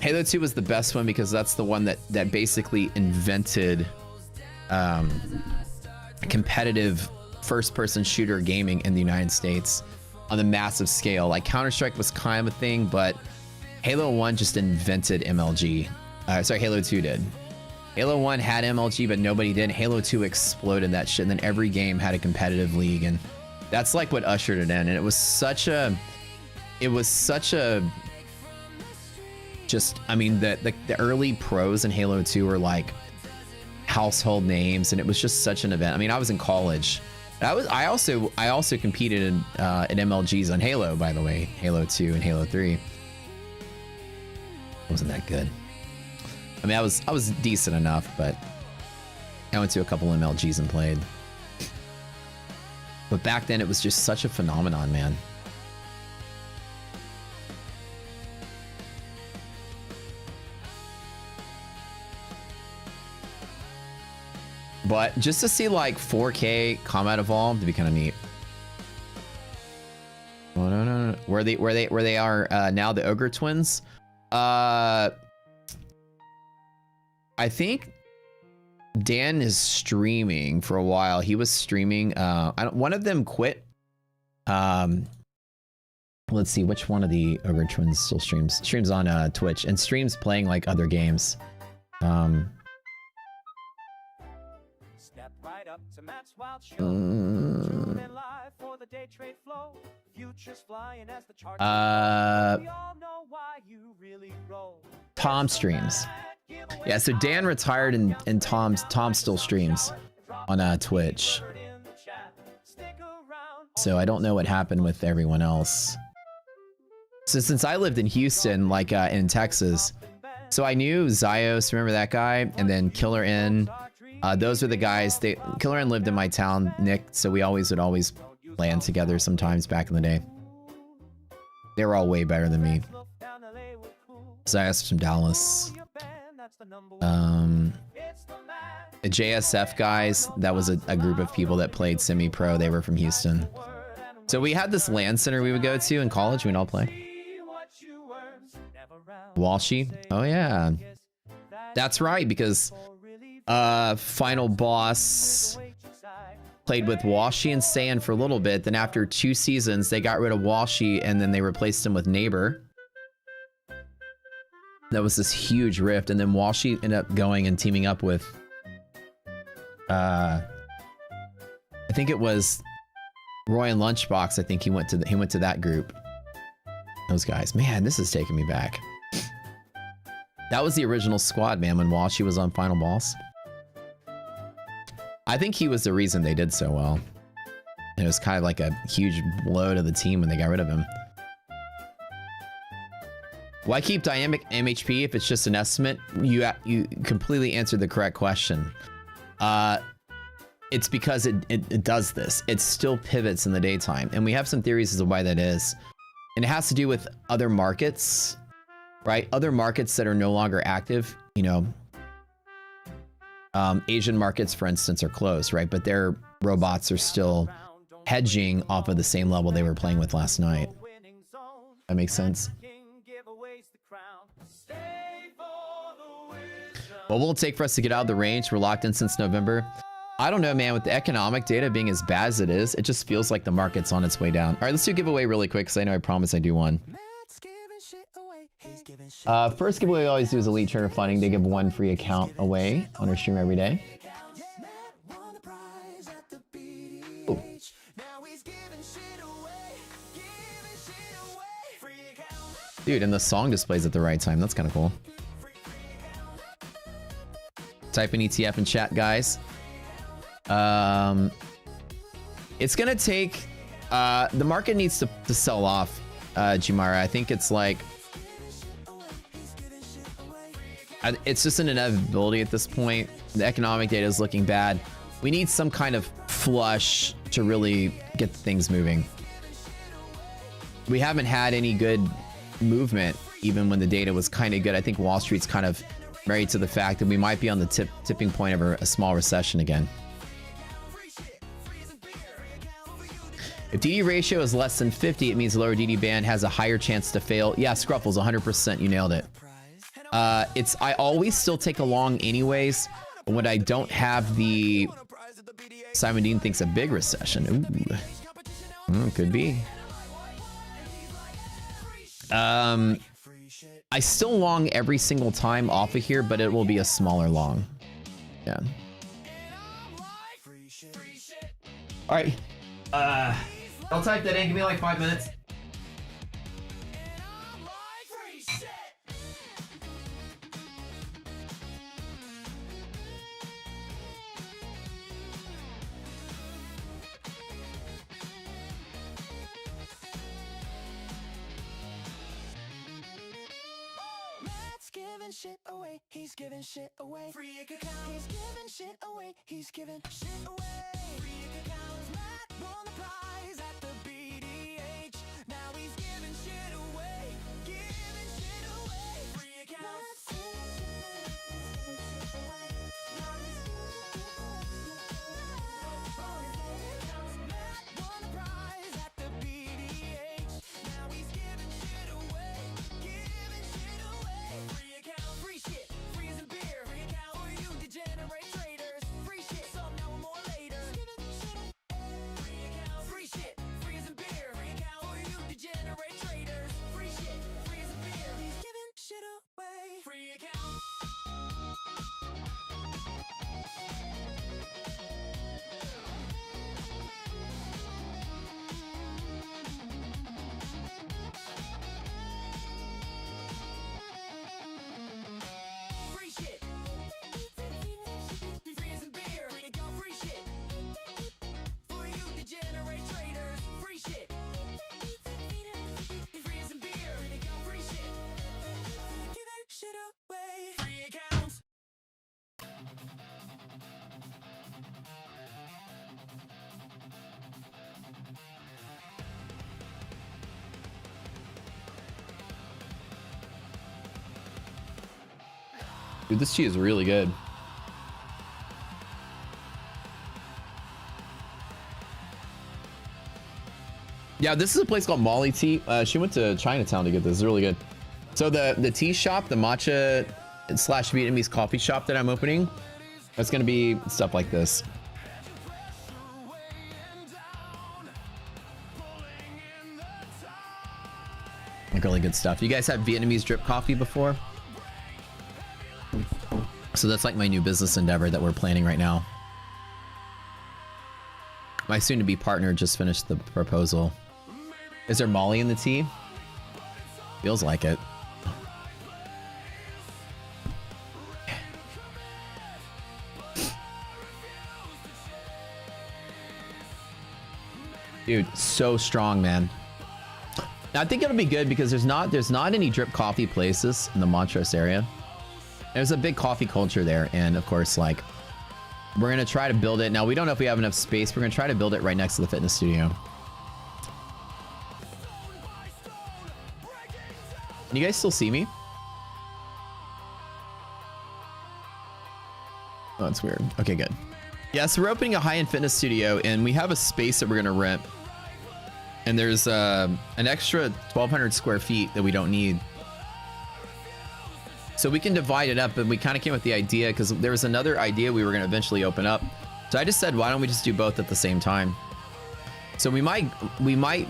Halo 2 was the best one because that's the one that basically invented competitive first-person shooter gaming in the United States on a massive scale. Like Counter-Strike was kind of a thing, but Halo 1 just invented MLG. Sorry, Halo 2 did. Halo 1 had MLG, but nobody did. Halo 2 exploded that shit, and then every game had a competitive league, and that's like what ushered it in. And it was such a just, I mean, the early pros in Halo 2 were like household names, and it was just such an event. I mean, I was in college. I also competed in MLGs on Halo, by the way, Halo 2 and Halo 3. Wasn't that good. I mean, I was decent enough, but I went to a couple MLGs and played. But back then, it was just such a phenomenon, man. But just to see like 4K Combat Evolved would be kind of neat. Oh, no. Where they are now, the Ogre Twins. I think Dan is streaming for a while. He was streaming. One of them quit. Let's see which one of the Ogre Twins still streams. Streams on Twitch and streams playing like other games. Step right up to Matt's wild show. Tune in live for the day trade flow. Futures flying as the charts. We all know why you really roll. Tom streams. Yeah, so Dan retired and Tom still streams on Twitch. So I don't know what happened with everyone else. So since I lived in Houston, like in Texas, so I knew Zios, remember that guy, and then Killer N. Those are the guys. Killer N lived in my town, Nick. So we would always land together sometimes back in the day. They were all way better than me. Zios from Dallas. The JSF guys, that was a group of people that played semi-pro. They were from Houston. So we had this LAN center we would go to in college. We'd all play. Walshy. Oh yeah. That's right, because Final Boss played with Walshy and Sand for a little bit. Then after 2 seasons, they got rid of Walshy and then they replaced him with Neighbor. That was this huge rift, and then Walshy ended up going and teaming up with I think it was Roy and Lunchbox. I think he went to that group. Those guys. Man, this is taking me back. That was the original squad, man, when Walshy was on Final Boss. I think he was the reason they did so well. It was kind of like a huge blow to the team when they got rid of him. Why keep dynamic MHP if it's just an estimate? You completely answered the correct question. It's because it does this. It still pivots in the daytime. And we have some theories as to why that is. And it has to do with other markets, right? Other markets that are no longer active, you know. Asian markets, for instance, are closed, right? But their robots are still hedging off of the same level they were playing with last night. That makes sense. What will it take for us to get out of the range? We're locked in since November. I don't know, man. With the economic data being as bad as it is, it just feels like the market's on its way down. All right, let's do a giveaway really quick, because I know I promised I do one. First giveaway we always do is Elite Trader Funding. They give 1 free account away on our stream every day. Ooh. Dude, and the song displays at the right time. That's kind of cool. Type in ETF in chat, guys. It's gonna take the market needs to sell off, Jumara. I think it's like it's just an inevitability at this point. The economic data is looking bad. We need some kind of flush to really get things moving. We haven't had any good movement even when the data was kind of good. I think Wall Street's kind of married to the fact that we might be on the tipping point of a small recession again. If DD ratio is less than 50, it means the lower DD band has a higher chance to fail. Yeah, Scruffles, 100%. You nailed it. I always still take a long anyways, but when I don't have the Simon Dean thinks a big recession. Ooh. Could be. I still long every single time off of here, but it will be a smaller long. Yeah. All right. I'll type that in. Give me like 5 minutes. Shit away, he's giving shit away. Free account, he's giving shit away. He's giving shit away. Free account, Matt won the prize at the BDH. Now he's giving shit away, giving shit away. Free account. Matt won the prize at the BDH. Now he's giving shit away, giving shit away. Dude, this tea is really good. Yeah, this is a place called Molly Tea. She went to Chinatown to get this. It's really good. So the tea shop, the matcha / Vietnamese coffee shop that I'm opening, it's gonna be stuff like this. Like really good stuff. You guys have Vietnamese drip coffee before? So that's like my new business endeavor that we're planning right now. My soon-to-be partner just finished the proposal. Is there Molly in the tea? Feels like it. Dude, so strong, man. Now, I think it'll be good because there's not any drip coffee places in the Montrose area. There's a big coffee culture there, and of course, like, we're gonna try to build it. Now, we don't know if we have enough space. We're gonna try to build it right next to the fitness studio. Can you guys still see me? Oh, that's weird. Okay, good. Yeah, so we're opening a high-end fitness studio, and we have a space that we're gonna rent. And there's an extra 1,200 square feet that we don't need. So we can divide it up, but we kind of came with the idea because there was another idea we were going to eventually open up. So I just said, why don't we just do both at the same time? So we might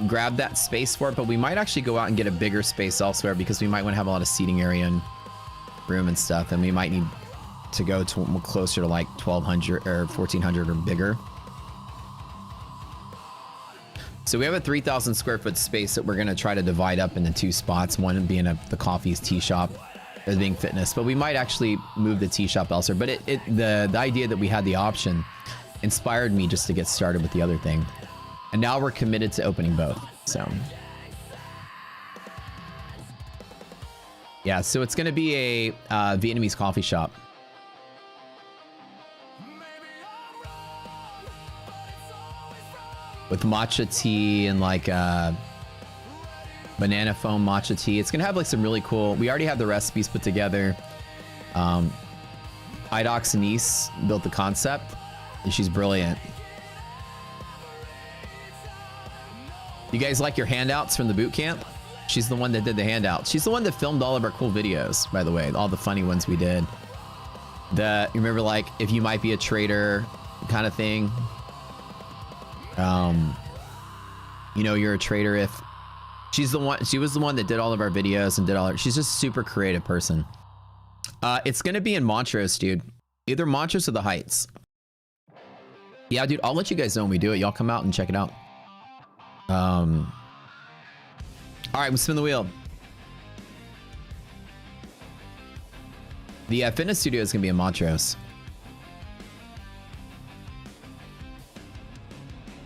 grab that space for it, but we might actually go out and get a bigger space elsewhere because we might want to have a lot of seating area and room and stuff. And we might need to go to closer to like 1,200 or 1,400 or bigger. So we have a 3,000 square foot space that we're going to try to divide up into two spots. One being the coffee's tea shop, as being fitness, but we might actually move the tea shop elsewhere. But the idea that we had the option inspired me just to get started with the other thing. And now we're committed to opening both. So yeah, so it's going to be a Vietnamese coffee shop. With matcha tea and like banana foam matcha tea. It's gonna have like some really cool, we already have the recipes put together. Idoc's niece built the concept and she's brilliant. You guys like your handouts from the boot camp? She's the one that did the handouts. She's the one that filmed all of our cool videos, by the way, all the funny ones we did. You remember like if you might be a trader kind of thing. You know, you're a trader if she was the one that did all of our videos and did all she's just a super creative person. It's gonna be in Montrose, dude. Either Montrose or the Heights. Yeah, dude, I'll let you guys know when we do it. Y'all come out and check it out. All right, we'll spin the wheel. The fitness studio is gonna be in Montrose.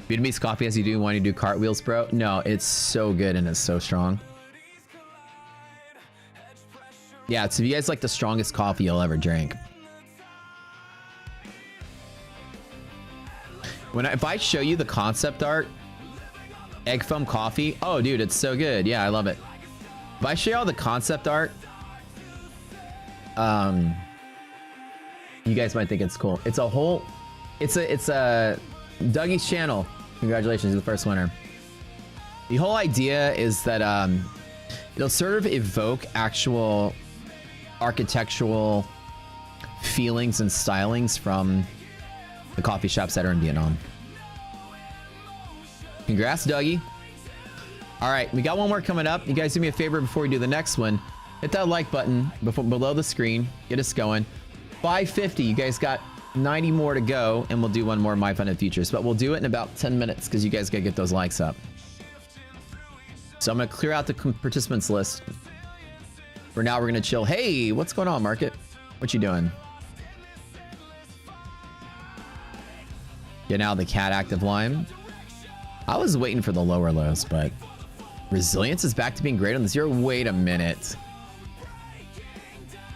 Vietnamese coffee as you do when you do cartwheels, bro. No, it's so good and it's so strong. Yeah, so if you guys like the strongest coffee you'll ever drink. If I show you the concept art, egg foam coffee. Oh, dude, it's so good. Yeah, I love it. If I show you all the concept art, you guys might think it's cool. It's a Dougie's channel. Congratulations, you're the first winner. The whole idea is that it'll sort of evoke actual architectural feelings and stylings from the coffee shops that are in Vietnam. Congrats, Dougie. All right, we got one more coming up. You guys do me a favor before we do the next one. Hit that like button below the screen. Get us going. 550. You guys got 90 more to go, and we'll do one more My Fun and Futures, but we'll do it in about 10 minutes because you guys gotta get those likes up. So I'm gonna clear out the participants list. For now, we're gonna chill. Hey, what's going on, Market? What you doing? Get out the cat active line. I was waiting for the lower lows, but resilience is back to being great on the zero. Wait a minute.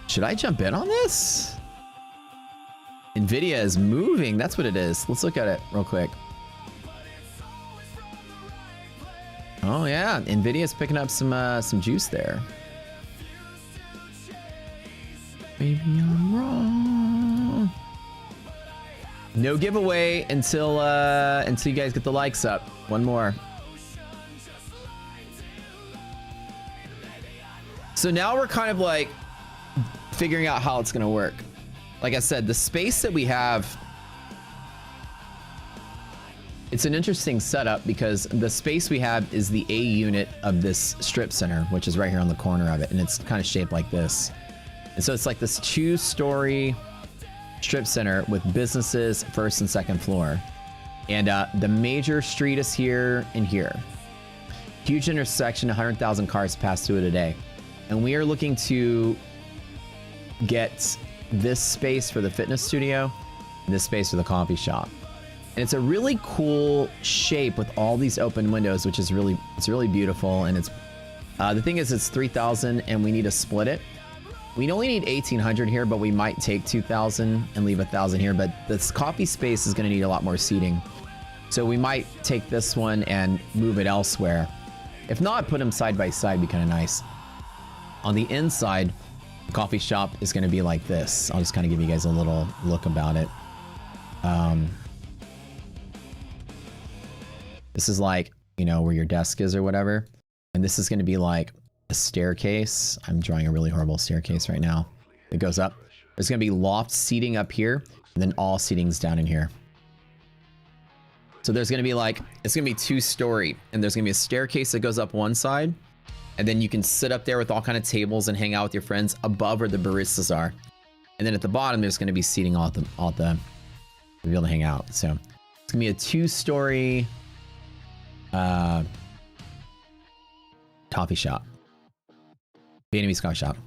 Should I jump in on this? Nvidia is moving. That's what it is. Let's look at it real quick. Oh yeah, Nvidia is picking up some juice there. Maybe I'm wrong. No giveaway until you guys get the likes up. One more. So now we're kind of like figuring out how it's gonna work. Like I said, the space that we have, it's an interesting setup because the space we have is the A unit of this strip center, which is right here on the corner of it, and it's kind of shaped like this. And so it's like this 2-story strip center with businesses first and second floor. And the major street is here and here. Huge intersection, 100,000 cars pass through it a day. And we are looking to get this space for the fitness studio and this space for the coffee shop. And it's a really cool shape with all these open windows, which is really beautiful. And it's the thing is, it's 3,000 and we need to split it. We only need 1,800 here, but we might take 2,000 and leave 1,000 here. But this coffee space is going to need a lot more seating. So we might take this one and move it elsewhere. If not, put them side by side, be kind of nice. On the inside, the coffee shop is going to be like this. I'll just kind of give you guys a little look about it. This is like, you know, where your desk is or whatever. And this is going to be like a staircase. I'm drawing a really horrible staircase right now. It goes up. There's going to be loft seating up here, and then all seating's down in here. So there's going to be like, it's going to be 2-story, and there's going to be a staircase that goes up one side, and then you can sit up there with all kind of tables and hang out with your friends above where the baristas are. And then at the bottom, there's going to be seating all the to be able to hang out. So it's going to be a 2-story coffee shop. Vietnamese coffee shop.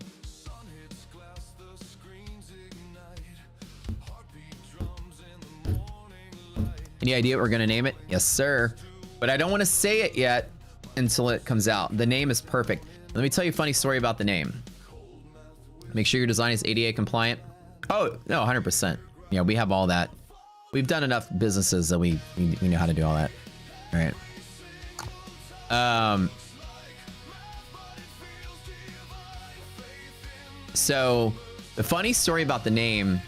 Any idea what we're gonna name it? Yes, sir. But I don't want to say it yet until it comes out. The name is perfect. Let me tell you a funny story about the name. Make sure your design is ADA compliant. Oh, no, 100%. Yeah, we have all that. We've done enough businesses that we know how to do all that. All right. So the funny story about the name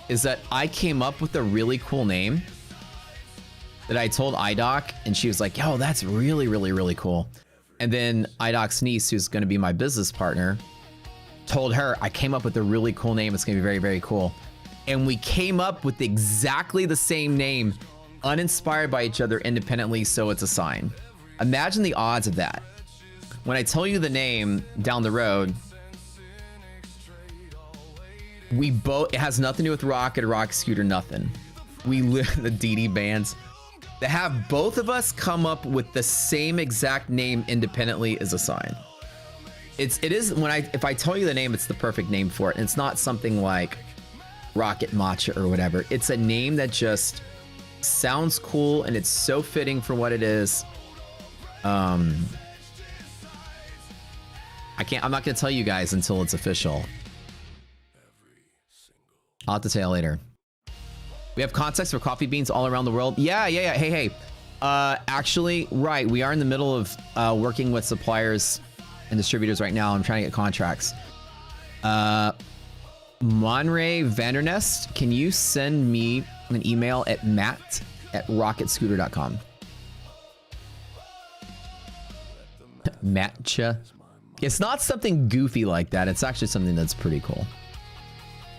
is that I came up with a really cool name that I told IDOC, and she was like, yo, that's really, really, really cool. And then IDOC's niece, who's going to be my business partner, told her, I came up with a really cool name. It's going to be very, very cool. And we came up with exactly the same name, uninspired by each other independently, so it's a sign. Imagine the odds of that. When I tell you the name down the road, we both, it has nothing to do with Rocket, Rock Scooter, nothing. We live the DD bands. To have both of us come up with the same exact name independently is a sign. It is when if I tell you the name, it's the perfect name for it. And it's not something like Rocket Matcha or whatever. It's a name that just sounds cool and it's so fitting for what it is. I'm not gonna tell you guys until it's official. I'll have to tell you later. We have contacts for coffee beans all around the world. Yeah. Hey. Actually, right. We are in the middle of working with suppliers and distributors right now. I'm trying to get contracts. Monray Vandernest, can you send me an email at matt@rocketscooter.com? Matcha. It's not something goofy like that. It's actually something that's pretty cool.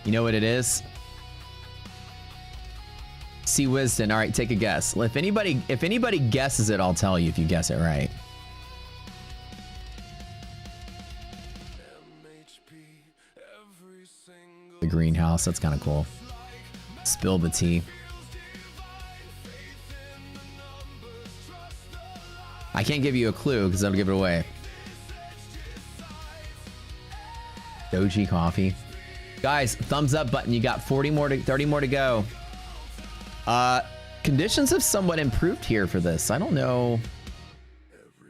You know what it is? See Wisdom. All right, take a guess. If anybody guesses it, I'll tell you if you guess it right. The greenhouse. That's kind of cool. Spill the tea. I can't give you a clue because that'll give it away. Doji coffee. Guys, thumbs up button. You got 30 more to go. Conditions have somewhat improved here for this. I don't know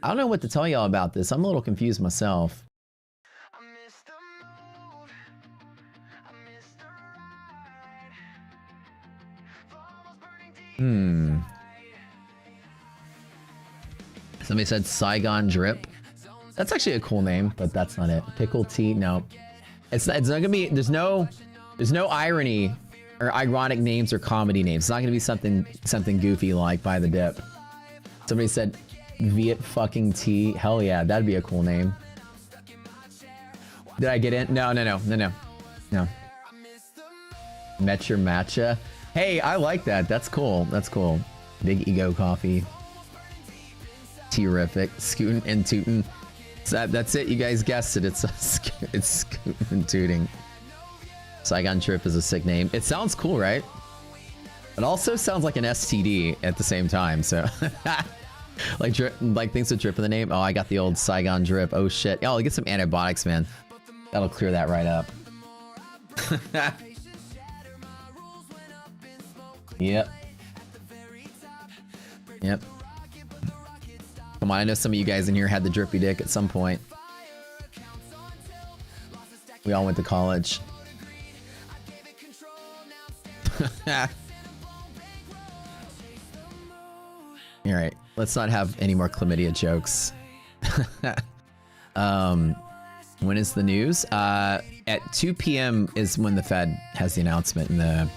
what to tell y'all about this. I'm a little confused myself. Somebody said Saigon Drip. That's actually a cool name, but that's not it. Pickle tea, no. It's not gonna be. There's no irony or ironic names or comedy names. It's not gonna be something goofy like By the Dip. Somebody said Viet fucking T. Hell yeah, that'd be a cool name. Did I get in? No. Met your matcha. Hey, I like that. That's cool. That's cool. Big Ego Coffee. Terrific. Scootin' and Tootin'. That's it. You guys guessed it. It's Scootin' and Tooting. Saigon Trip is a sick name. It sounds cool, right? It also sounds like an STD at the same time. So, like things with drip in the name. Oh, I got the old Saigon Drip. Oh shit. Oh, I'll get some antibiotics, man. That'll clear that right up. Yep. Come on, I know some of you guys in here had the drippy dick at some point. We all went to college. All right, let's not have any more chlamydia jokes. When is the news? At 2 p.m. is when the Fed has the announcement and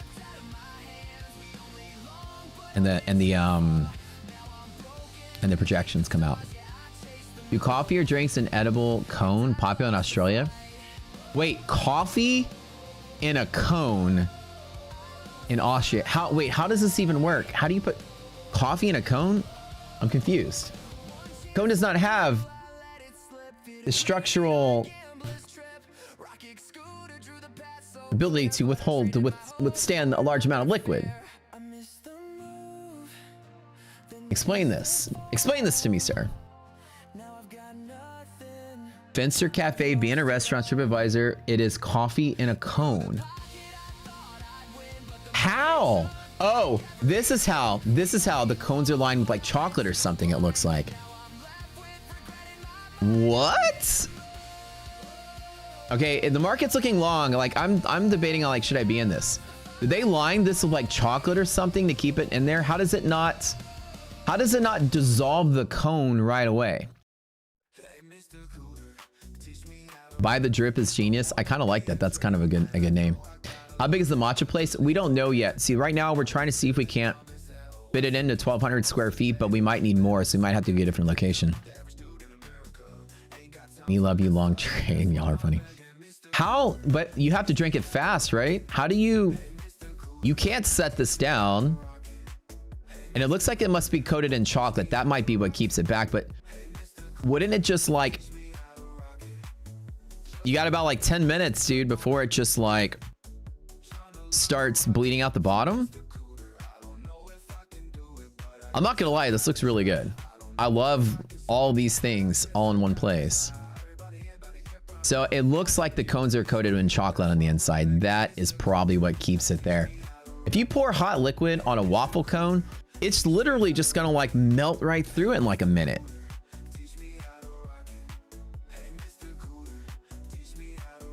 the projections come out. Do coffee or drinks in edible cone popular in Australia? Wait, coffee in a cone in Austria? How does this even work? How do you put coffee in a cone? I'm confused. Cone does not have the structural ability to withstand a large amount of liquid. Explain this. Explain this to me, sir. Fenster Cafe, Vienna Restaurant, TripAdvisor. It is coffee in a cone. How? Oh, this is how the cones are lined with like chocolate or something, it looks like. What? Okay, the market's looking long. Like I'm debating on like, should I be in this? Did they line this with like chocolate or something to keep it in there? How does it not dissolve the cone right away? Buy the Drip is genius. I kind of like that. That's kind of a good name. How big is the matcha place? We don't know yet. See, right now we're trying to see if we can't fit it into 1,200 square feet, but we might need more, so we might have to get a different location. Me love you, long train. Y'all are funny. How? But you have to drink it fast, right? How do you can't set this down. And it looks like it must be coated in chocolate. That might be what keeps it back, but wouldn't it just like, you got about like 10 minutes, dude, before it just like starts bleeding out the bottom? I'm not gonna lie, this looks really good. I love all these things all in one place. So it looks like the cones are coated in chocolate on the inside. That is probably what keeps it there. If you pour hot liquid on a waffle cone, it's literally just gonna like melt right through it in like a minute.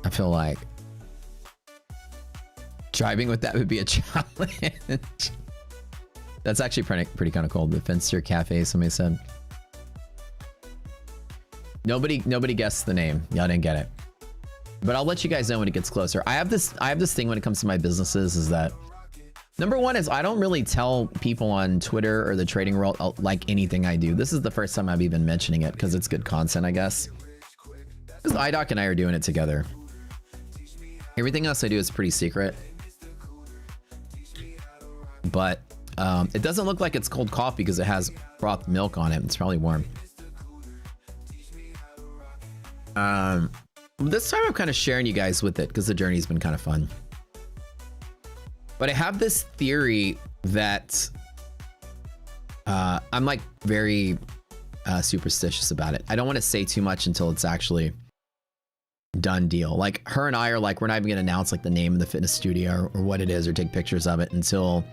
I feel like driving with that would be a challenge. That's actually pretty kind of cool. The Fenster Cafe, somebody said. Nobody guessed the name. Y'all didn't get it. But I'll let you guys know when it gets closer. I have this thing when it comes to my businesses is that number one is I don't really tell people on Twitter or the trading world like anything I do. This is the first time I've even mentioning it because it's good content, I guess. Because iDoc and I are doing it together. Everything else I do is pretty secret. But it doesn't look like it's cold coffee because it has frothed milk on it. It's probably warm. This time I'm kind of sharing you guys with it because the journey's been kind of fun. But I have this theory that I'm like very superstitious about it. I don't want to say too much until it's actually done deal. Like her and I are like, we're not even gonna announce like the name of the fitness studio or what it is or take pictures of it until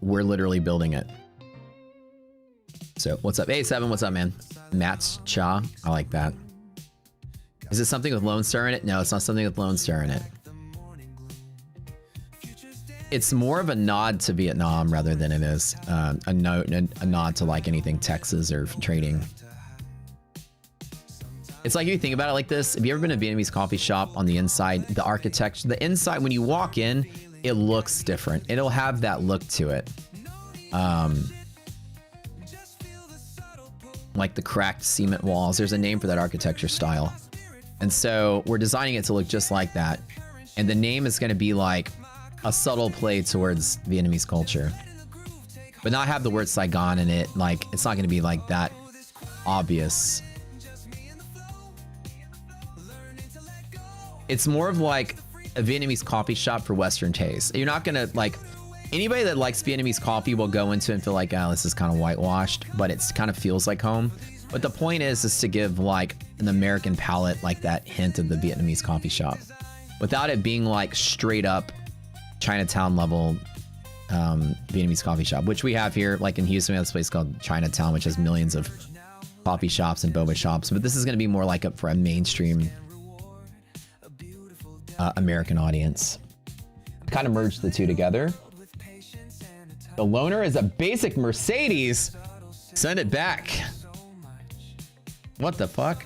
we're literally building it. So what's up? Hey Seven, what's up, man? Matt's Cha, I like that. Is it something with Lone Star in it? No, it's not something with Lone Star in it. It's more of a nod to Vietnam rather than it is a nod to like anything Texas or trading. It's like, if you think about it like this, have you ever been to a Vietnamese coffee shop? On the inside, the architecture, the inside, when you walk in, it looks different. It'll have that look to it. Like the cracked cement walls. There's a name for that architecture style. And so we're designing it to look just like that. And the name is going to be like a subtle play towards Vietnamese culture, but not have the word Saigon in it. Like, it's not going to be like that obvious. It's more of like a Vietnamese coffee shop for Western taste. You're not going to like, anybody that likes Vietnamese coffee will go into it and feel like, oh, this is kind of whitewashed, but it kind of feels like home. But the point is to give like an American palate, like that hint of the Vietnamese coffee shop, without it being like straight up Chinatown level Vietnamese coffee shop, which we have here. Like in Houston, we have this place called Chinatown, which has millions of coffee shops and boba shops. But this is going to be more like for a mainstream American audience. Kind of merged the two together. The loaner is a basic Mercedes. Send it back. What the fuck?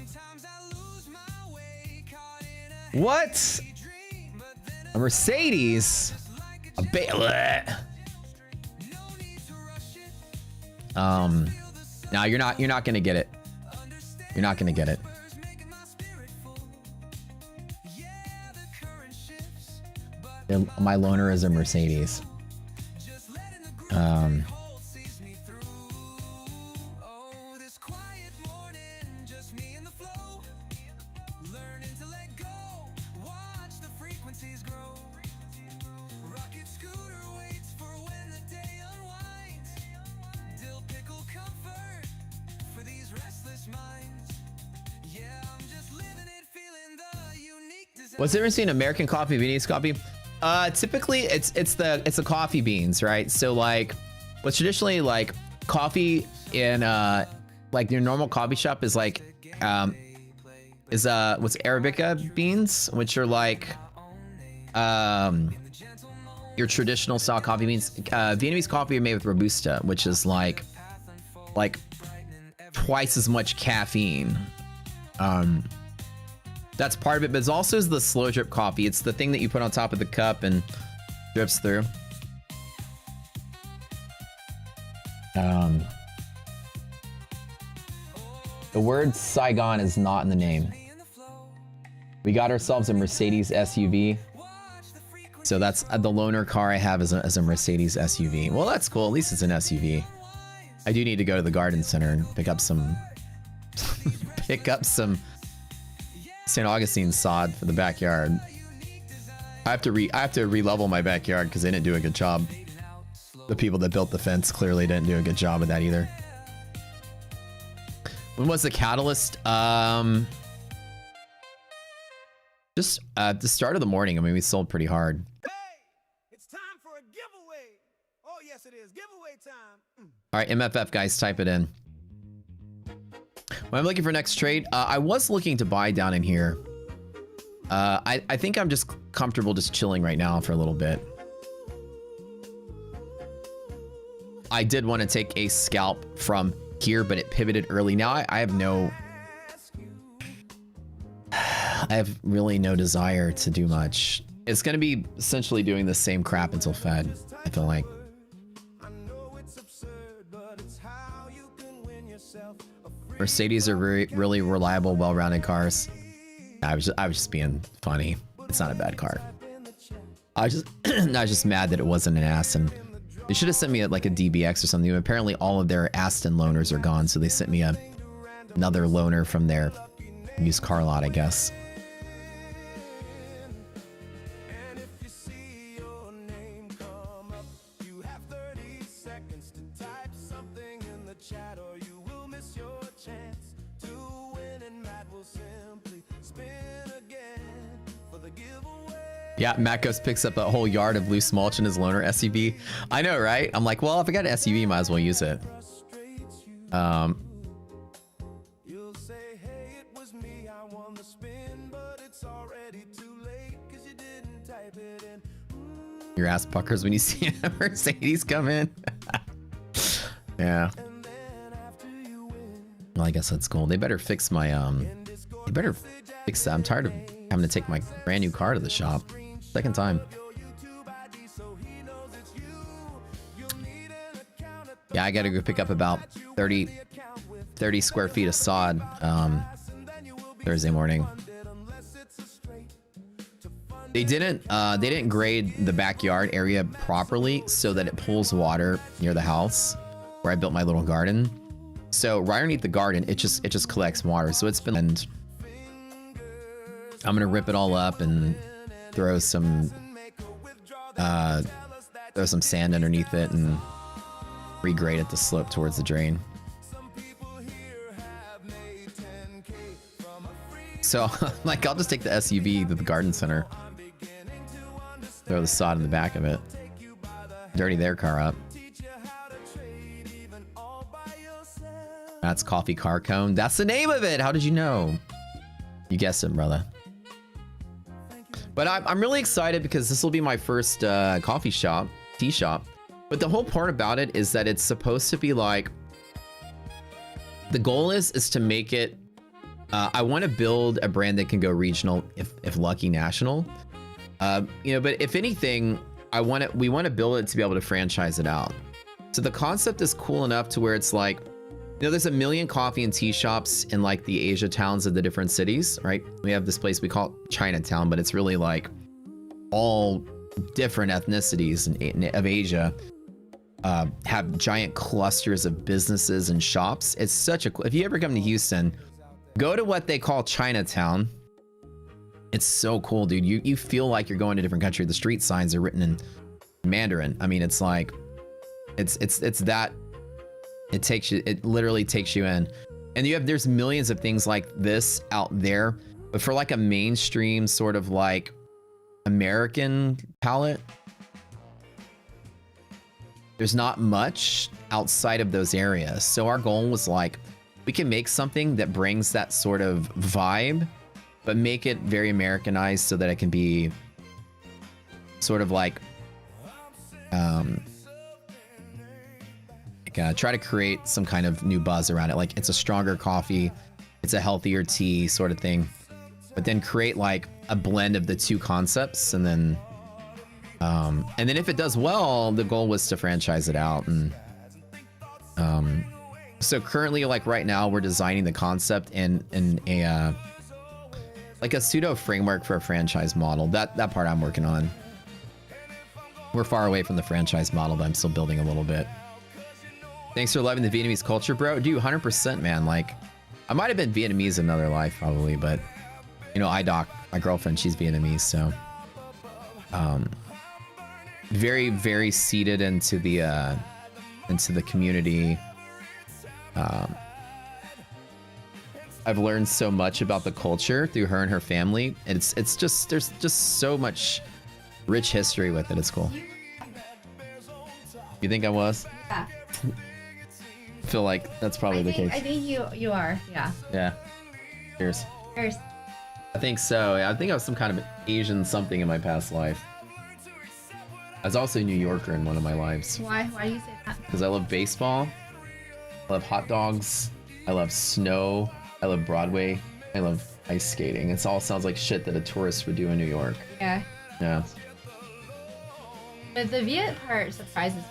What? A Mercedes? A no, you're not gonna get it. You're not gonna get it. My loaner is a Mercedes. What's the difference between American coffee and Vietnamese coffee? Typically it's the coffee beans, right? So like what's traditionally like coffee in like your normal coffee shop is like what's Arabica beans, which are like your traditional style coffee beans. Vietnamese coffee are made with Robusta, which is like twice as much caffeine. That's part of it, but it's also the slow drip coffee. It's the thing that you put on top of the cup and drips through. The word Saigon is not in the name. We got ourselves a Mercedes SUV. So that's the loaner car I have is a Mercedes SUV. Well, that's cool. At least it's an SUV. I do need to go to the garden center and pick up some St. Augustine sod for the backyard. I have to re-level my backyard because they didn't do a good job. The people that built the fence clearly didn't do a good job of that either. When was the catalyst? Just the start of the morning. I mean, we sold pretty hard. Hey, it's time for a giveaway. Oh yes, it is giveaway time. All right, MFF guys, type it in. When I'm looking for next trade, I was looking to buy down in here. I think I'm just comfortable just chilling right now for a little bit. I did want to take a scalp from here, but it pivoted early. Now I have really no desire to do much. It's going to be essentially doing the same crap until Fed, I feel like. Mercedes are really reliable, well-rounded cars. I was just being funny. It's not a bad car. I was just mad that it wasn't an Aston. They should have sent me like a DBX or something. Apparently all of their Aston loaners are gone, so they sent me another loaner from their used car lot, I guess. Yeah, Matt Ghost picks up a whole yard of loose mulch in his loaner SUV. I know, right? I'm like, well, if I got an SUV, might as well use it. Your ass puckers when you see a Mercedes come in. Yeah. Well, I guess that's cool. They better fix my You better fix that. I'm tired of having to take my brand new car to the shop. Second time. Yeah, I gotta go pick up about 30 square feet of sod Thursday morning. They didn't grade the backyard area properly so that it pulls water near the house where I built my little garden. So right underneath the garden, it just collects water. So it's been, and I'm gonna rip it all up and throw some sand underneath it and regrade it to slope towards the drain. So like I'll just take the SUV to the garden center, throw the sod in the back of it, dirty their car up. That's coffee car cone. That's the name of it. How did you know? You guessed it, brother. But I'm really excited because this will be my first coffee shop, tea shop. But the whole part about it is that it's supposed to be like, the goal is to make it, I want to build a brand that can go regional, if lucky national. You know, but if anything, we want to build it to be able to franchise it out. So the concept is cool enough to where it's like, you know, there's a million coffee and tea shops in like the Asia towns of the different cities, right? We have this place we call it Chinatown, but it's really like all different ethnicities of Asia have giant clusters of businesses and shops. It's such a, if you ever come to Houston, go to what they call Chinatown. It's so cool, dude. You feel like you're going to a different country. The street signs are written in Mandarin. I mean, it's like, it's that, it literally takes you in. And there's millions of things like this out there, but for like a mainstream sort of like American palate, there's not much outside of those areas. So our goal was like, we can make something that brings that sort of vibe, but make it very Americanized so that it can be sort of like, try to create some kind of new buzz around it. Like it's a stronger coffee, it's a healthier tea sort of thing, but then create like a blend of the two concepts. And then if it does well, the goal was to franchise it out. And so currently, like right now, we're designing the concept in a like a pseudo framework for a franchise model. That part I'm working on. We're far away from the franchise model, but I'm still building a little bit. Thanks for loving the Vietnamese culture, bro. Dude, 100%, man. Like, I might have been Vietnamese in another life, probably, but you know, IDOC, my girlfriend, she's Vietnamese, so very, very seated into the community. I've learned so much about the culture through her and her family. It's just, there's just so much rich history with it. It's cool. You think I was? Yeah. Feel like that's probably the case. I think you are. Yeah. Yeah. Cheers. Cheers. I think so. I think I was some kind of Asian something in my past life. I was also a New Yorker in one of my lives. Why do you say that? Because I love baseball. I love hot dogs. I love snow. I love Broadway. I love ice skating. It all sounds like shit that a tourist would do in New York. Yeah. Yeah. But the Viet part surprises me.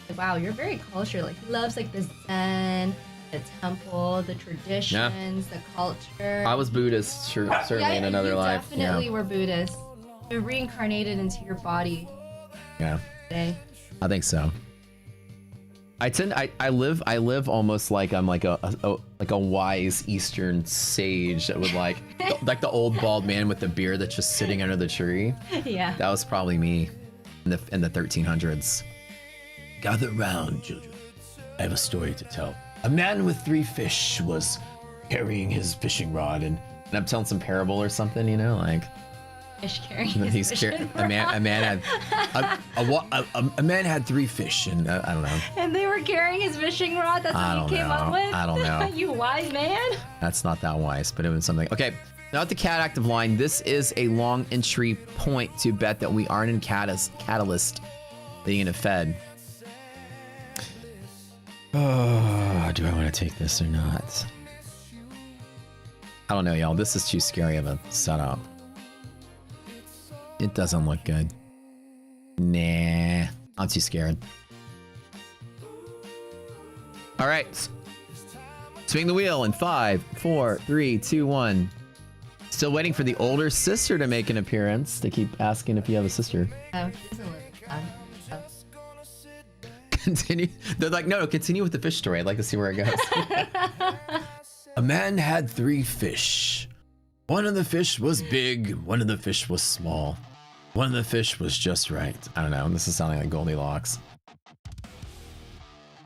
Like, wow, you're very cultured. Like, he loves like the Zen, the temple, the traditions, the culture. I was Buddhist, certainly in another life. Definitely were Buddhist. You're reincarnated into your body. Yeah. Today. I think so. I live almost like I'm like a wise Eastern sage that would like the old bald man with the beard that's just sitting under the tree. Yeah. That was probably me in the 1300s. Gather round, children. I have a story to tell. A man with 3 fish was carrying his fishing rod, and I'm telling some parable or something, you know, like. Fish carrying his fishing rod. A man had 3 fish, and I don't know. And they were carrying his fishing rod. That's what you came up with. I don't know. You wise man. That's not that wise, but it was something. Okay, now at the cat active line, this is a long entry point to bet that we aren't in Catalyst being in a Fed. Oh, do I want to take this or not? I don't know, y'all. This is too scary of a setup. It doesn't look good. Nah, I'm too scared. All right. Swing the wheel in 5, 4, 3, 2, 1. Still waiting for the older sister to make an appearance. They keep asking if you have a sister. Oh, she doesn't look fun. Continue. They're like, no, continue with the fish story. I'd like to see where it goes. A man had 3 fish. One of the fish was big. One of the fish was small. One of the fish was just right. I don't know. This is sounding like Goldilocks.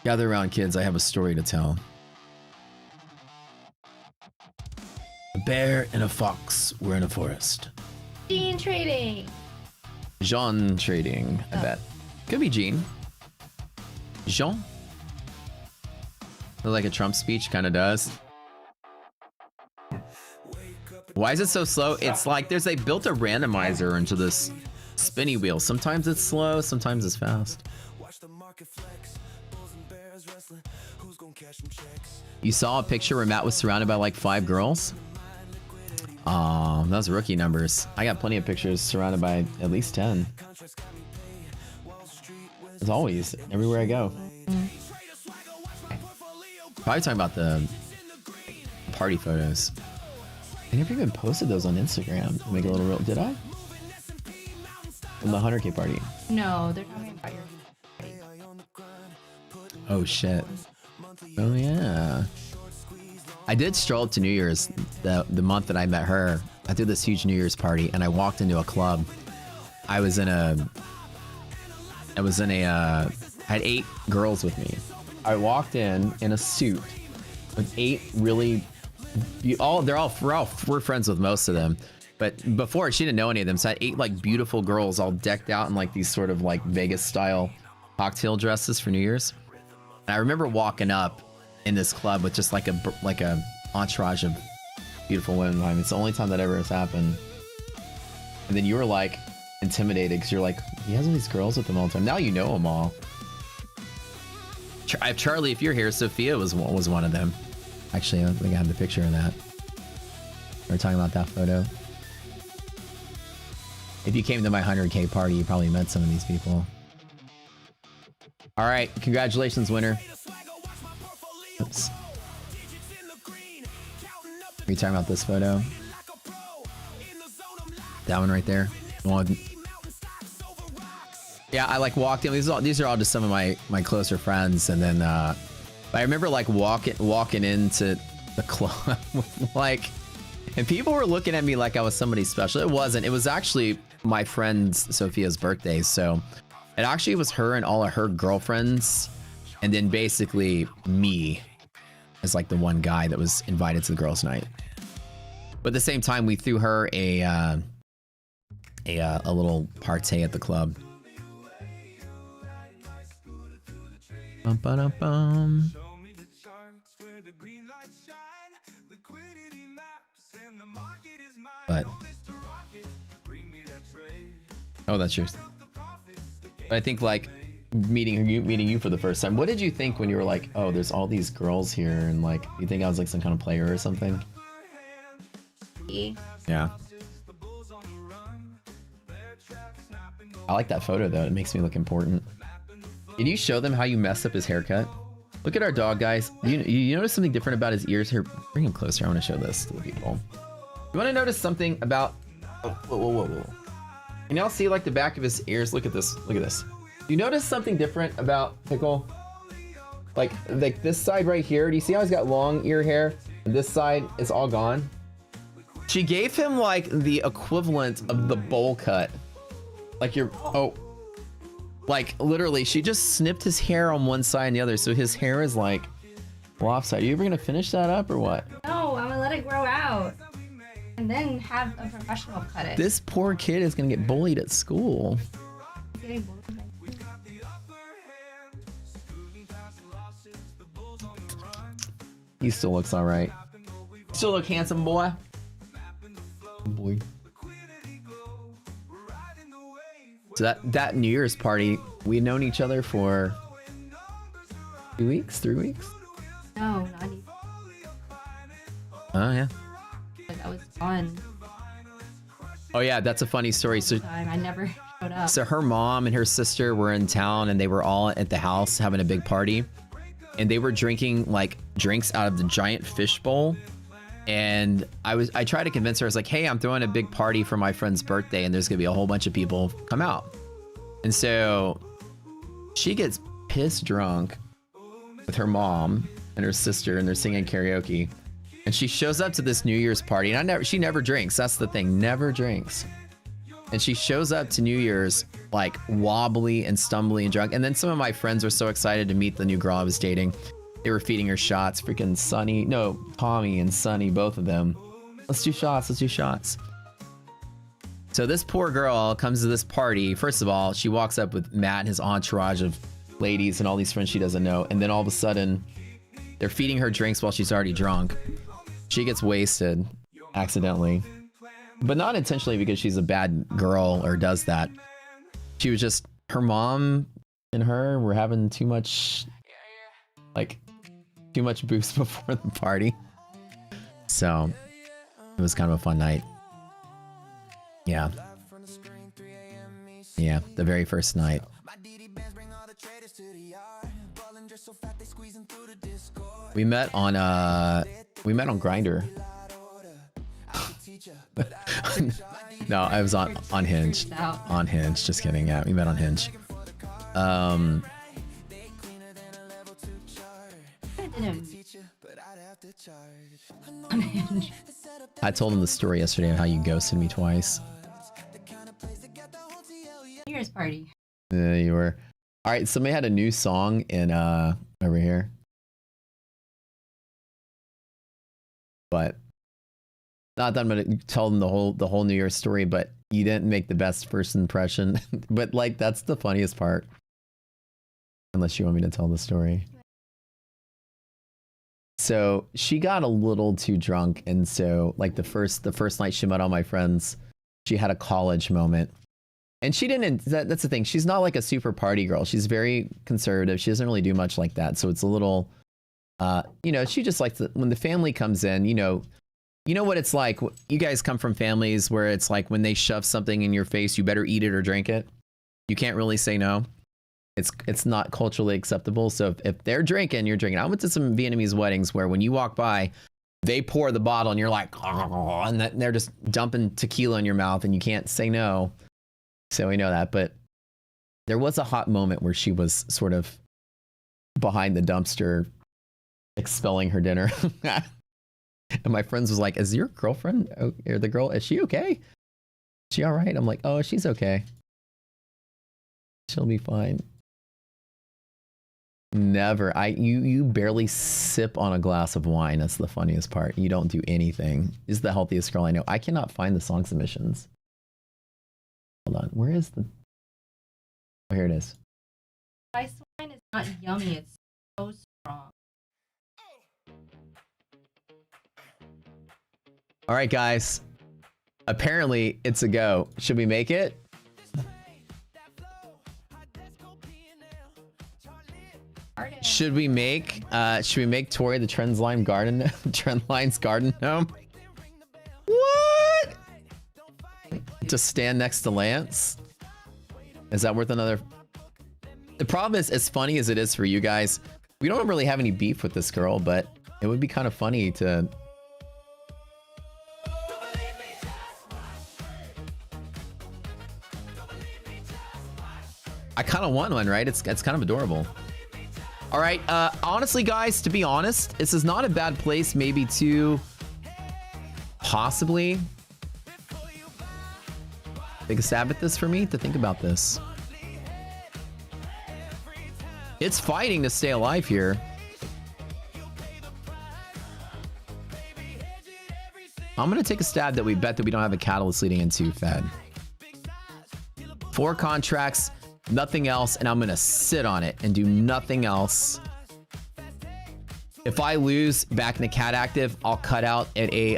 Gather around, kids. I have a story to tell. A bear and a fox were in a forest. Gene trading. Jean trading, I bet. Could be Jean. Jean? Like a Trump speech kind of does. Why is it so slow? It's like they built a randomizer into this spinny wheel. Sometimes it's slow, sometimes it's fast. You saw a picture where Matt was surrounded by like 5 girls? Those rookie numbers. I got plenty of pictures surrounded by at least 10. As always, everywhere I go. Probably talking about the party photos. I never even posted those on Instagram to make a little real. Did I? From the 100K party. No, they're talking about your Oh shit. Oh yeah. I did stroll up to New Year's the month that I met her. I did this huge New Year's party and I walked into a club. I had 8 girls with me. I walked in a suit with 8 really we're friends with most of them, but before she didn't know any of them, so I had 8 like beautiful girls all decked out in like these sort of like Vegas style cocktail dresses for New Year's. And I remember walking up in this club with just like a entourage of beautiful women behind me. It's the only time that ever has happened. And then you were like intimidated because you're like, he has all these girls with him all the time. Now you know them all. Charlie, if you're here, Sophia was one of them. Actually, I think I have the picture of that. We were talking about that photo. If you came to my 100K party, you probably met some of these people. All right, congratulations, winner. Oops. Are you talking about this photo? That one right there. Yeah, I like walked in. These are all just some of my closer friends, and then I remember like walking into the club like, and people were looking at me like I was somebody special. It wasn't. It was actually my friend Sophia's birthday, so it actually was her and all of her girlfriends, and then basically me as like the one guy that was invited to the girls' night. But at the same time, we threw her a little party at the club. Bum, ba-dum, bum. But oh, that's yours. But I think like meeting you for the first time. What did you think when you were like, oh, there's all these girls here, and like, you think I was like some kind of player or something? Yeah. I like that photo though. It makes me look important. Did you show them how you messed up his haircut? Look at our dog, guys. You notice something different about his ears here? Bring him closer. I want to show this to the people. You want to notice something about... Oh, whoa. You now see like the back of his ears. Look at this. Look at this. You notice something different about Pickle? Like this side right here. Do you see how he's got long ear hair? And this side is all gone. She gave him like the equivalent of the bowl cut. Like like literally she just snipped his hair on one side and the other, so his hair is like lopsided. Are you ever gonna finish that up or what? No, I'm gonna let it grow out and then have a professional cut it. This poor kid is gonna get bullied at school. Getting bullied. He still looks all right. Still look handsome, boy. Boy. So that New Year's party, we'd known each other for 2 weeks, 3 weeks. No, not even. Oh yeah. that was fun. Oh yeah, that's a funny story. So I never showed up. So her mom and her sister were in town and they were all at the house having a big party. And they were drinking like drinks out of the giant fish bowl. And I tried to convince her, I was like, hey, I'm throwing a big party for my friend's birthday and there's gonna be a whole bunch of people come out. And so she gets pissed drunk with her mom and her sister and they're singing karaoke. And she shows up to this New Year's party and she never drinks. That's the thing, never drinks. And she shows up to New Year's like wobbly and stumbly and drunk. And then some of my friends were so excited to meet the new girl I was dating. They were feeding her shots. Freaking Tommy and Sunny, both of them. Let's do shots. Let's do shots. So this poor girl comes to this party. First of all, she walks up with Matt and his entourage of ladies and all these friends she doesn't know. And then all of a sudden, they're feeding her drinks while she's already drunk. She gets wasted accidentally. But not intentionally because she's a bad girl or does that. She was just, her mom and her were having too much booze before the party. So it was kind of a fun night. Yeah. Yeah, the very first night. We met on Grindr. No, I was on Hinge. On Hinge, just kidding. Yeah, we met on Hinge. I told him the story yesterday of how you ghosted me twice. New Year's party. Yeah, you were. All right, somebody had a new song in over here. But not that I'm gonna tell them the whole New Year's story, but you didn't make the best first impression. But like that's the funniest part. Unless you want me to tell the story. So she got a little too drunk, and so like the first night she met all my friends, she had a college moment. And she didn't, that's the thing, she's not like a super party girl. She's very conservative. She doesn't really do much like that. So it's a little, you know, she just likes when the family comes in, you know what it's like. You guys come from families where it's like when they shove something in your face, you better eat it or drink it. You can't really say no. It's not culturally acceptable. So if they're drinking, you're drinking. I went to some Vietnamese weddings where when you walk by, they pour the bottle and you're like, oh, and they're just dumping tequila in your mouth and you can't say no. So we know that. But there was a hot moment where she was sort of behind the dumpster expelling her dinner. And my friends was like, is your girlfriend or the girl, is she okay? Is she all right? I'm like, oh, she's okay. She'll be fine. Never. You barely sip on a glass of wine. That's the funniest part. You don't do anything. This is the healthiest girl I know. I cannot find the song submissions. Hold on. Where is the... Oh, here it is. Rice wine is not yummy. It's so strong. All right, guys. Apparently, it's a go. Should we make it? Should we make Tori the Trendline's garden gnome? What? To stand next to Lance? Is that worth another? The problem is, as funny as it is for you guys, we don't really have any beef with this girl, but it would be kind of funny to... I kind of want one, right? It's kind of adorable. All right, honestly, guys, to be honest, this is not a bad place maybe to possibly take a stab at this for me, to think about this. It's fighting to stay alive here. I'm gonna take a stab that we bet that we don't have a catalyst leading into Fed. 4 contracts. Nothing else, and I'm gonna sit on it and do nothing else. If I lose back in the cat active, I'll cut out at a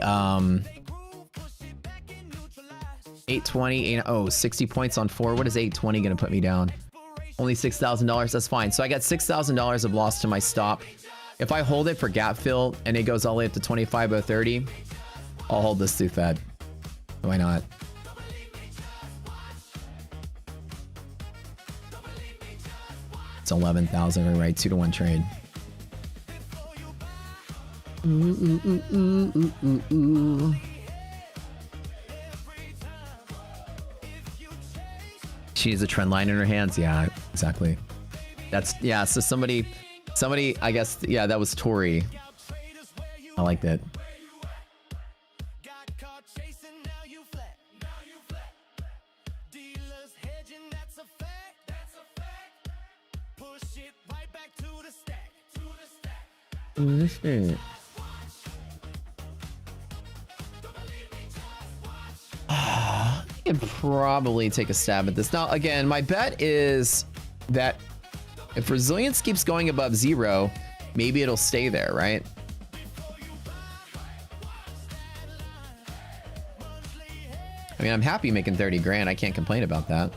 820. Oh, 60 points on 4. What is 820 gonna put me down? Only $6,000. That's fine. So I got $6,000 of loss to my stop. If I hold it for gap fill and it goes all the way up to 25,030, I'll hold this through Fed. Why not? It's 11,000, right? 2-to-1 trade. She has a trend line in her hands. Yeah, exactly. That's, yeah, so somebody, I guess, yeah, that was Tori. I like that. I could probably take a stab at this. Now, again, my bet is that if resilience keeps going above 0, maybe it'll stay there, right? I mean, I'm happy making 30 grand. I can't complain about that.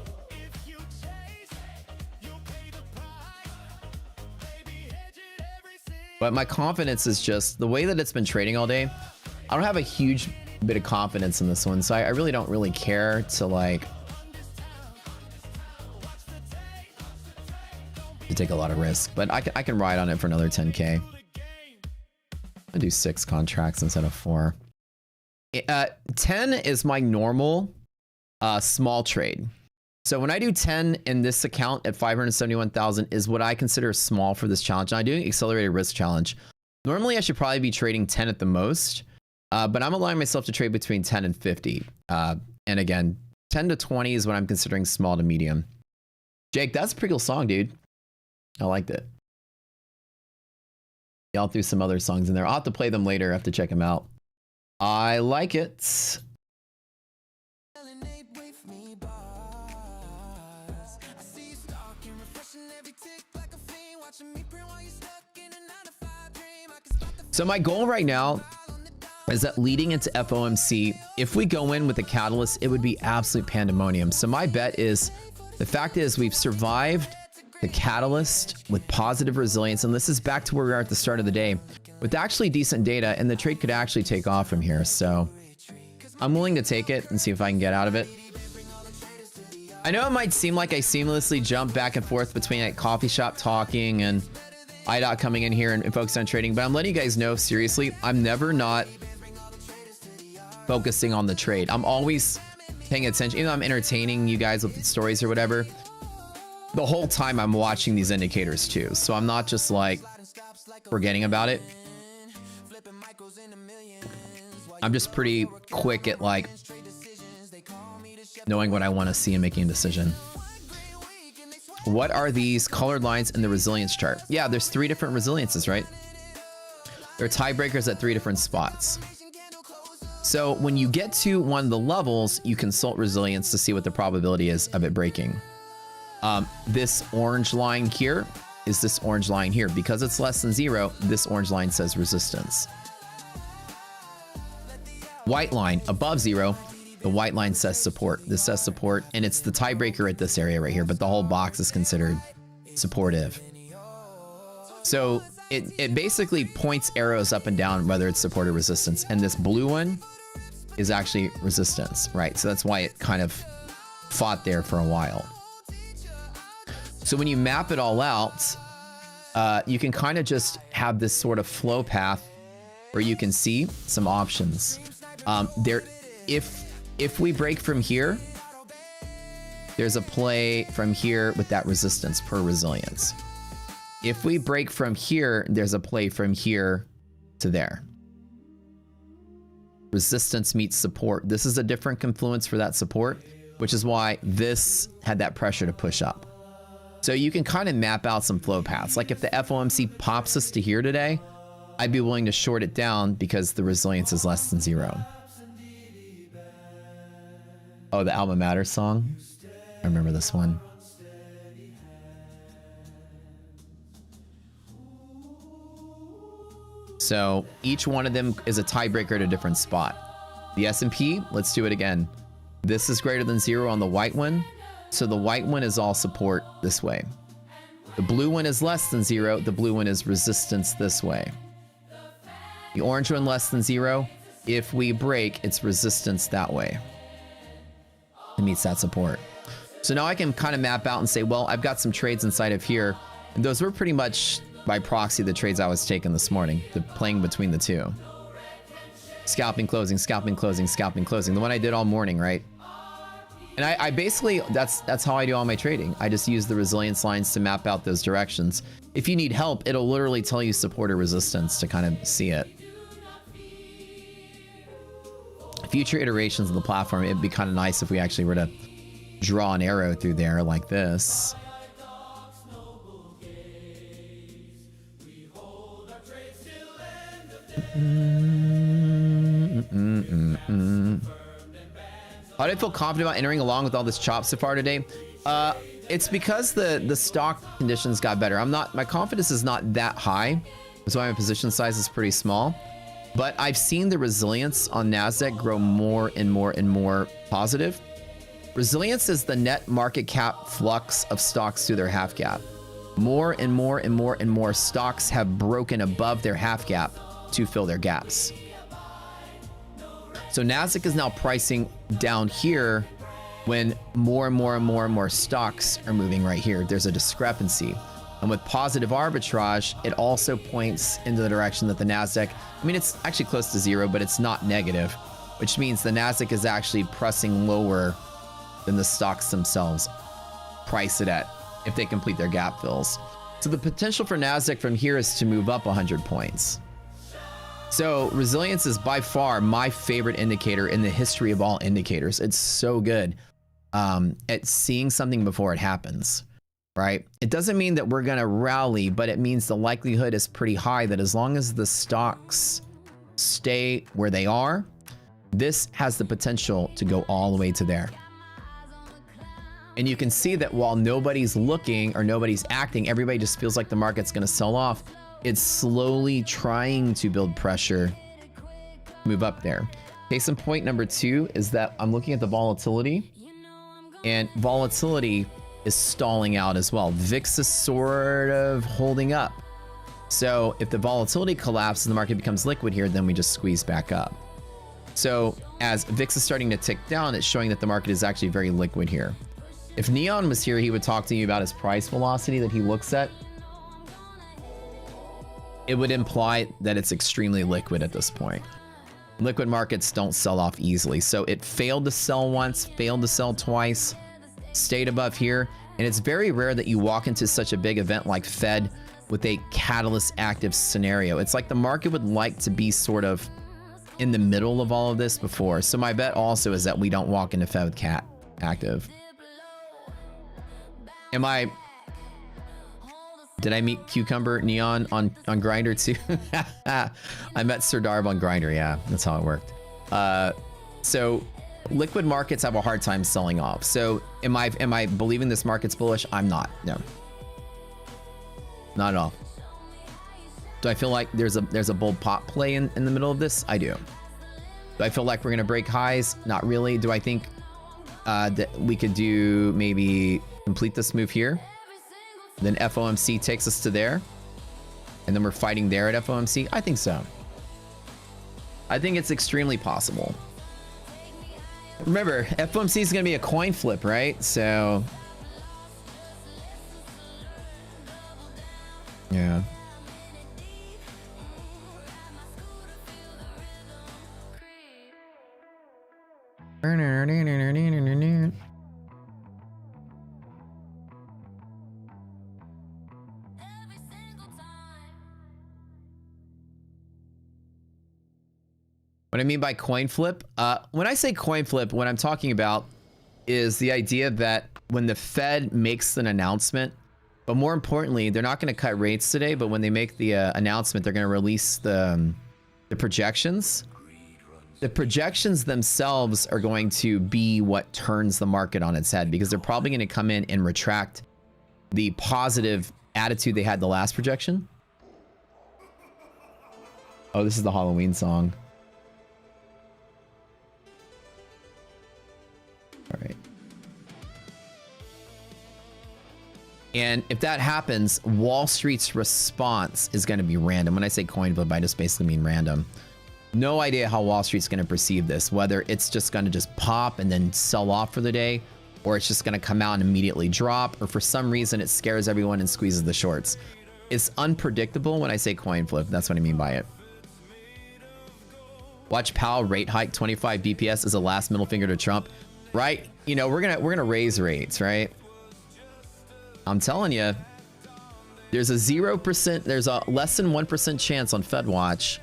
But my confidence is just the way that it's been trading all day. I don't have a huge bit of confidence in this one, so I really don't really care to like to take a lot of risk. But I can ride on it for another 10K. I do 6 contracts instead of 4. 10 is my normal small trade. So when I do 10 in this account at 571,000 is what I consider small for this challenge. And I do an accelerated risk challenge. Normally I should probably be trading 10 at the most, but I'm allowing myself to trade between 10 and 50. And again, 10 to 20 is what I'm considering small to medium. Jake, that's a pretty cool song, dude. I liked it. Y'all threw some other songs in there. I'll have to play them later. I have to check them out. I like it. So my goal right now is that leading into FOMC, if we go in with a catalyst, it would be absolute pandemonium. So my bet is, the fact is we've survived the catalyst with positive resilience, and this is back to where we are at the start of the day with actually decent data, and the trade could actually take off from here. So I'm willing to take it and see if I can get out of it. I know it might seem like I seamlessly jump back and forth between like coffee shop talking and IDOT coming in here and focusing on trading, but I'm letting you guys know, seriously, I'm never not focusing on the trade. I'm always paying attention. Even though I'm entertaining you guys with stories or whatever, the whole time I'm watching these indicators too. So I'm not just like forgetting about it. I'm just pretty quick at like knowing what I want to see and making a decision. What are these colored lines in the resilience chart? Yeah, there's 3 different resiliences, right? There are tiebreakers at 3 different spots. So when you get to one of the levels, you consult resilience to see what the probability is of it breaking. This orange line here is this orange line here. Because it's less than 0, this orange line says resistance. White line above 0, the white line says support. This says support, and it's the tiebreaker at this area right here, but the whole box is considered supportive. So it basically points arrows up and down whether it's support or resistance, and this blue one is actually resistance, right? So that's why it kind of fought there for a while. So when you map it all out, you can kind of just have this sort of flow path where you can see some options. If we break from here, there's a play from here with that resistance per resilience. If we break from here, there's a play from here to there. Resistance meets support. This is a different confluence for that support, which is why this had that pressure to push up. So you can kind of map out some flow paths. Like if the FOMC pops us to here today, I'd be willing to short it down because the resilience is less than 0. Oh, the Alma Mater song? I remember this one. So each one of them is a tiebreaker at a different spot. The S&P, let's do it again. This is greater than 0 on the white one. So the white one is all support this way. The blue one is less than 0. The blue one is resistance this way. The orange one less than 0. if we break its resistance that way. It meets that support. So now I can kind of map out and say, well, I've got some trades inside of here. And those were pretty much by proxy the trades I was taking this morning, the playing between the two. Scalping, closing, scalping, closing, scalping, closing. The one I did all morning, right? And I basically, that's how I do all my trading. I just use the resilience lines to map out those directions. If you need help, it'll literally tell you support or resistance to kind of see it. Future iterations of the platform, it'd be kind of nice if we actually were to draw an arrow through there like this. How do I feel confident about entering along with all this chop so far today? It's because the stock conditions got better. My confidence is not that high. That's why my position size is pretty small. But I've seen the resilience on NASDAQ grow more and more and more positive. Resilience is the net market cap flux of stocks through their half gap. More and more and more and more stocks have broken above their half gap to fill their gaps. So NASDAQ is now pricing down here when more and more and more and more stocks are moving right here. There's a discrepancy. And with positive arbitrage, it also points in the direction that the NASDAQ, I mean, it's actually close to zero, but it's not negative, which means the NASDAQ is actually pressing lower than the stocks themselves price it at if they complete their gap fills. So the potential for NASDAQ from here is to move up 100 points. So resilience is by far my favorite indicator in the history of all indicators. It's so good at seeing something before it happens. Right? It doesn't mean that we're going to rally, but it means the likelihood is pretty high that as long as the stocks stay where they are, this has the potential to go all the way to there. And you can see that while nobody's looking or nobody's acting, everybody just feels like the market's going to sell off. It's slowly trying to build pressure, move up there. Case in point number 2 is that I'm looking at the volatility, and volatility is stalling out as well. VIX is sort of holding up. So if the volatility collapses and the market becomes liquid here, then we just squeeze back up. So as VIX is starting to tick down, it's showing that the market is actually very liquid here. If Neon was here, he would talk to you about his price velocity that he looks at. It would imply that it's extremely liquid at this point. Liquid markets don't sell off easily. So it failed to sell once, failed to sell twice, stayed above here. And it's very rare that you walk into such a big event like Fed with a catalyst active scenario. It's like the market would like to be sort of in the middle of all of this before. So my bet also is that we don't walk into Fed with cat active. Did I meet Cucumber Neon on Grindr too? I met Sir Darb on Grindr. Yeah, that's how it worked. So liquid markets have a hard time selling off. So am I believing this market's bullish? I'm not. No. Not at all. Do I feel like there's a bull pop play in the middle of this? I do. Do I feel like we're gonna break highs? Not really. Do I think that we could do maybe complete this move here? Then FOMC takes us to there. And then we're fighting there at FOMC? I think so. I think it's extremely possible. Remember, FOMC is going to be a coin flip, right? So, yeah. What I mean by coin flip, when I say coin flip, what I'm talking about is the idea that when the Fed makes an announcement, but more importantly, they're not going to cut rates today, but when they make the announcement, they're going to release the projections. The projections themselves are going to be what turns the market on its head, because they're probably going to come in and retract the positive attitude they had the last projection. Oh, this is the Halloween song. All right. And if that happens, Wall Street's response is going to be random. When I say coin flip, I just basically mean random. No idea how Wall Street's going to perceive this, whether it's just going to just pop and then sell off for the day, or it's just going to come out and immediately drop, or for some reason it scares everyone and squeezes the shorts. It's unpredictable when I say coin flip. That's what I mean by it. Watch Powell rate hike 25 BPS as a last middle finger to Trump, right? You know, we're gonna raise rates, right? I'm telling you, there's a 0%, there's a less than 1% chance on FedWatch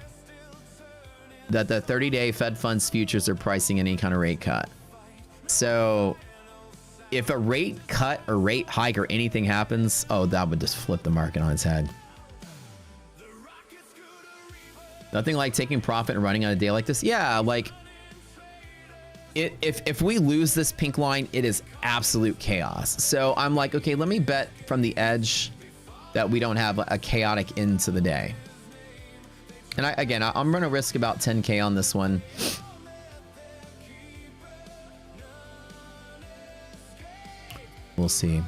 that the 30-day Fed funds futures are pricing any kind of rate cut. So if a rate cut or rate hike or anything happens, oh, that would just flip the market on its head. Nothing like taking profit and running on a day like this. Yeah, like if we lose this pink line, it is absolute chaos. So I'm like, okay, let me bet from the edge that we don't have a chaotic end to the day. And I'm going to risk about 10K on this one. We'll see.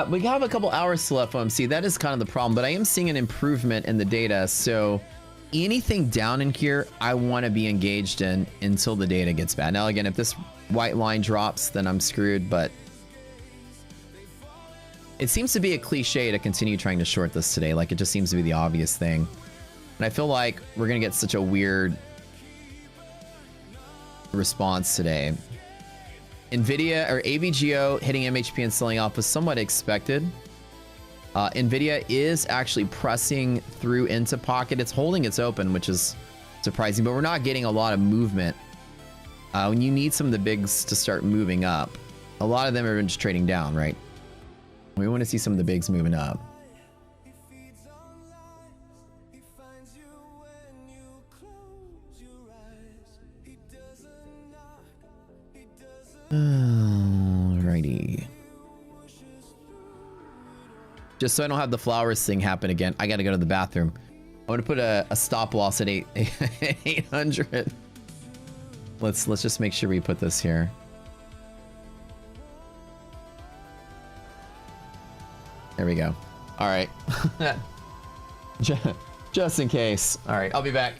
We have a couple hours still left, FOMC. That is kind of the problem, but I am seeing an improvement in the data. So anything down in here, I want to be engaged in until the data gets bad. Now, again, if this white line drops, then I'm screwed, but it seems to be a cliche to continue trying to short this today. Like, it just seems to be the obvious thing. And I feel like we're going to get such a weird response today. Nvidia or AVGO hitting MHP and selling off was somewhat expected. Nvidia is actually pressing through into pocket. It's holding its open, which is surprising, but we're not getting a lot of movement. When you need some of the bigs to start moving up, a lot of them are just trading down, right? We want to see some of the bigs moving up. Alrighty. Just so I don't have the flowers thing happen again, I gotta go to the bathroom. I want to put a stop loss at 800. Let's just make sure we put this here. There we go. All right. Just in case. All right, I'll be back.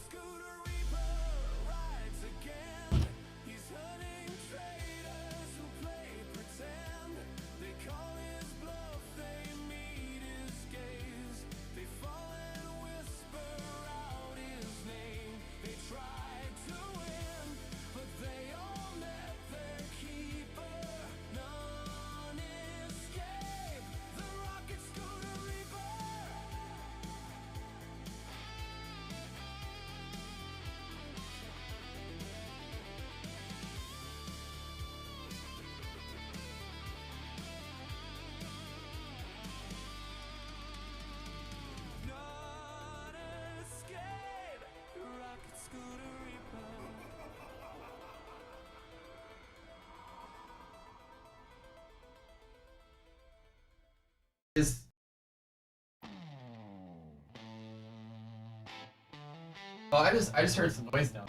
Oh, I just heard some noise now.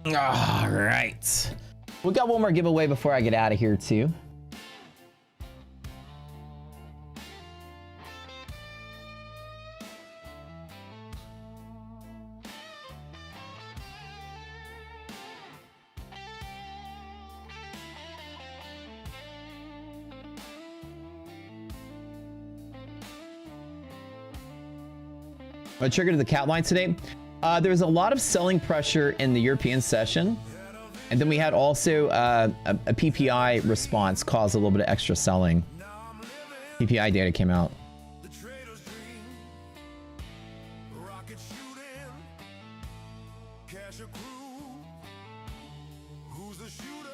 All right. We got one more giveaway before I get out of here too. I triggered the cat line today. There was a lot of selling pressure in the European session. And then we had also a PPI response cause a little bit of extra selling. PPI data came out. Who's the shooter?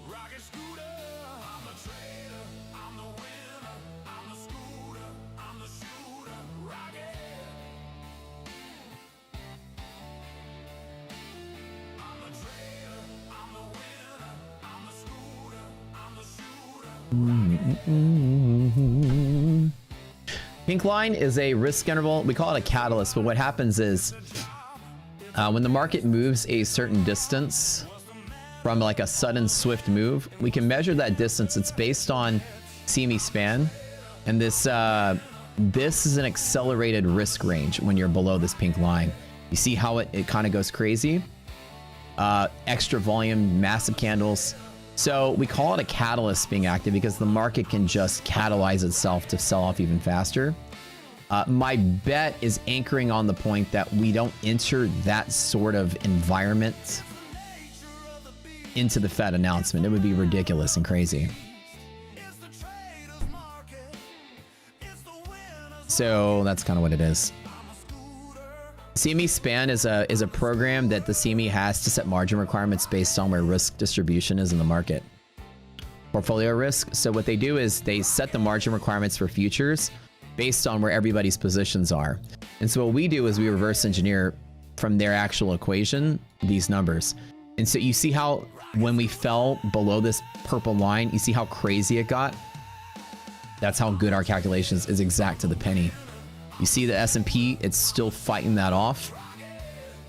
Rocket scooter. I'm the trader. I'm the winner. I'm the scooter. I'm the shooter. Rocket. I'm the trader. I'm the winner. I'm the scooter. I'm the shooter. Pink line is a risk interval. We call it a catalyst, but what happens is when the market moves a certain distance from like a sudden swift move, we can measure that distance. It's based on CME span, and this is an accelerated risk range when you're below this pink line. You see how it kind of goes crazy. Extra volume, massive candles. So we call it a catalyst being active because the market can just catalyze itself to sell off even faster. My bet is anchoring on the point that we don't enter that sort of environment into the Fed announcement. It would be ridiculous and crazy. So that's kind of what it is. CME span is a program that the CME has to set margin requirements based on where risk distribution is in the market. Portfolio risk. So what they do is they set the margin requirements for futures based on where everybody's positions are. And so what we do is we reverse engineer from their actual equation these numbers. And so you see how when we fell below this purple line, you see how crazy it got? That's how good our calculations is, exact to the penny. You see the S&P, it's still fighting that off.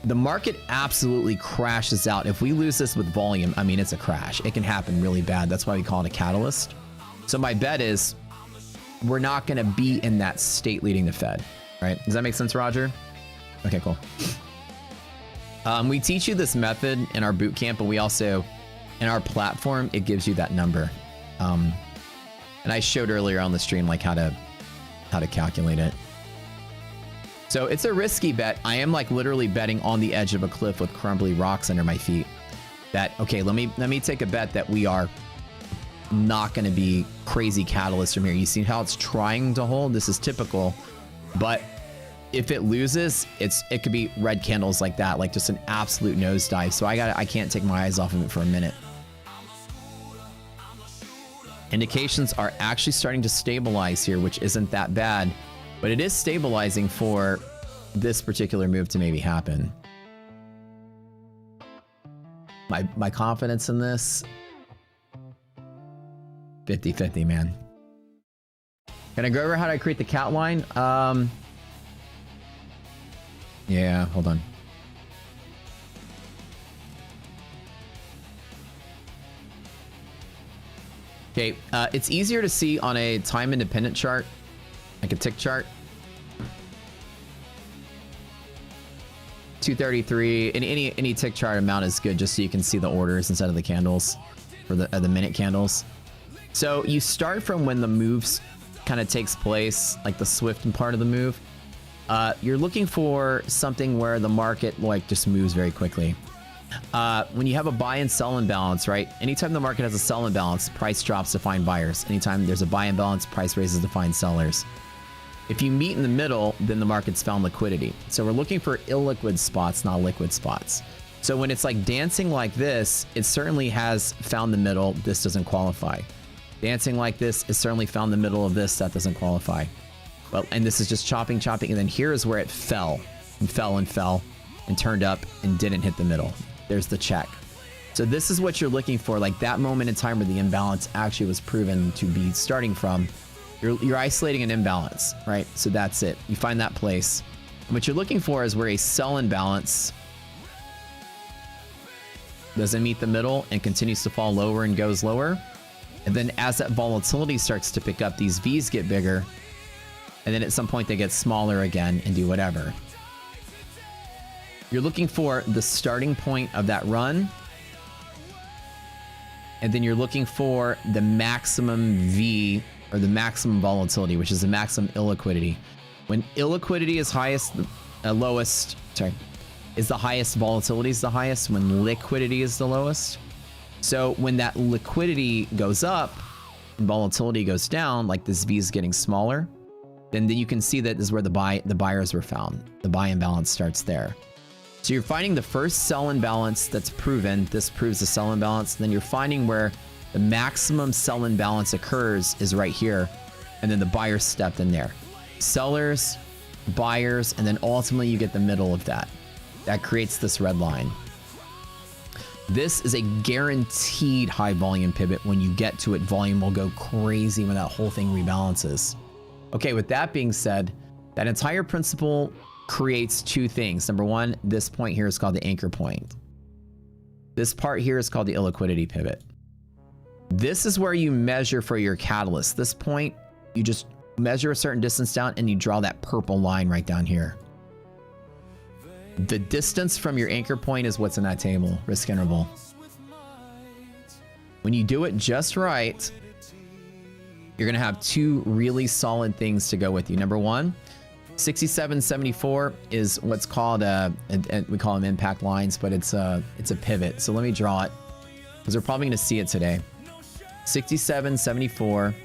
The market absolutely crashes out. If we lose this with volume, I mean, it's a crash. It can happen really bad. That's why we call it a catalyst. So my bet is we're not going to be in that state leading the Fed, right? Does that make sense, Roger? Okay, cool. We teach you this method in our boot camp, but we also, in our platform, it gives you that number. And I showed earlier on the stream like how to calculate it. So it's a risky bet. I am like literally betting on the edge of a cliff with crumbly rocks under my feet. That, okay, let me take a bet that we are not going to be crazy catalysts from here. You see how it's trying to hold? This is typical. But if it loses, it could be red candles like that, like just an absolute nosedive. So I can't take my eyes off of it for a minute. Indications are actually starting to stabilize here, which isn't that bad. But it is stabilizing for this particular move to maybe happen. My confidence in this, 50-50, man. Can I go over how to create the cat line? Yeah, hold on. Okay, it's easier to see on a time independent chart, like a tick chart. 233, any tick chart amount is good, just so you can see the orders instead of the candles, or the minute candles. So you start from when the moves kind of takes place, like the swift part of the move. You're looking for something where the market like just moves very quickly. When you have a buy and sell imbalance, right? Anytime the market has a sell imbalance, price drops to find buyers. Anytime there's a buy imbalance, price raises to find sellers. If you meet in the middle, then the market's found liquidity. So we're looking for illiquid spots, not liquid spots. So when it's like dancing like this, it certainly has found the middle. This doesn't qualify. Dancing like this, it certainly found the middle of this. That doesn't qualify. Well, and this is just chopping. And then here is where it fell and fell and turned up and didn't hit the middle. There's the check. So this is what you're looking for, like that moment in time where the imbalance actually was proven to be starting from. You're isolating an imbalance, right? So that's it. You find that place. And what you're looking for is where a sell imbalance doesn't meet the middle and continues to fall lower and goes lower. And then as that volatility starts to pick up, these V's get bigger. And then at some point they get smaller again and do whatever. You're looking for the starting point of that run. And then you're looking for the maximum V, or the maximum volatility, which is the maximum illiquidity. When illiquidity is highest, is the highest, volatility is the highest, when liquidity is the lowest. So when that liquidity goes up and volatility goes down, like this V is getting smaller, then you can see that this is where the buyers were found. The buy imbalance starts there. So you're finding the first sell imbalance that's proven. This proves the sell imbalance. Then you're finding where the maximum sell imbalance occurs is right here. And then the buyers stepped in there. Sellers, buyers, and then ultimately you get the middle of that. That creates this red line. This is a guaranteed high volume pivot. When you get to it, volume will go crazy when that whole thing rebalances. Okay, with that being said, that entire principle creates two things. Number one, this point here is called the anchor point. This part here is called the illiquidity pivot. This is where you measure for your catalyst. This point, you just measure a certain distance down and you draw that purple line right down here. The distance from your anchor point is what's in that table, risk interval. When you do it just right, you're gonna have two really solid things to go with you. Number one, 67.74 is what's called we call them impact lines, but it's a pivot. So let me draw it because we're probably gonna see it today. 67.74.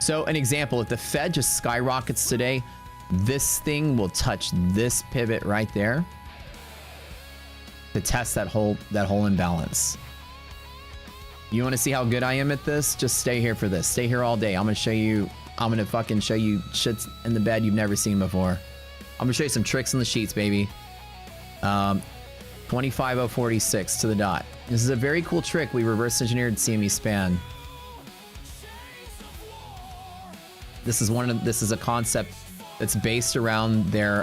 So an example, if the Fed just skyrockets today, this thing will touch this pivot right there to test that whole imbalance. You want to see how good I am at this? Just stay here for this. Stay here all day. I'm going to fucking show you shits in the bed you've never seen before. I'm going to show you some tricks in the sheets, baby. 25046 to the dot. This is a very cool trick. We reverse engineered CME span. This is a concept that's based around their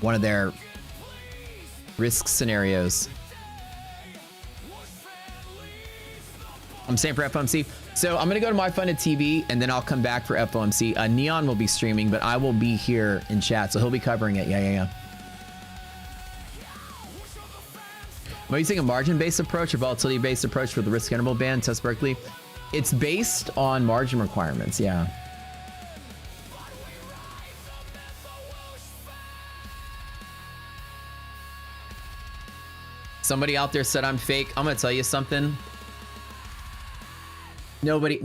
one of their risk scenarios. I'm saying for FOMC. So I'm gonna go to my funded TV and then I'll come back for FOMC. Neon will be streaming, but I will be here in chat, so he'll be covering it. Yeah. Am I using a margin-based approach or volatility-based approach for the risk interval band, Test Berkeley? It's based on margin requirements, yeah. Somebody out there said I'm fake. I'm gonna tell you something. Nobody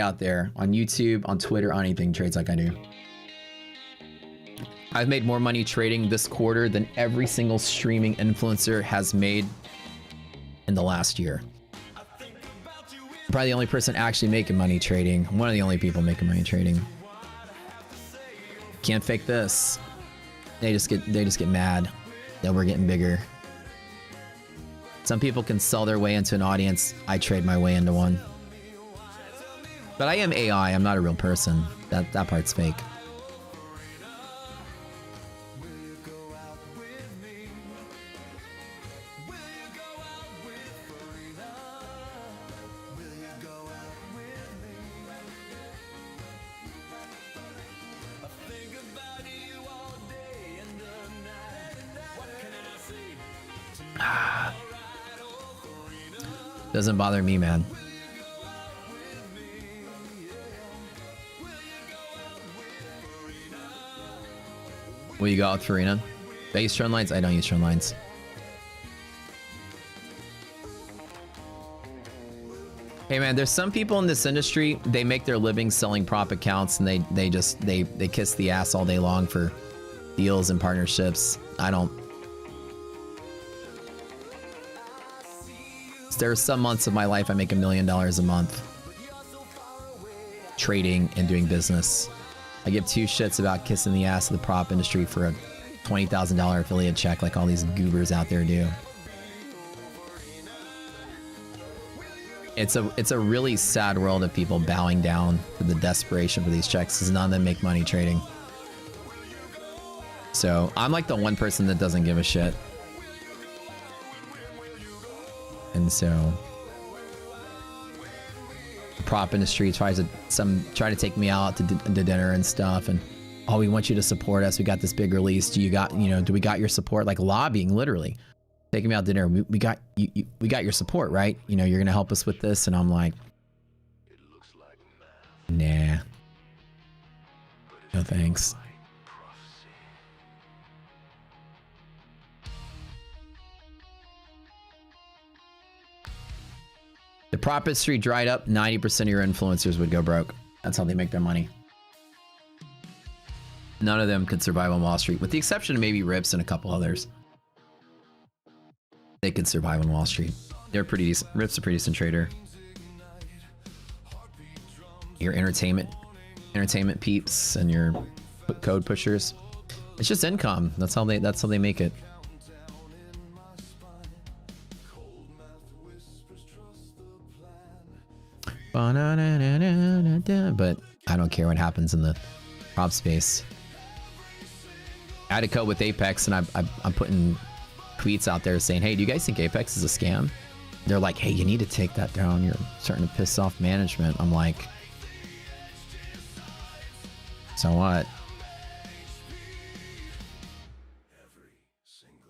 out there on YouTube, on Twitter, on anything trades like I do. I've made more money trading this quarter than every single streaming influencer has made in the last year. Probably the only person actually making money trading. One of the only people making money trading. Can't fake this. They just get mad that we're getting bigger. Some people can sell their way into an audience. I trade my way into one. But I am AI. I'm not a real person. That part's fake. Doesn't bother me, man. What you got with Farina? Do I use trend lines? I don't use trend lines. Hey man, there's some people in this industry, they make their living selling prop accounts and they kiss the ass all day long for deals and partnerships. I don't. There are some months of my life I make $1 million a month trading and doing business. I give two shits about kissing the ass of the prop industry for a $20,000 affiliate check like all these goobers out there do. It's a really sad world of people bowing down to the desperation for these checks because none of them make money trading. So I'm like the one person that doesn't give a shit. And so the prop industry try to take me out to dinner and stuff, and oh, we want you to support us. We got this big release. Do we got your support? Like lobbying, literally. Taking me out to dinner. We got your support, right? You know, you're gonna help us with this, and I'm like, nah, no thanks. The prop industry dried up, 90% of your influencers would go broke. That's how they make their money. None of them could survive on Wall Street, with the exception of maybe Rips and a couple others. They could survive on Wall Street. They're pretty decent. Rip's a pretty decent trader. Your entertainment peeps and your code pushers. It's just income. That's how they make it. But I don't care what happens in the prop space. I had a code with Apex, and I'm putting tweets out there saying, hey, do you guys think Apex is a scam? They're like, hey, you need to take that down. You're starting to piss off management. I'm like, so what?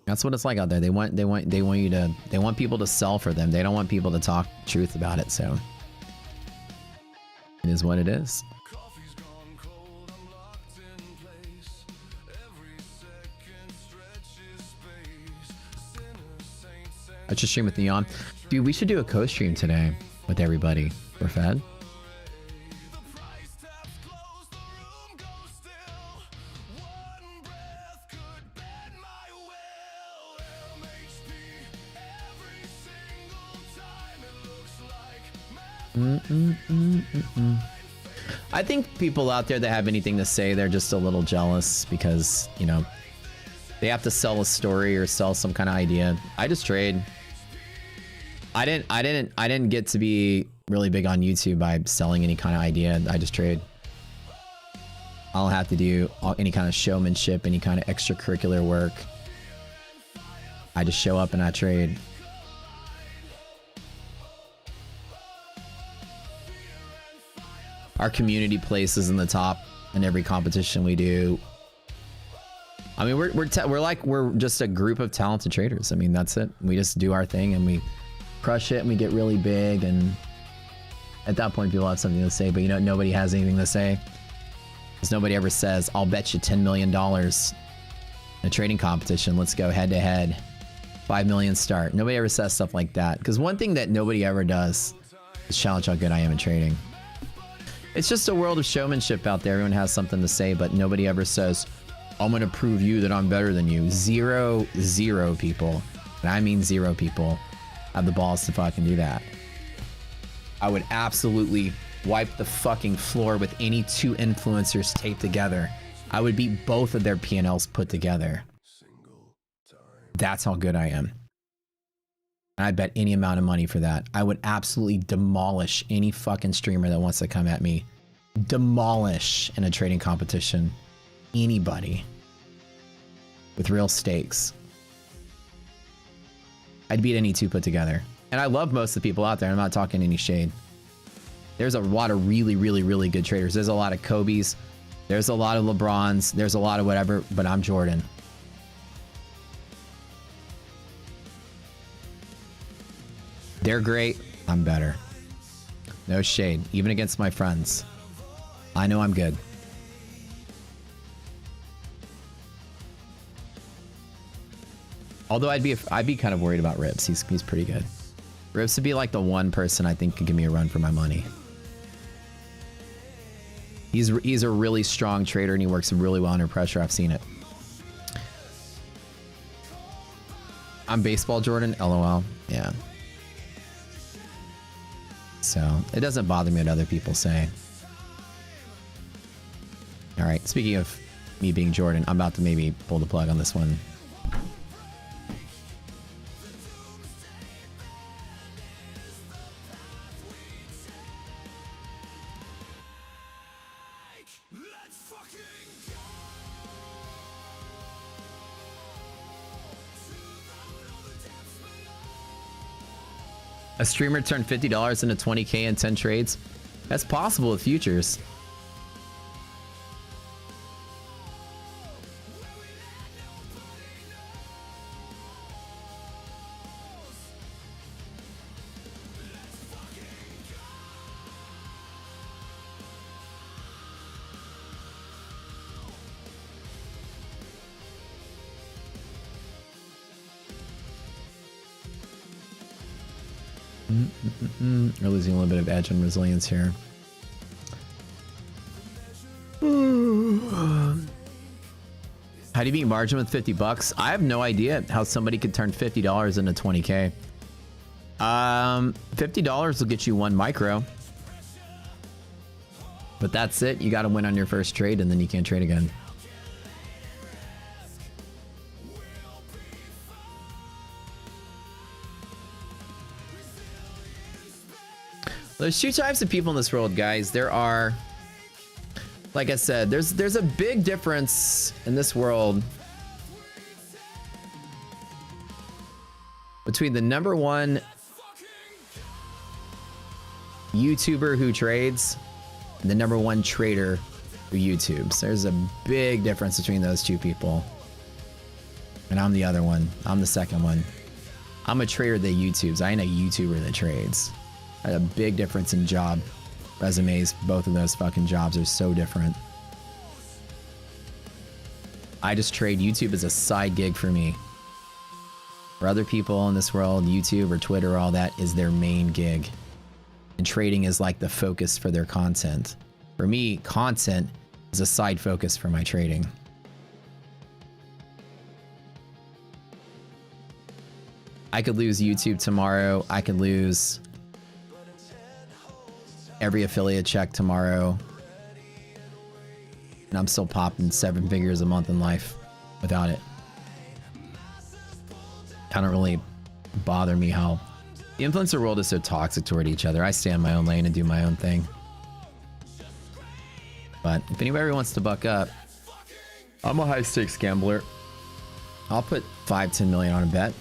That's what it's like out there. They want people to sell for them. They don't want people to talk truth about it. So it is what it is. I just stream with Neon. Dude, we should do a co-stream today with everybody. We're fed. I think people out there that have anything to say, they're just a little jealous because, you know, they have to sell a story or sell some kind of idea. I just trade. I didn't get to be really big on YouTube by selling any kind of idea. I just trade. I don't have to do any kind of showmanship, any kind of extracurricular work. I just show up and I trade. Our community places in the top in every competition we do. I mean, we're just a group of talented traders. I mean, that's it. We just do our thing and we crush it and we get really big, and at that point people have something to say. But you know, nobody has anything to say because nobody ever says, I'll bet you $10 million in a trading competition. Let's go head to head. 5 million start. Nobody ever says stuff like that, because one thing that nobody ever does is challenge how good I am in trading. It's just a world of showmanship out there. Everyone has something to say, but nobody ever says, I'm gonna prove you that I'm better than you. Zero people, and I mean 0 people, have the balls to fucking do that. I would absolutely wipe the fucking floor with any 2 influencers taped together. I would beat both of their P&Ls put together. That's how good I am. And I bet any amount of money for that. I would absolutely demolish any fucking streamer that wants to come at me. Demolish in a trading competition. Anybody. With real stakes. I'd beat any 2 put together. And I love most of the people out there. I'm not talking any shade. There's a lot of really good traders. There's a lot of Kobe's. There's a lot of LeBrons. There's a lot of whatever, but I'm Jordan. They're great. I'm better. No shade. Even against my friends. I know I'm good. Although I'd be kind of worried about Rips. He's pretty good. Rips would be like the one person I think could give me a run for my money. He's a really strong trader and he works really well under pressure. I've seen it. I'm baseball Jordan. LOL. Yeah. So it doesn't bother me what other people say. All right. Speaking of me being Jordan, I'm about to maybe pull the plug on this one. A streamer turned $50 into $20K in 10 trades. That's possible with futures. We're losing a little bit of edge on resilience here. How do you beat margin with 50 bucks? I have no idea how somebody could turn $50 into 20K. $50 will get you 1 micro. But that's it. You got to win on your first trade and then you can't trade again. There's 2 types of people in this world, guys. There are, like I said, there's a big difference in this world between the #1 YouTuber who trades and the #1 trader who YouTubes. There's a big difference between those 2 people. And I'm the other one. I'm the second one. I'm a trader that YouTubes. I ain't a YouTuber that trades. A big difference in job resumes. Both of those fucking jobs are so different. I just trade. YouTube as a side gig for me. For other people in this world, YouTube or Twitter, all that is their main gig. And trading is like the focus for their content. For me, content is a side focus for my trading. I could lose YouTube tomorrow. I could lose every affiliate check tomorrow. And I'm still popping 7 figures a month in life without it. Kind of really bother me how the influencer world is so toxic toward each other. I stay in my own lane and do my own thing. But if anybody wants to buck up, I'm a high stakes gambler. I'll put 5-10 million on a bet.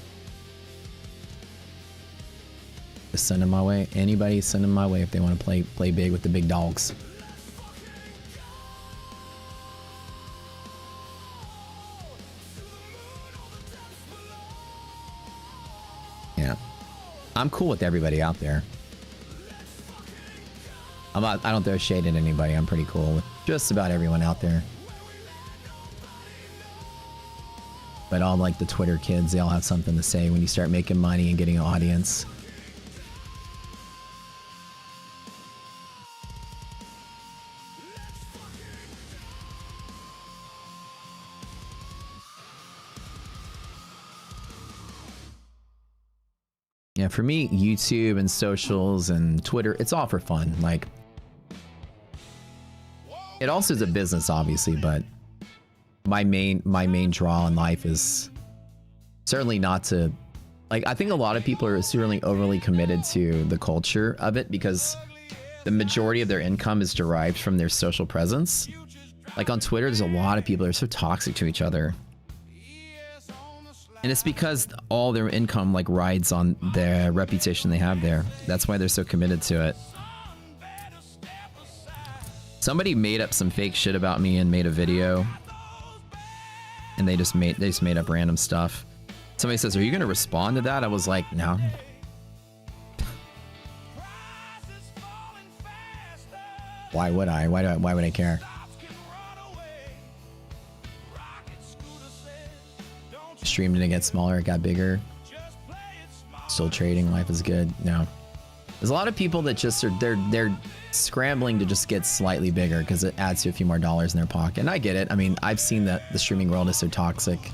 Just send them my way. Anybody send them my way if they want to play big with the big dogs. Yeah, I'm cool with everybody out there. I don't throw shade at anybody. I'm pretty cool with just about everyone out there. But all like the Twitter kids, they all have something to say when you start making money and getting an audience. Yeah, for me, YouTube and socials and Twitter, it's all for fun. Like, it also is a business, obviously, but my main draw in life is certainly not to, like, I think a lot of people are certainly overly committed to the culture of it because the majority of their income is derived from their social presence. Like on Twitter, there's a lot of people that are so toxic to each other. And it's because all their income like rides on the reputation they have there. That's why they're so committed to it. Somebody made up some fake shit about me and made a video. And they just made up random stuff. Somebody says, "Are you gonna respond to that?" I was like, no. Why would I? Why would I care? Stream didn't get smaller, it got bigger. Still trading, life is good. No. There's a lot of people that just are they're scrambling to just get slightly bigger because it adds to a few more dollars in their pocket. And I get it. I mean, I've seen that the streaming world is so toxic.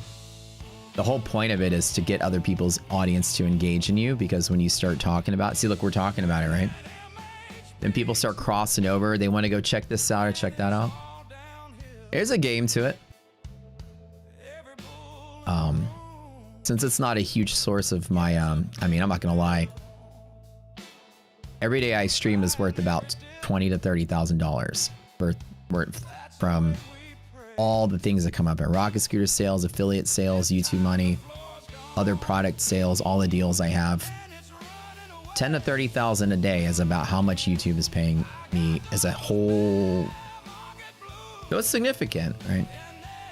The whole point of it is to get other people's audience to engage in you, because when you start talking about, see, look, we're talking about it, right? Then people start crossing over. They want to go check this out or check that out. There's a game to it. Since it's not a huge source of my, I mean, I'm not gonna lie. Every day I stream is worth about $20,000 to $30,000 worth from all the things that come up at rocket scooter sales, affiliate sales, YouTube money, other product sales, all the deals I have. 10 to 30,000 a day is about how much YouTube is paying me as a whole. So it's significant, right?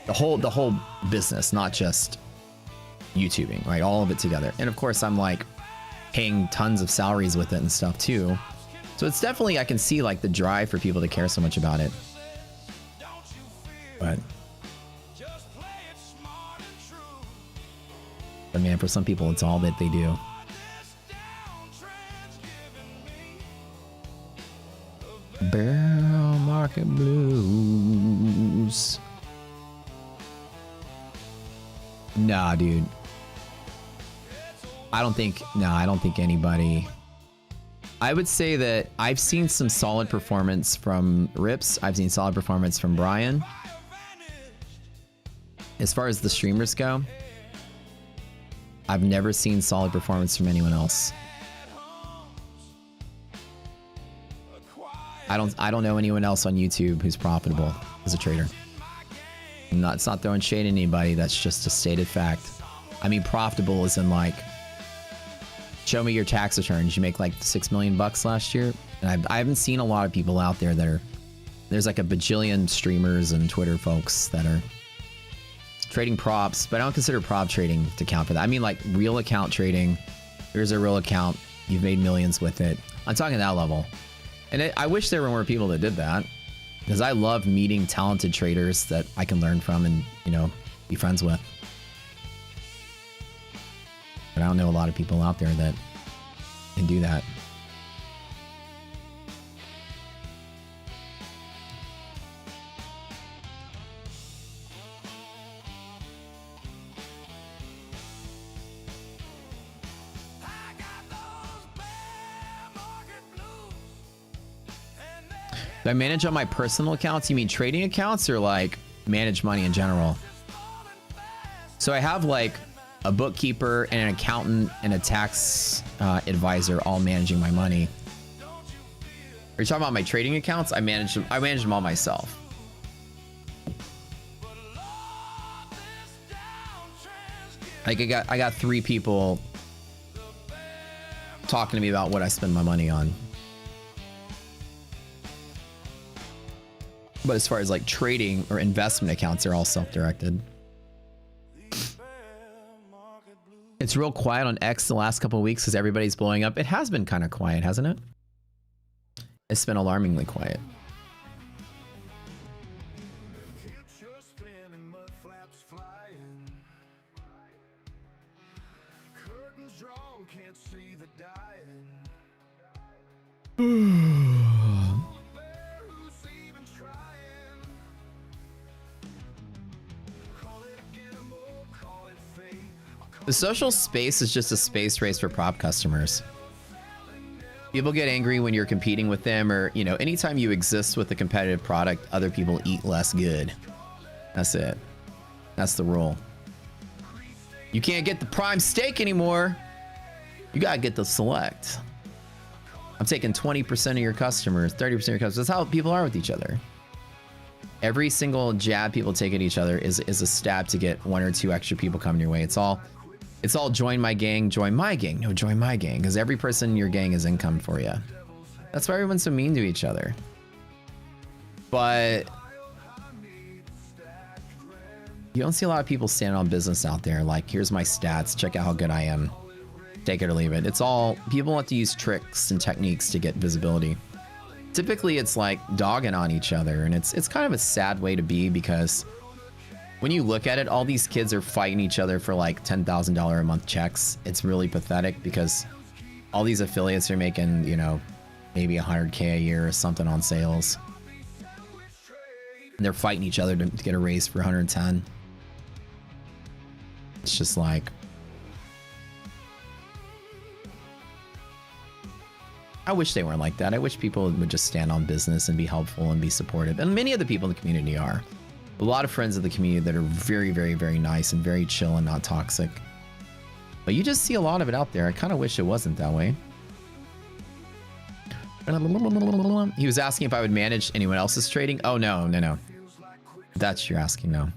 The whole business, not just YouTubing, right? All of it together. And of course, I'm like paying tons of salaries with it and stuff too. So it's definitely, I can see like the drive for people to care so much about it. But man, for some people, it's all that they do. Bear market blues. Nah, dude. I don't think anybody. I would say that I've seen some solid performance from Rips. I've seen solid performance from Brian. As far as the streamers go, I've never seen solid performance from anyone else. I don't know anyone else on YouTube who's profitable as a trader. It's not throwing shade at anybody. That's just a stated fact. I mean, profitable is in like, show me your tax returns. You make like $6 million last year, and I haven't seen a lot of people out there that are. There's like a bajillion streamers and Twitter folks that are trading props, but I don't consider prop trading to count for that. I mean, like real account trading. Here's a real account. You've made millions with it. I'm talking that level. And I wish there were more people that did that, because I love meeting talented traders that I can learn from and, you know, be friends with. But I don't know a lot of people out there that can do that. Do I manage on my personal accounts? You mean trading accounts or like manage money in general? So I have like a bookkeeper and an accountant and a tax advisor all managing my money. Are you talking about my trading accounts? I manage them all myself. Like I got 3 people talking to me about what I spend my money on. But as far as like trading or investment accounts, they're all self-directed. It's real quiet on X the last couple of weeks because everybody's blowing up. It has been kind of quiet, hasn't it? It's been alarmingly quiet. The social space is just a space race for prop customers. People get angry when you're competing with them, or, you know, anytime you exist with a competitive product, other people eat less good. That's it. That's the rule. You can't get the prime steak anymore. You gotta get the select. I'm taking 20% of your customers, 30% of your customers. That's how people are with each other. Every single jab people take at each other is a stab to get 1 or 2 extra people coming your way. It's all join my gang, join my gang. No, join my gang, because every person in your gang is income for you. That's why everyone's so mean to each other. But you don't see a lot of people standing on business out there like, here's my stats, check out how good I am. Take it or leave it. It's all, people want to use tricks and techniques to get visibility. Typically it's like dogging on each other, and it's kind of a sad way to be, because when you look at it, all these kids are fighting each other for like $10,000 a month checks. It's really pathetic, because all these affiliates are making, you know, maybe 100K a year or something on sales. And they're fighting each other to get a raise for 110. It's just like, I wish they weren't like that. I wish people would just stand on business and be helpful and be supportive. And many of the people in the community are. A lot of friends of the community that are very, very, very nice and very chill and not toxic. But you just see a lot of it out there. I kind of wish it wasn't that way. He was asking if I would manage anyone else's trading. Oh, no. That's you're asking, no.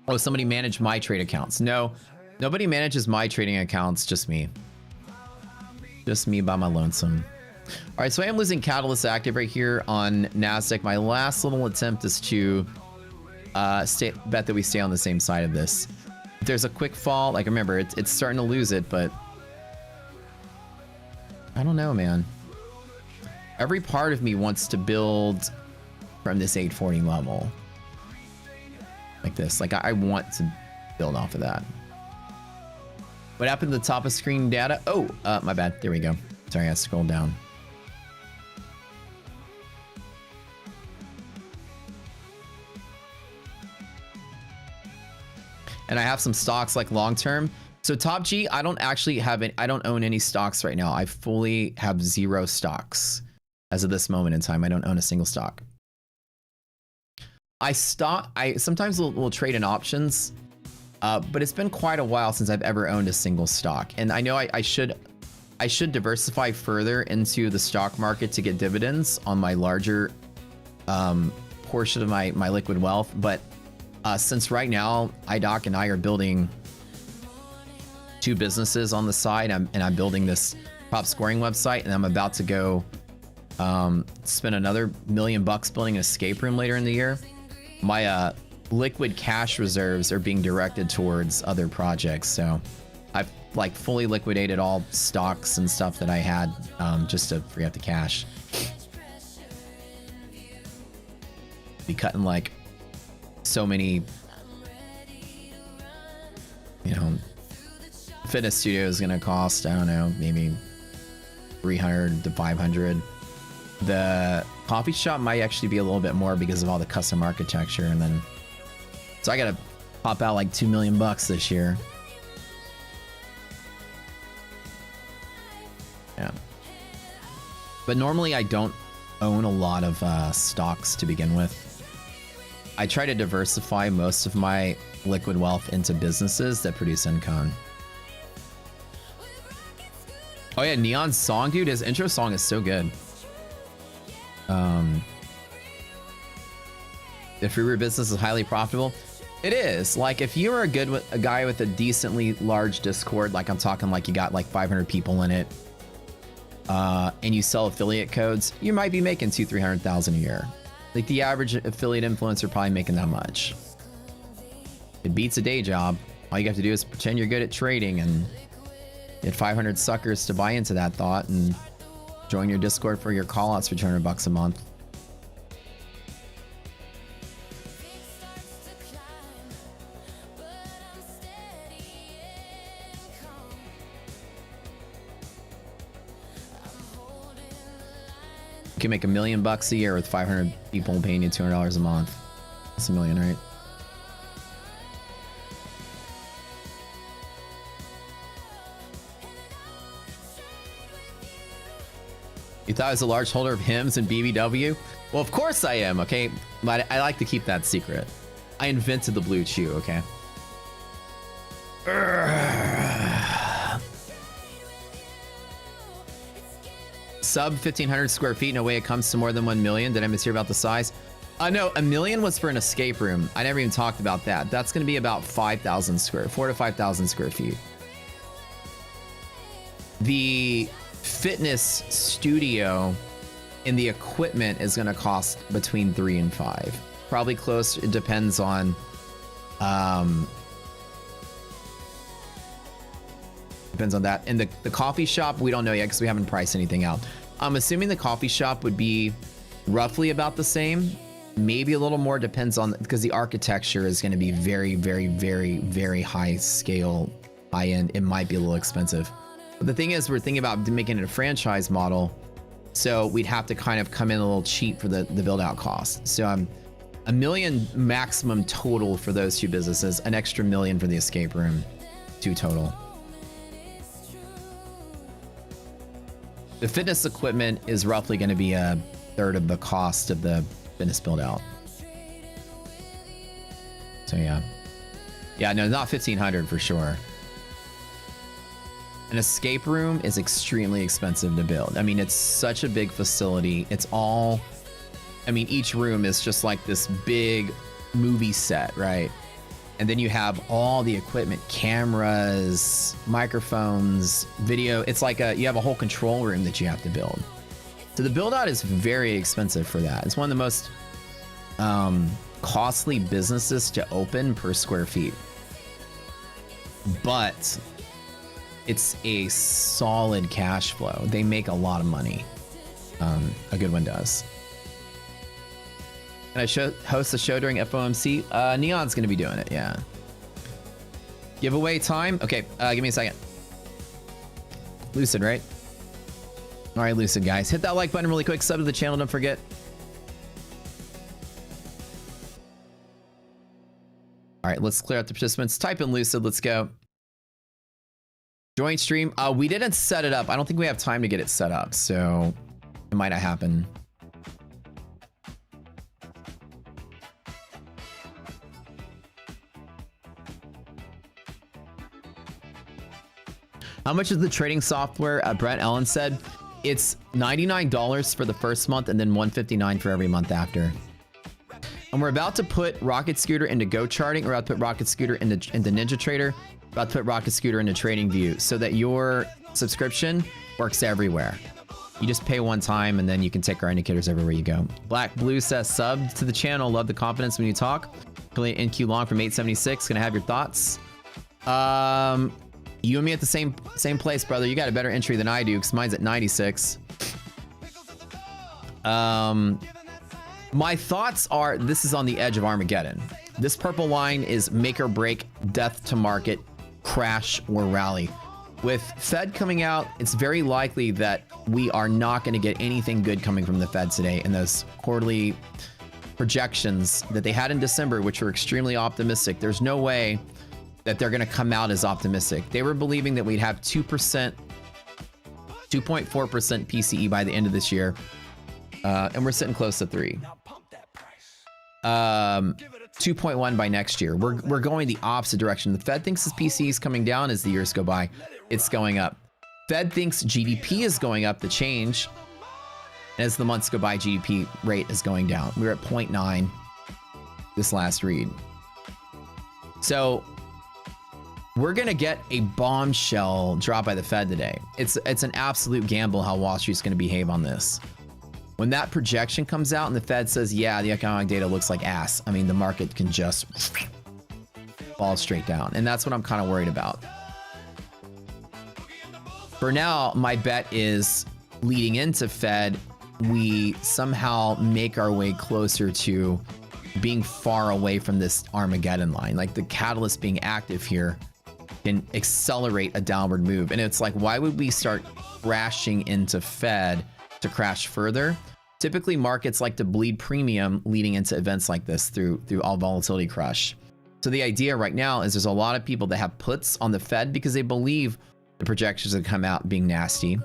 Oh, somebody manage my trade accounts. No, nobody manages my trading accounts, just me. Just me by my lonesome. All right, so I am losing Catalyst active right here on NASDAQ. My last little attempt is to bet that we stay on the same side of this. If there's a quick fall, like, remember, it's starting to lose it, but I don't know, man. Every part of me wants to build from this 840 level. Like this. Like, I want to build off of that. What happened to the top of screen data? Oh, my bad. There we go. Sorry, I scrolled down. and I have some stocks like long term. So Top G, I don't actually have I don't own any stocks right now. I fully have 0 stocks as of this moment in time. I don't own a single stock. I sometimes will trade in options, but it's been quite a while since I've ever owned a single stock. And I know I should diversify further into the stock market to get dividends on my larger portion of my liquid wealth. But since right now, iDoc and I are building 2 businesses on the side, and I'm building this prop scoring website, and I'm about to go spend another $1 million building an escape room later in the year. My liquid cash reserves are being directed towards other projects, so I've like fully liquidated all stocks and stuff that I had just to free up the cash. Be cutting like so many, you know, fitness studio is gonna cost, I don't know, maybe 300 to 500. The coffee shop might actually be a little bit more because of all the custom architecture, and then so I gotta pop out like $2 million this year. Yeah, but normally I don't own a lot of stocks to begin with. I try to diversify most of my liquid wealth into businesses that produce income. Oh yeah, Neon's song, dude, his intro song is so good. The free root business is highly profitable. It is. Like, if you are a guy with a decently large Discord, like I'm talking like you got like 500 people in it, and you sell affiliate codes, you might be making $200,000-300,000 a year. Like the average affiliate influencer probably making that much. It beats a day job. All you have to do is pretend you're good at trading and get 500 suckers to buy into that thought and join your Discord for your callouts for $200 a month. You can make $1 million a year with 500 people paying you $200 a month. That's $1 million, right? You thought I was a large holder of hymns and BBW? Well, of course I am, okay? But I like to keep that secret. I invented the blue chew, okay? Sub 1,500 square feet. No way it comes to more than 1 million. Did I mishear about the size? No, 1 million was for an escape room. I never even talked about that. That's going to be about 4,000 to 5,000 square feet. The fitness studio and the equipment is going to cost between 3 and 5. Probably close. It depends on that. And the coffee shop, we don't know yet because we haven't priced anything out. I'm assuming the coffee shop would be roughly about the same, maybe a little more, depends on, because the architecture is going to be very, very, very, very high scale, high end. It might be a little expensive. But the thing is, we're thinking about making it a franchise model, so we'd have to kind of come in a little cheap for the build out cost. So $1 million maximum total for those 2 businesses, an extra $1 million for the escape room, 2 total. The fitness equipment is roughly going to be 1/3 of the cost of the fitness build out. So yeah, no, not 1,500 for sure. An escape room is extremely expensive to build. I mean, it's such a big facility. It's all, I mean, each room is just like this big movie set, right? And then you have all the equipment, cameras, microphones, video. It's like you have a whole control room that you have to build. So the build out is very expensive for that. It's one of the most costly businesses to open per square feet. But it's a solid cash flow. They make a lot of money. A good one does. Can I host the show during FOMC? Neon's gonna be doing it, yeah. Giveaway time? Okay, give me a second. Lucid, right? All right, Lucid, guys. Hit that like button really quick. Sub to the channel, don't forget. All right, let's clear out the participants. Type in Lucid. Let's go. Join stream. We didn't set it up. I don't think we have time to get it set up, so it might not happen. How much is the trading software? Brent Ellen said it's $99 for the first month and then $159 for every month after. And we're about to put Rocket Scooter into Go Charting. We're about to put Rocket Scooter into Ninja Trader. We're about to put Rocket Scooter into Trading View so that your subscription works everywhere. You just pay one time and then you can take our indicators everywhere you go. Black Blue says sub to the channel. Love the confidence when you talk. Affiliate NQ Long from 876. Gonna have your thoughts. You and me at the same place, brother. You got a better entry than I do because mine's at 96. My thoughts are this is on the edge of Armageddon. This purple line is make or break, death to market, crash or rally. With Fed coming out, it's very likely that we are not going to get anything good coming from the Fed today. And those quarterly projections that they had in December, which were extremely optimistic, there's no way that they're going to come out as optimistic. They were believing that we'd have 2%, 2.4% PCE by the end of this year. And we're sitting close to 3. 2.1 by next year. We're going the opposite direction. The Fed thinks its PCE is coming down as the years go by. It's going up. Fed thinks GDP is going up, the change. As the months go by, GDP rate is going down. We were at 0.9 this last read. So we're going to get a bombshell drop by the Fed today. It's an absolute gamble how Wall Street's going to behave on this. When that projection comes out and the Fed says, yeah, the economic data looks like ass, I mean, the market can just fall straight down. And that's what I'm kind of worried about. For now, my bet is leading into Fed, we somehow make our way closer to being far away from this Armageddon line. Like the catalyst being active here can accelerate a downward move. And it's like, why would we start crashing into Fed to crash further? Typically, markets like to bleed premium leading into events like this through all volatility crush. So the idea right now is there's a lot of people that have puts on the Fed because they believe the projections that come out being nasty,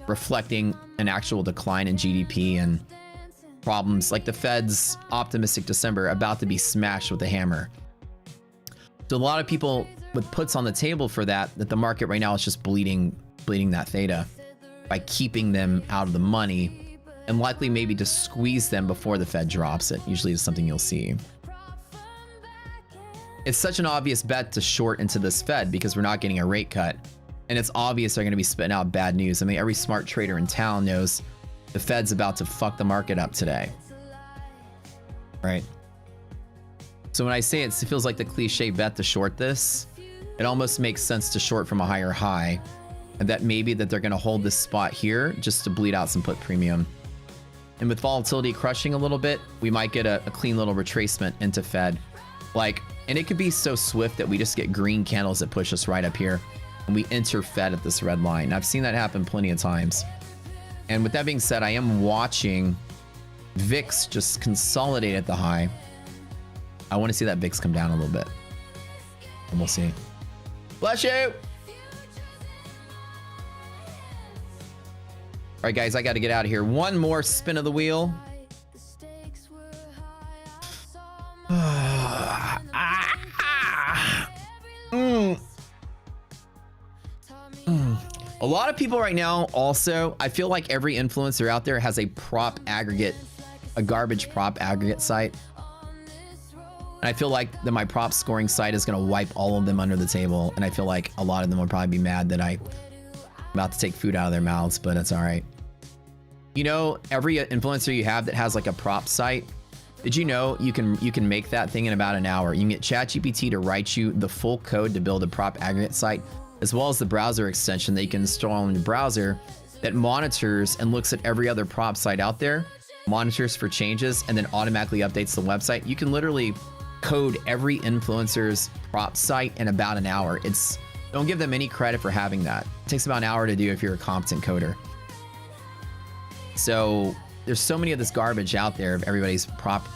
reflecting an actual decline in GDP and problems like the Fed's optimistic December about to be smashed with a hammer. So a lot of people with puts on the table for that the market right now is just bleeding that theta by keeping them out of the money and likely maybe to squeeze them before the Fed drops it. Usually is something you'll see. It's such an obvious bet to short into this Fed because we're not getting a rate cut. And it's obvious they're going to be spitting out bad news. I mean, every smart trader in town knows the Fed's about to fuck the market up today. Right? So when I say it feels like the cliche bet to short this, it almost makes sense to short from a higher high. And that maybe that they're going to hold this spot here just to bleed out some put premium. And with volatility crushing a little bit, we might get a clean little retracement into Fed. And it could be so swift that we just get green candles that push us right up here. And we enter Fed at this red line. I've seen that happen plenty of times. And with that being said, I am watching VIX just consolidate at the high. I want to see that VIX come down a little bit. And we'll see. Bless you! All right, guys, I got to get out of here. One more spin of the wheel. A lot of people right now also, I feel like every influencer out there has a prop aggregate, a garbage prop aggregate site. And I feel like that my prop scoring site is going to wipe all of them under the table. And I feel like a lot of them will probably be mad that I'm about to take food out of their mouths, but it's all right. You know, every influencer you have that has like a prop site, did you know you can make that thing in about an hour? You can get ChatGPT to write you the full code to build a prop aggregate site, as well as the browser extension that you can install in your browser that monitors and looks at every other prop site out there, monitors for changes, and then automatically updates the website. You can literally code every influencer's prop site in about an hour. Don't give them any credit for having that. It takes about an hour to do if you're a competent coder. So there's so many of this garbage out there of everybody's prop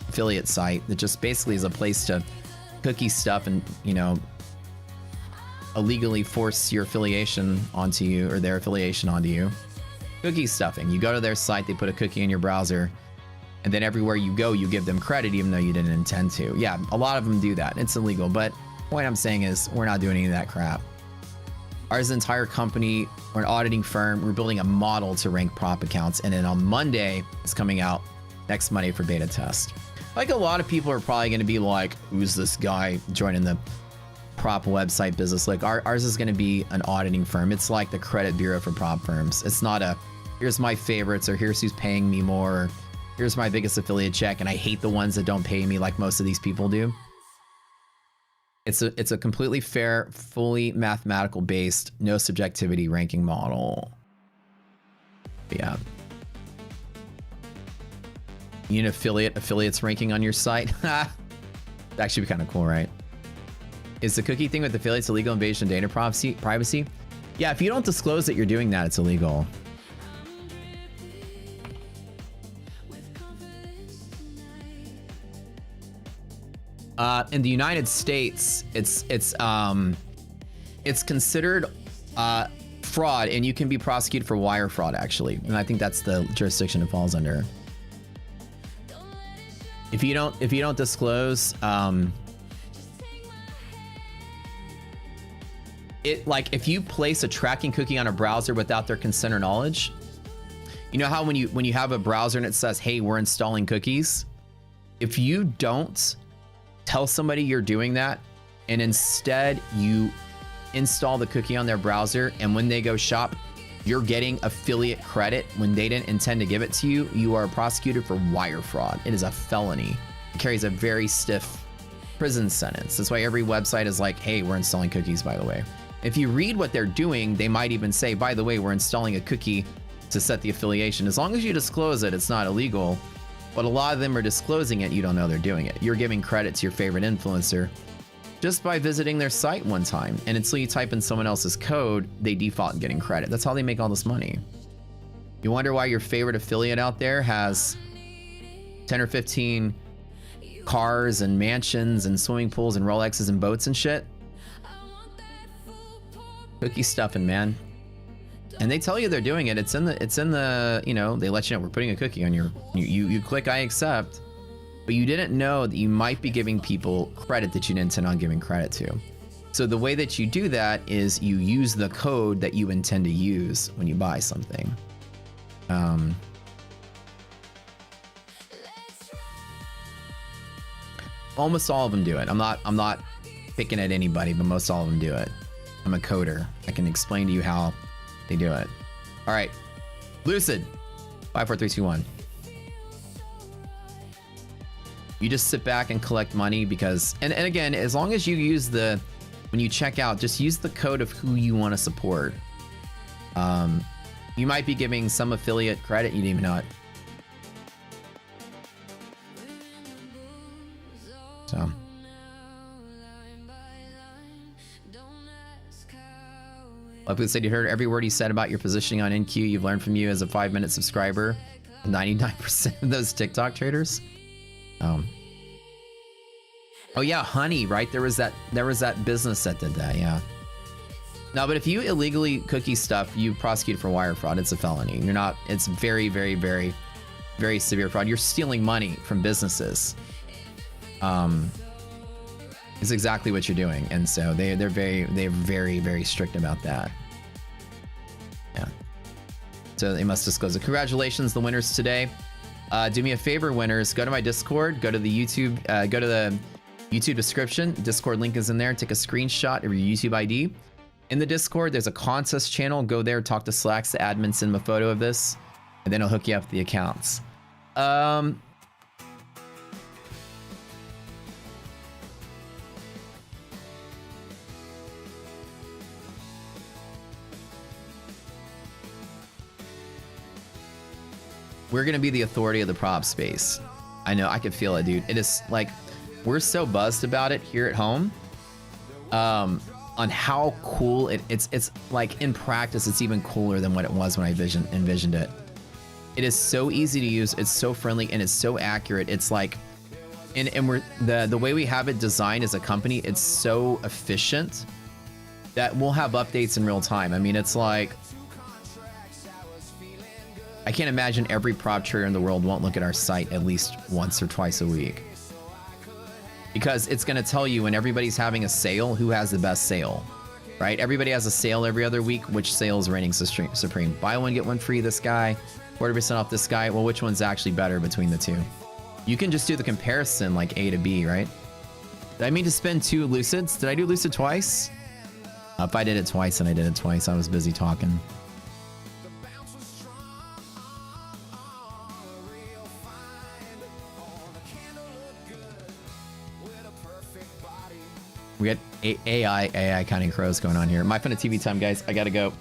affiliate site that just basically is a place to cookie stuff and, you know, illegally force your affiliation onto you or their affiliation onto you. Cookie stuffing. You go to their site, they put a cookie in your browser, and then everywhere you go, you give them credit even though you didn't intend to. Yeah, a lot of them do that. It's illegal, but the point I'm saying is we're not doing any of that crap. Ours entire company, we're an auditing firm. We're building a model to rank prop accounts, and then on Monday, it's coming out next Monday for beta test. Like a lot of people are probably going to be like, who's this guy joining the prop website business? Like ours is going to be an auditing firm. It's like the credit bureau for prop firms. It's not a here's my favorites or here's who's paying me more or here's my biggest affiliate check and I hate the ones that don't pay me like most of these people do. It's a completely fair, fully mathematical based, no subjectivity ranking model. Yeah. You need affiliates ranking on your site. That should be kind of cool, right? Is the cookie thing with affiliates illegal invasion of data privacy? Yeah, if you don't disclose that you're doing that, it's illegal. In the United States, it's considered fraud, and you can be prosecuted for wire fraud, actually. And I think that's the jurisdiction it falls under. If you don't disclose, if you place a tracking cookie on a browser without their consent or knowledge, you know how when you have a browser and it says, "Hey, we're installing cookies," if you don't tell somebody you're doing that, and instead you install the cookie on their browser, and when they go shop, you're getting affiliate credit when they didn't intend to give it to you, you are prosecuted for wire fraud. It is a felony. It carries a very stiff prison sentence. That's why every website is like, hey, we're installing cookies, by the way. If you read what they're doing, they might even say, by the way, we're installing a cookie to set the affiliation. As long as you disclose it, it's not illegal. But a lot of them are disclosing it, you don't know they're doing it. You're giving credit to your favorite influencer just by visiting their site one time. And until you type in someone else's code, they default in getting credit. That's how they make all this money. You wonder why your favorite affiliate out there has 10 or 15 cars and mansions and swimming pools and Rolexes and boats and shit? Cookie stuffing, man. And they tell you they're doing it. It's in the, you know, they let you know we're putting a cookie on you click I accept, but you didn't know that you might be giving people credit that you didn't intend on giving credit to. So the way that you do that is you use the code that you intend to use when you buy something. Almost all of them do it. I'm not picking at anybody, but most all of them do it. I'm a coder. I can explain to you how they do it. All right, Lucid, 5, 4, 3, 2, 1. You just sit back and collect money because, and again, as long as you use when you check out, just use the code of who you want to support. You might be giving some affiliate credit, you didn't even know it. So. Like we said, you heard every word he said about your positioning on NQ. You've learned from you as a 5-minute subscriber. 99% of those TikTok traders. Oh yeah, Honey, right? There was that business that did that, yeah. No, but if you illegally cookie stuff, you prosecute for wire fraud. It's a felony. You're not. It's very, very, very, very severe fraud. You're stealing money from businesses. Is exactly what you're doing, and so they're very, very strict about that. Yeah. So they must disclose it. Congratulations, the winners today. Do me a favor, winners. Go to my Discord. Go to the YouTube. Go to the YouTube description. Discord link is in there. Take a screenshot of your YouTube ID. In the Discord, there's a contest channel. Go there. Talk to Slacks, the admin. Send them a photo of this, and then I'll hook you up with the accounts. We're gonna be the authority of the prop space. I know, I can feel it, dude. It is like, we're so buzzed about it here at home. On how cool it's like in practice, it's even cooler than what it was when I envisioned it. It is so easy to use, it's so friendly, and it's so accurate. It's like, and we're the way we have it designed as a company, it's so efficient that we'll have updates in real time. I mean, it's like, I can't imagine every prop trader in the world won't look at our site at least once or twice a week, because it's going to tell you when everybody's having a sale who has the best sale, right? Everybody has a sale every other week. Which sale is reigning supreme? Buy one, get one free, this guy. 40% off this guy. Well, which one's actually better between the two? You can just do the comparison like A to B, right? Did I mean to spend 2 Lucids? Did I do Lucid twice? If I did it twice, then I did it twice. I was busy talking. We got AI counting crows going on here. My fun of TV time, guys. I gotta go.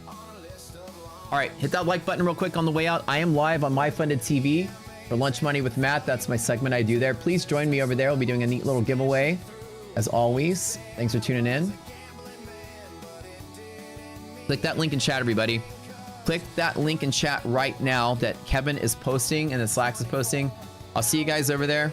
All right, hit that like button real quick on the way out. I am live on My Funded TV for Lunch Money with Matt. That's my segment I do there. Please join me over there. We'll be doing a neat little giveaway, as always. Thanks for tuning in. Click that link in chat, everybody. Click that link in chat right now that Kevin is posting and that Slacks is posting. I'll see you guys over there.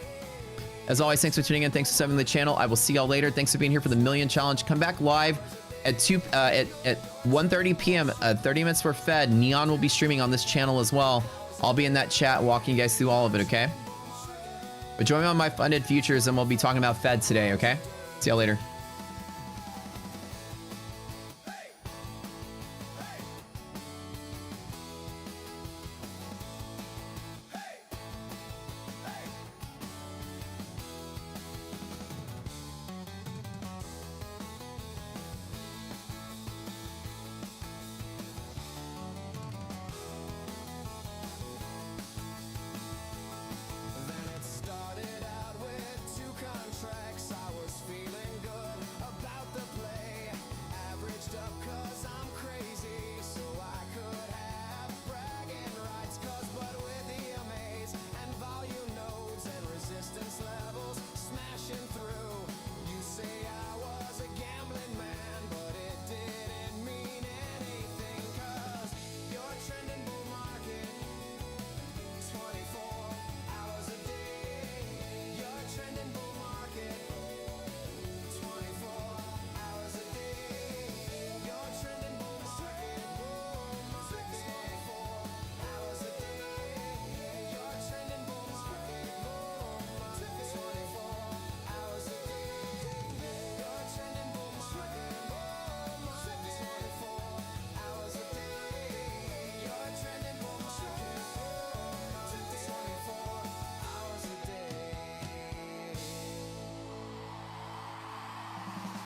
As always, thanks for tuning in. Thanks for subbing to the channel. I will see y'all later. Thanks for being here for the Million Challenge. Come back live at 1:30 p.m. 30 minutes for Fed. Neon will be streaming on this channel as well. I'll be in that chat walking you guys through all of it, okay? But join me on My Funded Futures and we'll be talking about Fed today, okay? See y'all later.